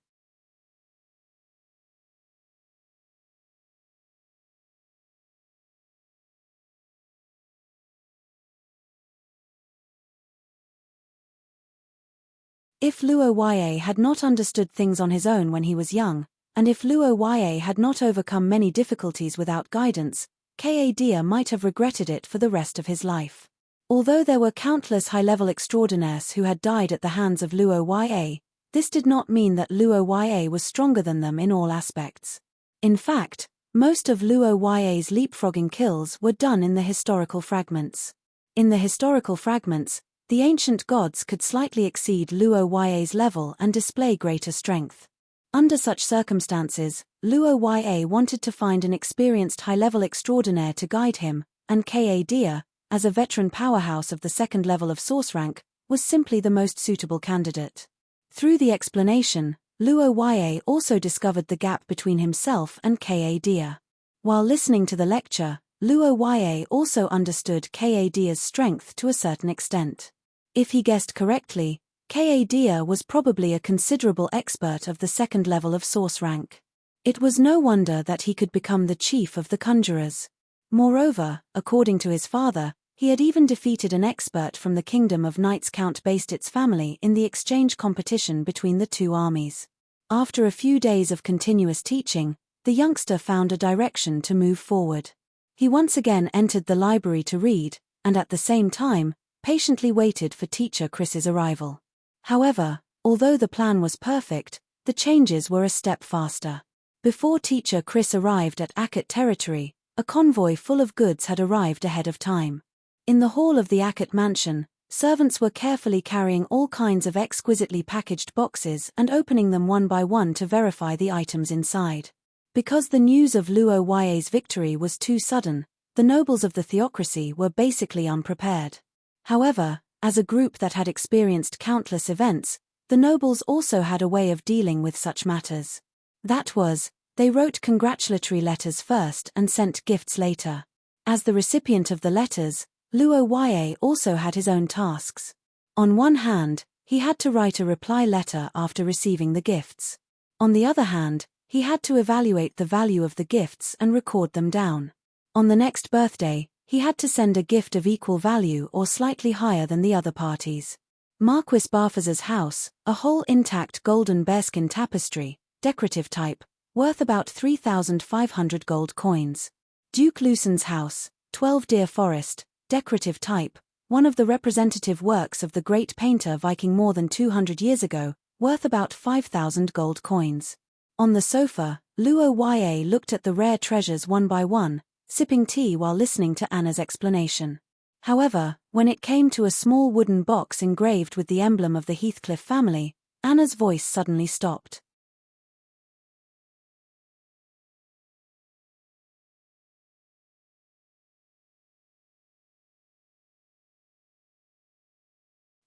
If Luo Ya had not understood things on his own when he was young, and if Luo Ya had not overcome many difficulties without guidance, Kaedia might have regretted it for the rest of his life. Although there were countless high-level extraordinaires who had died at the hands of Luo Ya, this did not mean that Luo Ya was stronger than them in all aspects. In fact, most of Luo Ya's leapfrogging kills were done in the historical fragments. In the historical fragments, the ancient gods could slightly exceed Luo Ya's level and display greater strength. Under such circumstances, Luo Ya wanted to find an experienced high-level extraordinaire to guide him, and Kaedia, as a veteran powerhouse of the second level of source rank, was simply the most suitable candidate. Through the explanation, Luo Ya also discovered the gap between himself and Kaedia. While listening to the lecture, Luo Ya also understood Kaedia's strength to a certain extent. If he guessed correctly, Kaedia was probably a considerable expert of the second level of source rank. It was no wonder that he could become the chief of the conjurers. Moreover, according to his father, he had even defeated an expert from the kingdom of knights Count Bastit's family in the exchange competition between the two armies. After a few days of continuous teaching, the youngster found a direction to move forward. He once again entered the library to read, and at the same time, patiently waited for teacher Chris's arrival. However, although the plan was perfect, the changes were a step faster. Before teacher Chris arrived at Akut territory, a convoy full of goods had arrived ahead of time. In the hall of the Akut mansion, servants were carefully carrying all kinds of exquisitely packaged boxes and opening them one by one to verify the items inside. Because the news of Luo Ya's victory was too sudden, the nobles of the theocracy were basically unprepared. However, as a group that had experienced countless events, the nobles also had a way of dealing with such matters. That was, they wrote congratulatory letters first and sent gifts later. As the recipient of the letters, Luo Ya also had his own tasks. On one hand, he had to write a reply letter after receiving the gifts. On the other hand, he had to evaluate the value of the gifts and record them down. On the next birthday, he had to send a gift of equal value or slightly higher than the other parties. Marquis Barfaz's house, a whole intact golden bearskin tapestry, decorative type, worth about 3,500 gold coins. Duke Lucen's house, 12 Deer Forest, decorative type, one of the representative works of the great painter Viking more than 200 years ago, worth about 5,000 gold coins. On the sofa, Luo Ya looked at the rare treasures one by one, sipping tea while listening to Anna's explanation. However, when it came to a small wooden box engraved with the emblem of the Heathcliff family, Anna's voice suddenly stopped.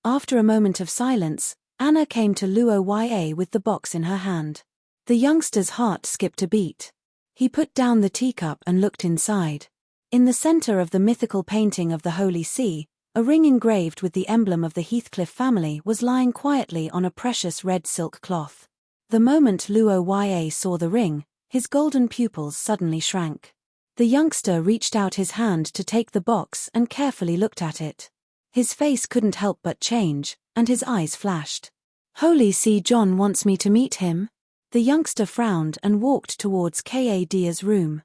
After a moment of silence, Anna came to Luo Ya with the box in her hand. The youngster's heart skipped a beat. He put down the teacup and looked inside. In the center of the mythical painting of the Holy See, a ring engraved with the emblem of the Heathcliff family was lying quietly on a precious red silk cloth. The moment Luo Ya saw the ring, his golden pupils suddenly shrank. The youngster reached out his hand to take the box and carefully looked at it. His face couldn't help but change, and his eyes flashed. Holy See, John wants me to meet him? The youngster frowned and walked towards Kaedia's room.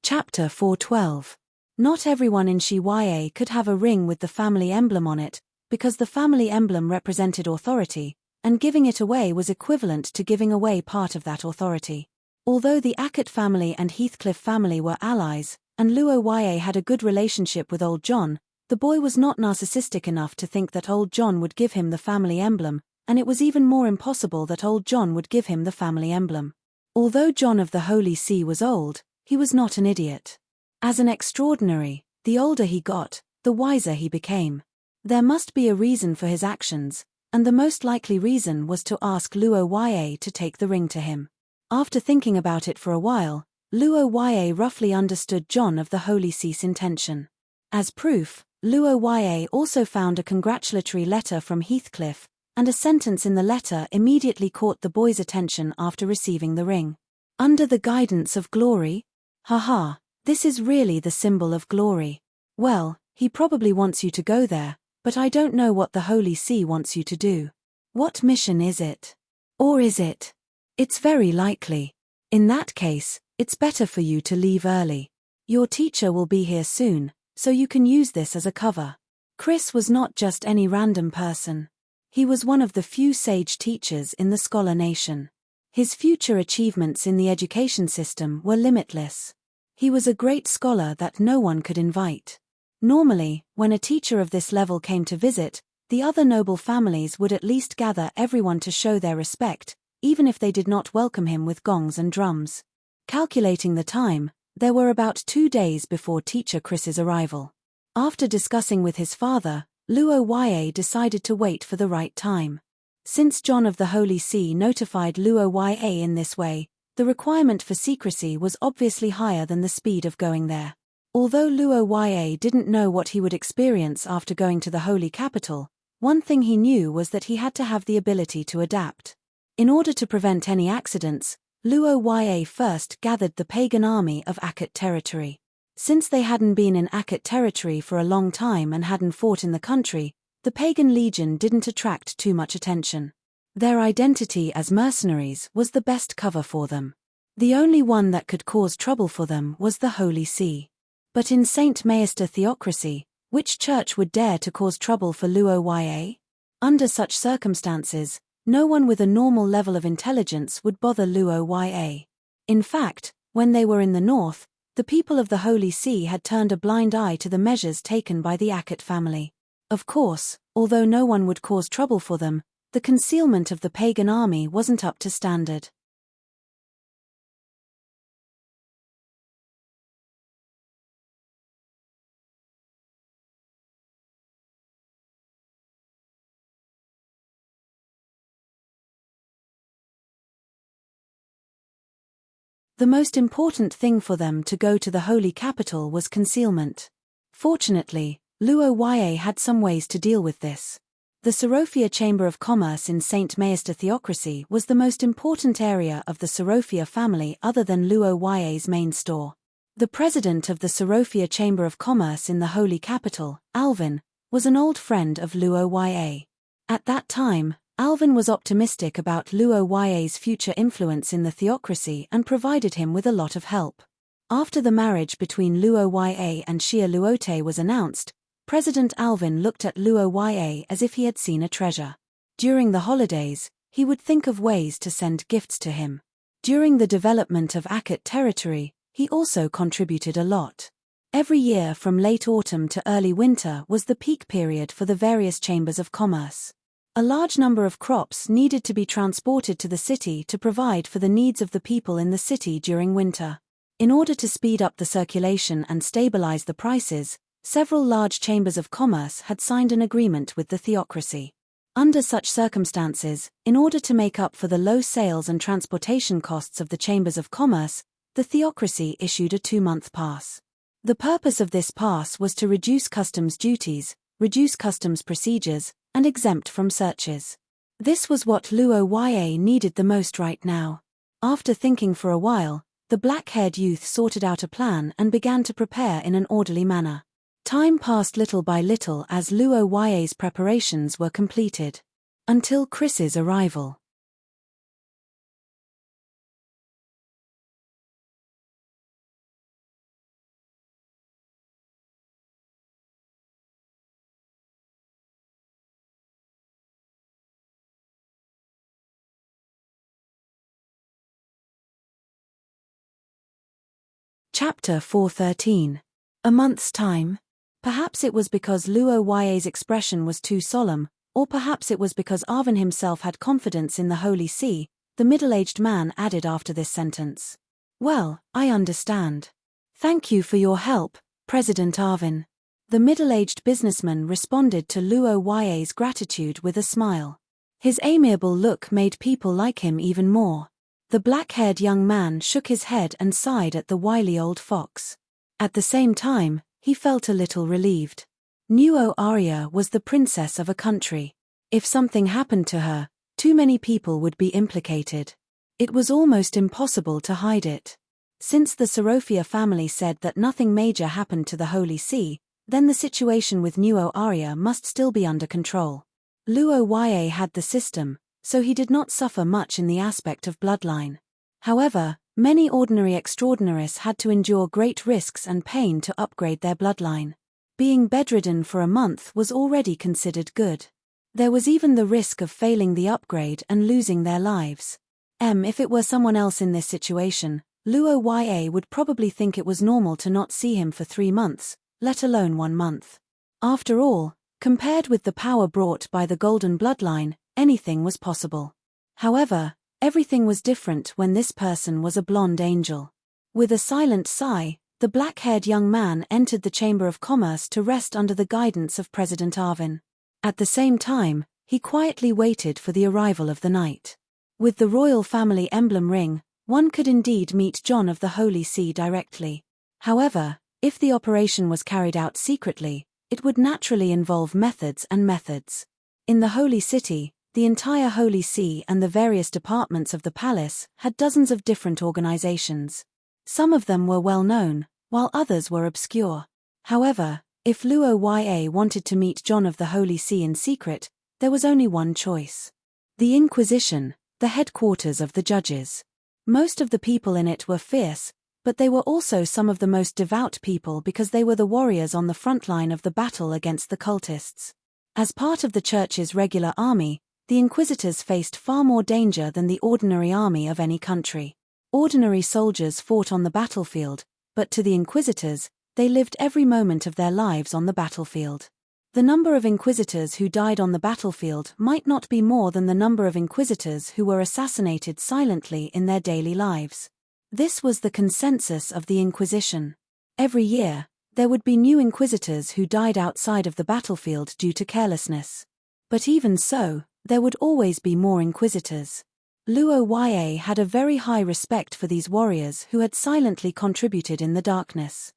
Chapter 412. Not everyone in Shiwaye could have a ring with the family emblem on it, because the family emblem represented authority, and giving it away was equivalent to giving away part of that authority. Although the Ackett family and Heathcliff family were allies, and Luo Wye had a good relationship with Old John, the boy was not narcissistic enough to think that Old John would give him the family emblem, and it was even more impossible that Old John would give him the family emblem. Although John of the Holy See was old, he was not an idiot. As an extraordinary, the older he got, the wiser he became. There must be a reason for his actions, and the most likely reason was to ask Luo Wye to take the ring to him. After thinking about it for a while, Luo Wye roughly understood John of the Holy See's intention. As proof, Luo Wye also found a congratulatory letter from Heathcliff, and a sentence in the letter immediately caught the boy's attention after receiving the ring. Under the guidance of glory? Haha, this is really the symbol of glory. Well, he probably wants you to go there, but I don't know what the Holy See wants you to do. What mission is it? Or is it? It's very likely. In that case, it's better for you to leave early. Your teacher will be here soon, so you can use this as a cover. Chris was not just any random person. He was one of the few sage teachers in the scholar nation. His future achievements in the education system were limitless. He was a great scholar that no one could invite. Normally, when a teacher of this level came to visit, the other noble families would at least gather everyone to show their respect, even if they did not welcome him with gongs and drums. Calculating the time, there were about 2 days before teacher Chris's arrival. After discussing with his father, Luo Wye decided to wait for the right time. Since John of the Holy See notified Luo Wye in this way, the requirement for secrecy was obviously higher than the speed of going there. Although Luo Wye didn't know what he would experience after going to the holy capital, one thing he knew was that he had to have the ability to adapt. In order to prevent any accidents, Luo Wye first gathered the pagan army of Ackett territory. Since they hadn't been in Ackett territory for a long time and hadn't fought in the country, the pagan legion didn't attract too much attention. Their identity as mercenaries was the best cover for them. The only one that could cause trouble for them was the Holy See. But in St. Maester theocracy, which church would dare to cause trouble for Luo Wye? Under such circumstances, no one with a normal level of intelligence would bother Luo Wye. In fact, when they were in the north, the people of the Holy See had turned a blind eye to the measures taken by the Ackett family. Of course, although no one would cause trouble for them, the concealment of the pagan army wasn't up to standard. The most important thing for them to go to the holy capital was concealment. Fortunately, Luo Wye had some ways to deal with this. The Sorophia Chamber of Commerce in St. Maester theocracy was the most important area of the Sorophia family other than Luo Wye's main store. The president of the Sorophia Chamber of Commerce in the holy capital, Alvin, was an old friend of Luo Wye. At that time, Alvin was optimistic about Luo Wye's future influence in the theocracy and provided him with a lot of help. After the marriage between Luo Wye and Xia Luote was announced, President Alvin looked at Luo Wye as if he had seen a treasure. During the holidays, he would think of ways to send gifts to him. During the development of Ackett territory, he also contributed a lot. Every year from late autumn to early winter was the peak period for the various chambers of commerce. A large number of crops needed to be transported to the city to provide for the needs of the people in the city during winter. In order to speed up the circulation and stabilize the prices, several large chambers of commerce had signed an agreement with the theocracy. Under such circumstances, in order to make up for the low sales and transportation costs of the chambers of commerce, the theocracy issued a 2-month pass. The purpose of this pass was to reduce customs duties, reduce customs procedures, and exempt from searches. This was what Luo Wye needed the most right now. After thinking for a while, the black-haired youth sorted out a plan and began to prepare in an orderly manner. Time passed little by little as Luo Wye's preparations were completed. Until Chris's arrival. Chapter 413. A month's time? Perhaps it was because Luo Ya's expression was too solemn, or perhaps it was because Arvin himself had confidence in the Holy See, the middle-aged man added after this sentence. Well, I understand. Thank you for your help, President Arvin. The middle-aged businessman responded to Luo Ya's gratitude with a smile. His amiable look made people like him even more. The black-haired young man shook his head and sighed at the wily old fox. At the same time, he felt a little relieved. Nuo Arya was the princess of a country. If something happened to her, too many people would be implicated. It was almost impossible to hide it. Since the Sorofia family said that nothing major happened to the Holy See, then the situation with Nuo Arya must still be under control. Luo Ya had the system, so he did not suffer much in the aspect of bloodline. However, many ordinary extraordinaries had to endure great risks and pain to upgrade their bloodline. Being bedridden for a month was already considered good. There was even the risk of failing the upgrade and losing their lives. If it were someone else in this situation, Luo Ya would probably think it was normal to not see him for 3 months, let alone 1 month. After all, compared with the power brought by the golden bloodline, anything was possible. However, everything was different when this person was a blonde angel. With a silent sigh, the black-haired young man entered the Chamber of Commerce to rest under the guidance of President Arvin. At the same time, he quietly waited for the arrival of the knight. With the royal family emblem ring, one could indeed meet John of the Holy See directly. However, if the operation was carried out secretly, it would naturally involve methods and methods. In the Holy City, the entire Holy See and the various departments of the palace had dozens of different organizations. Some of them were well known, while others were obscure. However, if Luo Ya wanted to meet John of the Holy See in secret, there was only one choice. The Inquisition, the headquarters of the judges. Most of the people in it were fierce, but they were also some of the most devout people because they were the warriors on the front line of the battle against the cultists. As part of the church's regular army, the inquisitors faced far more danger than the ordinary army of any country. Ordinary soldiers fought on the battlefield, but to the inquisitors, they lived every moment of their lives on the battlefield. The number of inquisitors who died on the battlefield might not be more than the number of inquisitors who were assassinated silently in their daily lives. This was the consensus of the Inquisition. Every year, there would be new inquisitors who died outside of the battlefield due to carelessness. But even so, there would always be more inquisitors. Luo Ya had a very high respect for these warriors who had silently contributed in the darkness.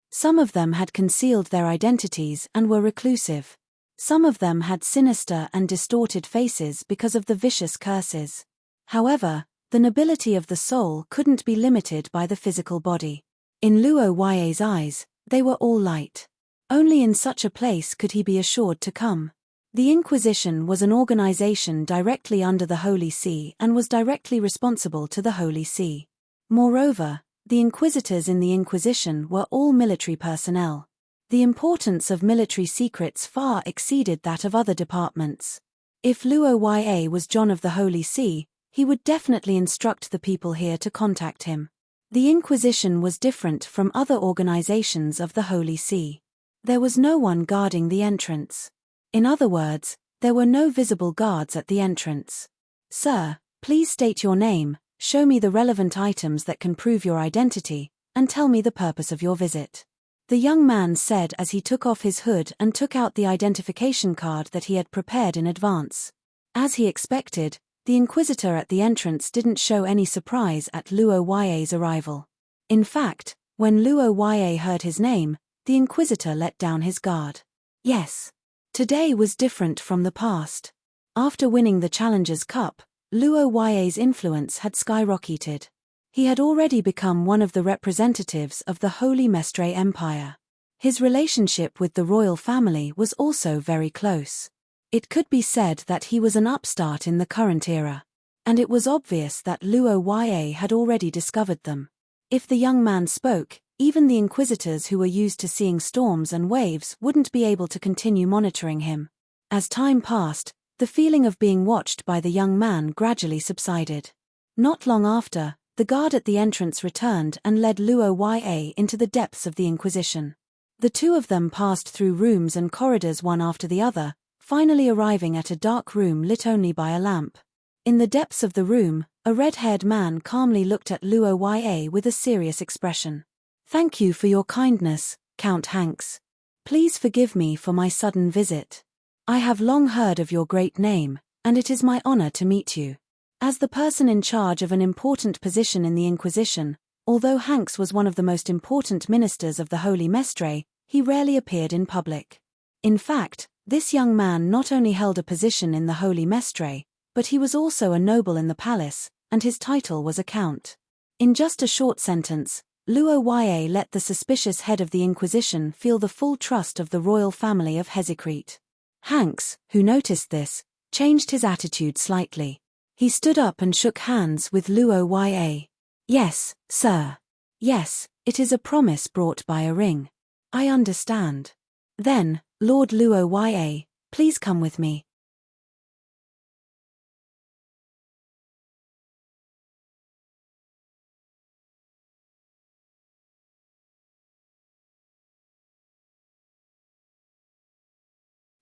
Some of them had concealed their identities and were reclusive. Some of them had sinister and distorted faces because of the vicious curses. However, the nobility of the soul couldn't be limited by the physical body. In Luo Ya's eyes, they were all light. Only in such a place could he be assured to come. The Inquisition was an organization directly under the Holy See and was directly responsible to the Holy See. Moreover, the inquisitors in the Inquisition were all military personnel. The importance of military secrets far exceeded that of other departments. If Luo Ya was John of the Holy See, he would definitely instruct the people here to contact him. The Inquisition was different from other organizations of the Holy See. There was no one guarding the entrance. In other words, there were no visible guards at the entrance. "Sir, please state your name, show me the relevant items that can prove your identity, and tell me the purpose of your visit," the young man said as he took off his hood and took out the identification card that he had prepared in advance. As he expected, the inquisitor at the entrance didn't show any surprise at Luo Ya's arrival. In fact, when Luo Ya heard his name, the inquisitor let down his guard. Yes. Today was different from the past. After winning the Challengers' Cup, Luo Ya's influence had skyrocketed. He had already become one of the representatives of the Holy Mestre Empire. His relationship with the royal family was also very close. It could be said that he was an upstart in the current era. And it was obvious that Luo Ya had already discovered them. If the young man spoke, Even the inquisitors who were used to seeing storms and waves wouldn't be able to continue monitoring him. As time passed, the feeling of being watched by the young man gradually subsided. Not long after, the guard at the entrance returned and led Luo Ya into the depths of the Inquisition. The two of them passed through rooms and corridors one after the other, finally arriving at a dark room lit only by a lamp. In the depths of the room, a red-haired man calmly looked at Luo Ya with a serious expression. "Thank you for your kindness, Count Hanks. Please forgive me for my sudden visit. I have long heard of your great name, and it is my honor to meet you." As the person in charge of an important position in the Inquisition, although Hanks was one of the most important ministers of the Holy Mestre, he rarely appeared in public. In fact, this young man not only held a position in the Holy Mestre, but he was also a noble in the palace, and his title was a count. In just a short sentence, Luo Ya let the suspicious head of the Inquisition feel the full trust of the royal family of Hezicrete. Hanks, who noticed this, changed his attitude slightly. He stood up and shook hands with Luo Ya. "Yes, sir. Yes, it is a promise brought by a ring. I understand. Then, Lord Luo Ya, please come with me."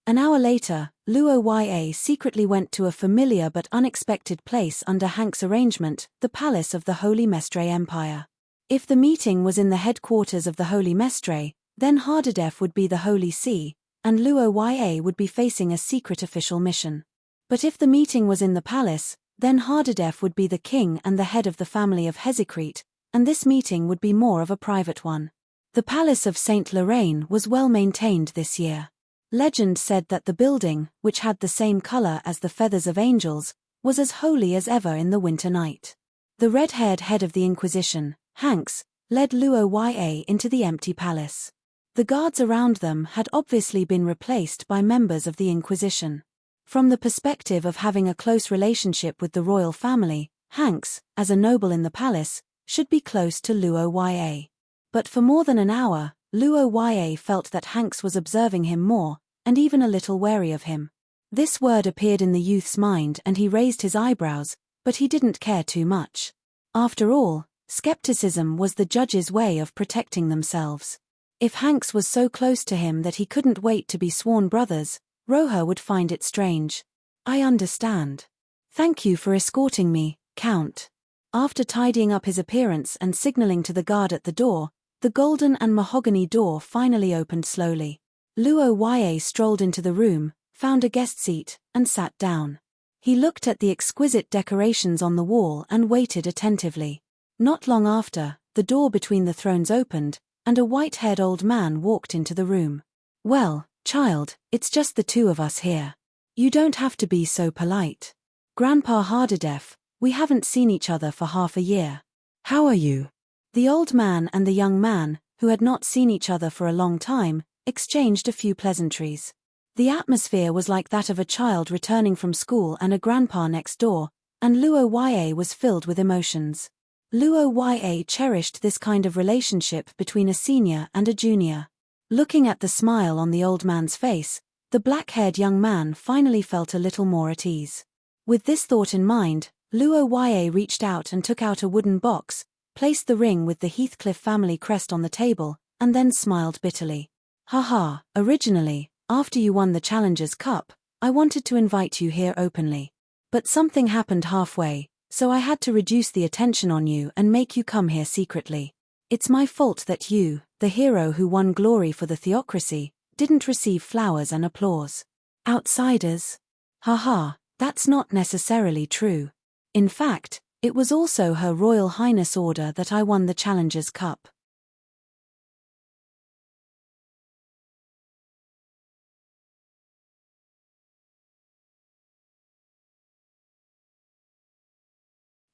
An hour later, Luo Ya secretly went to a familiar but unexpected place under Hank's arrangement, the palace of the Holy Mestre Empire. If the meeting was in the headquarters of the Holy Mestre, then Hardadef would be the Holy See, and Luo Ya would be facing a secret official mission. But if the meeting was in the palace, then Hardadef would be the king and the head of the family of Hezicrete, and this meeting would be more of a private one. The Palace of Saint Lorraine was well maintained this year. Legend said that the building, which had the same color as the feathers of angels, was as holy as ever in the winter night. The red-haired head of the Inquisition, Hanks, led Luo Ya into the empty palace. The guards around them had obviously been replaced by members of the Inquisition. From the perspective of having a close relationship with the royal family, Hanks, as a noble in the palace, should be close to Luo Ya. But for more than an hour, Luo Ya felt that Hanks was observing him more, and even a little wary of him. This word appeared in the youth's mind and he raised his eyebrows, but he didn't care too much. After all, skepticism was the judge's way of protecting themselves. If Hanks was so close to him that he couldn't wait to be sworn brothers, Roja would find it strange. "I understand. Thank you for escorting me, Count." After tidying up his appearance and signaling to the guard at the door, the golden and mahogany door finally opened slowly. Luo Ya strolled into the room, found a guest seat, and sat down. He looked at the exquisite decorations on the wall and waited attentively. Not long after, the door between the thrones opened, and a white-haired old man walked into the room. "Well, child, it's just the two of us here. You don't have to be so polite. Grandpa Hardadef, we haven't seen each other for half a year. How are you?" The old man and the young man, who had not seen each other for a long time, exchanged a few pleasantries. The atmosphere was like that of a child returning from school and a grandpa next door, and Luo Ya was filled with emotions. Luo Ya cherished this kind of relationship between a senior and a junior. Looking at the smile on the old man's face, the black-haired young man finally felt a little more at ease. With this thought in mind, Luo Ya reached out and took out a wooden box, placed the ring with the Heathcliff family crest on the table, and then smiled bitterly. "Haha, originally, after you won the Challengers' Cup, I wanted to invite you here openly. But something happened halfway, so I had to reduce the attention on you and make you come here secretly. It's my fault that you, the hero who won glory for the theocracy, didn't receive flowers and applause. Outsiders? Haha, that's not necessarily true. In fact, it was also Her Royal Highness' order that I won the Challengers' Cup."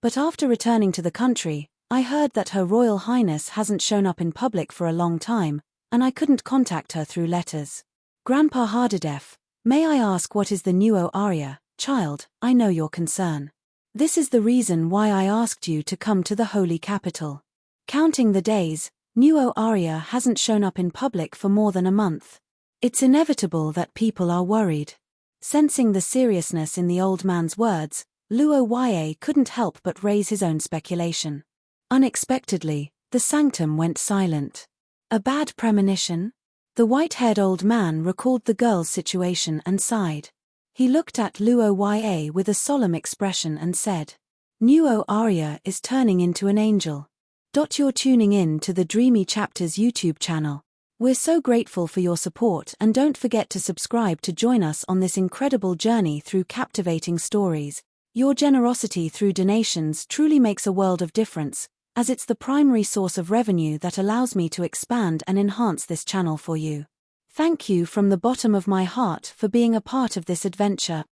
But after returning to the country, I heard that Her Royal Highness hasn't shown up in public for a long time, and I couldn't contact her through letters. Grandpa Hardadef, may I ask what is the new aria? Child, I know your concern. This is the reason why I asked you to come to the holy capital. Counting the days, Nuo Arya hasn't shown up in public for more than a month. It's inevitable that people are worried. Sensing the seriousness in the old man's words, Luo Ya couldn't help but raise his own speculation. Unexpectedly, the sanctum went silent. A bad premonition? The white-haired old man recalled the girl's situation and sighed. He looked at Luo Ya with a solemn expression and said, Nuo Arya is turning into an angel. You're tuning in to the Dreamy Chapters YouTube channel. We're so grateful for your support, and don't forget to subscribe to join us on this incredible journey through captivating stories. Your generosity through donations truly makes a world of difference, as it's the primary source of revenue that allows me to expand and enhance this channel for you. Thank you from the bottom of my heart for being a part of this adventure.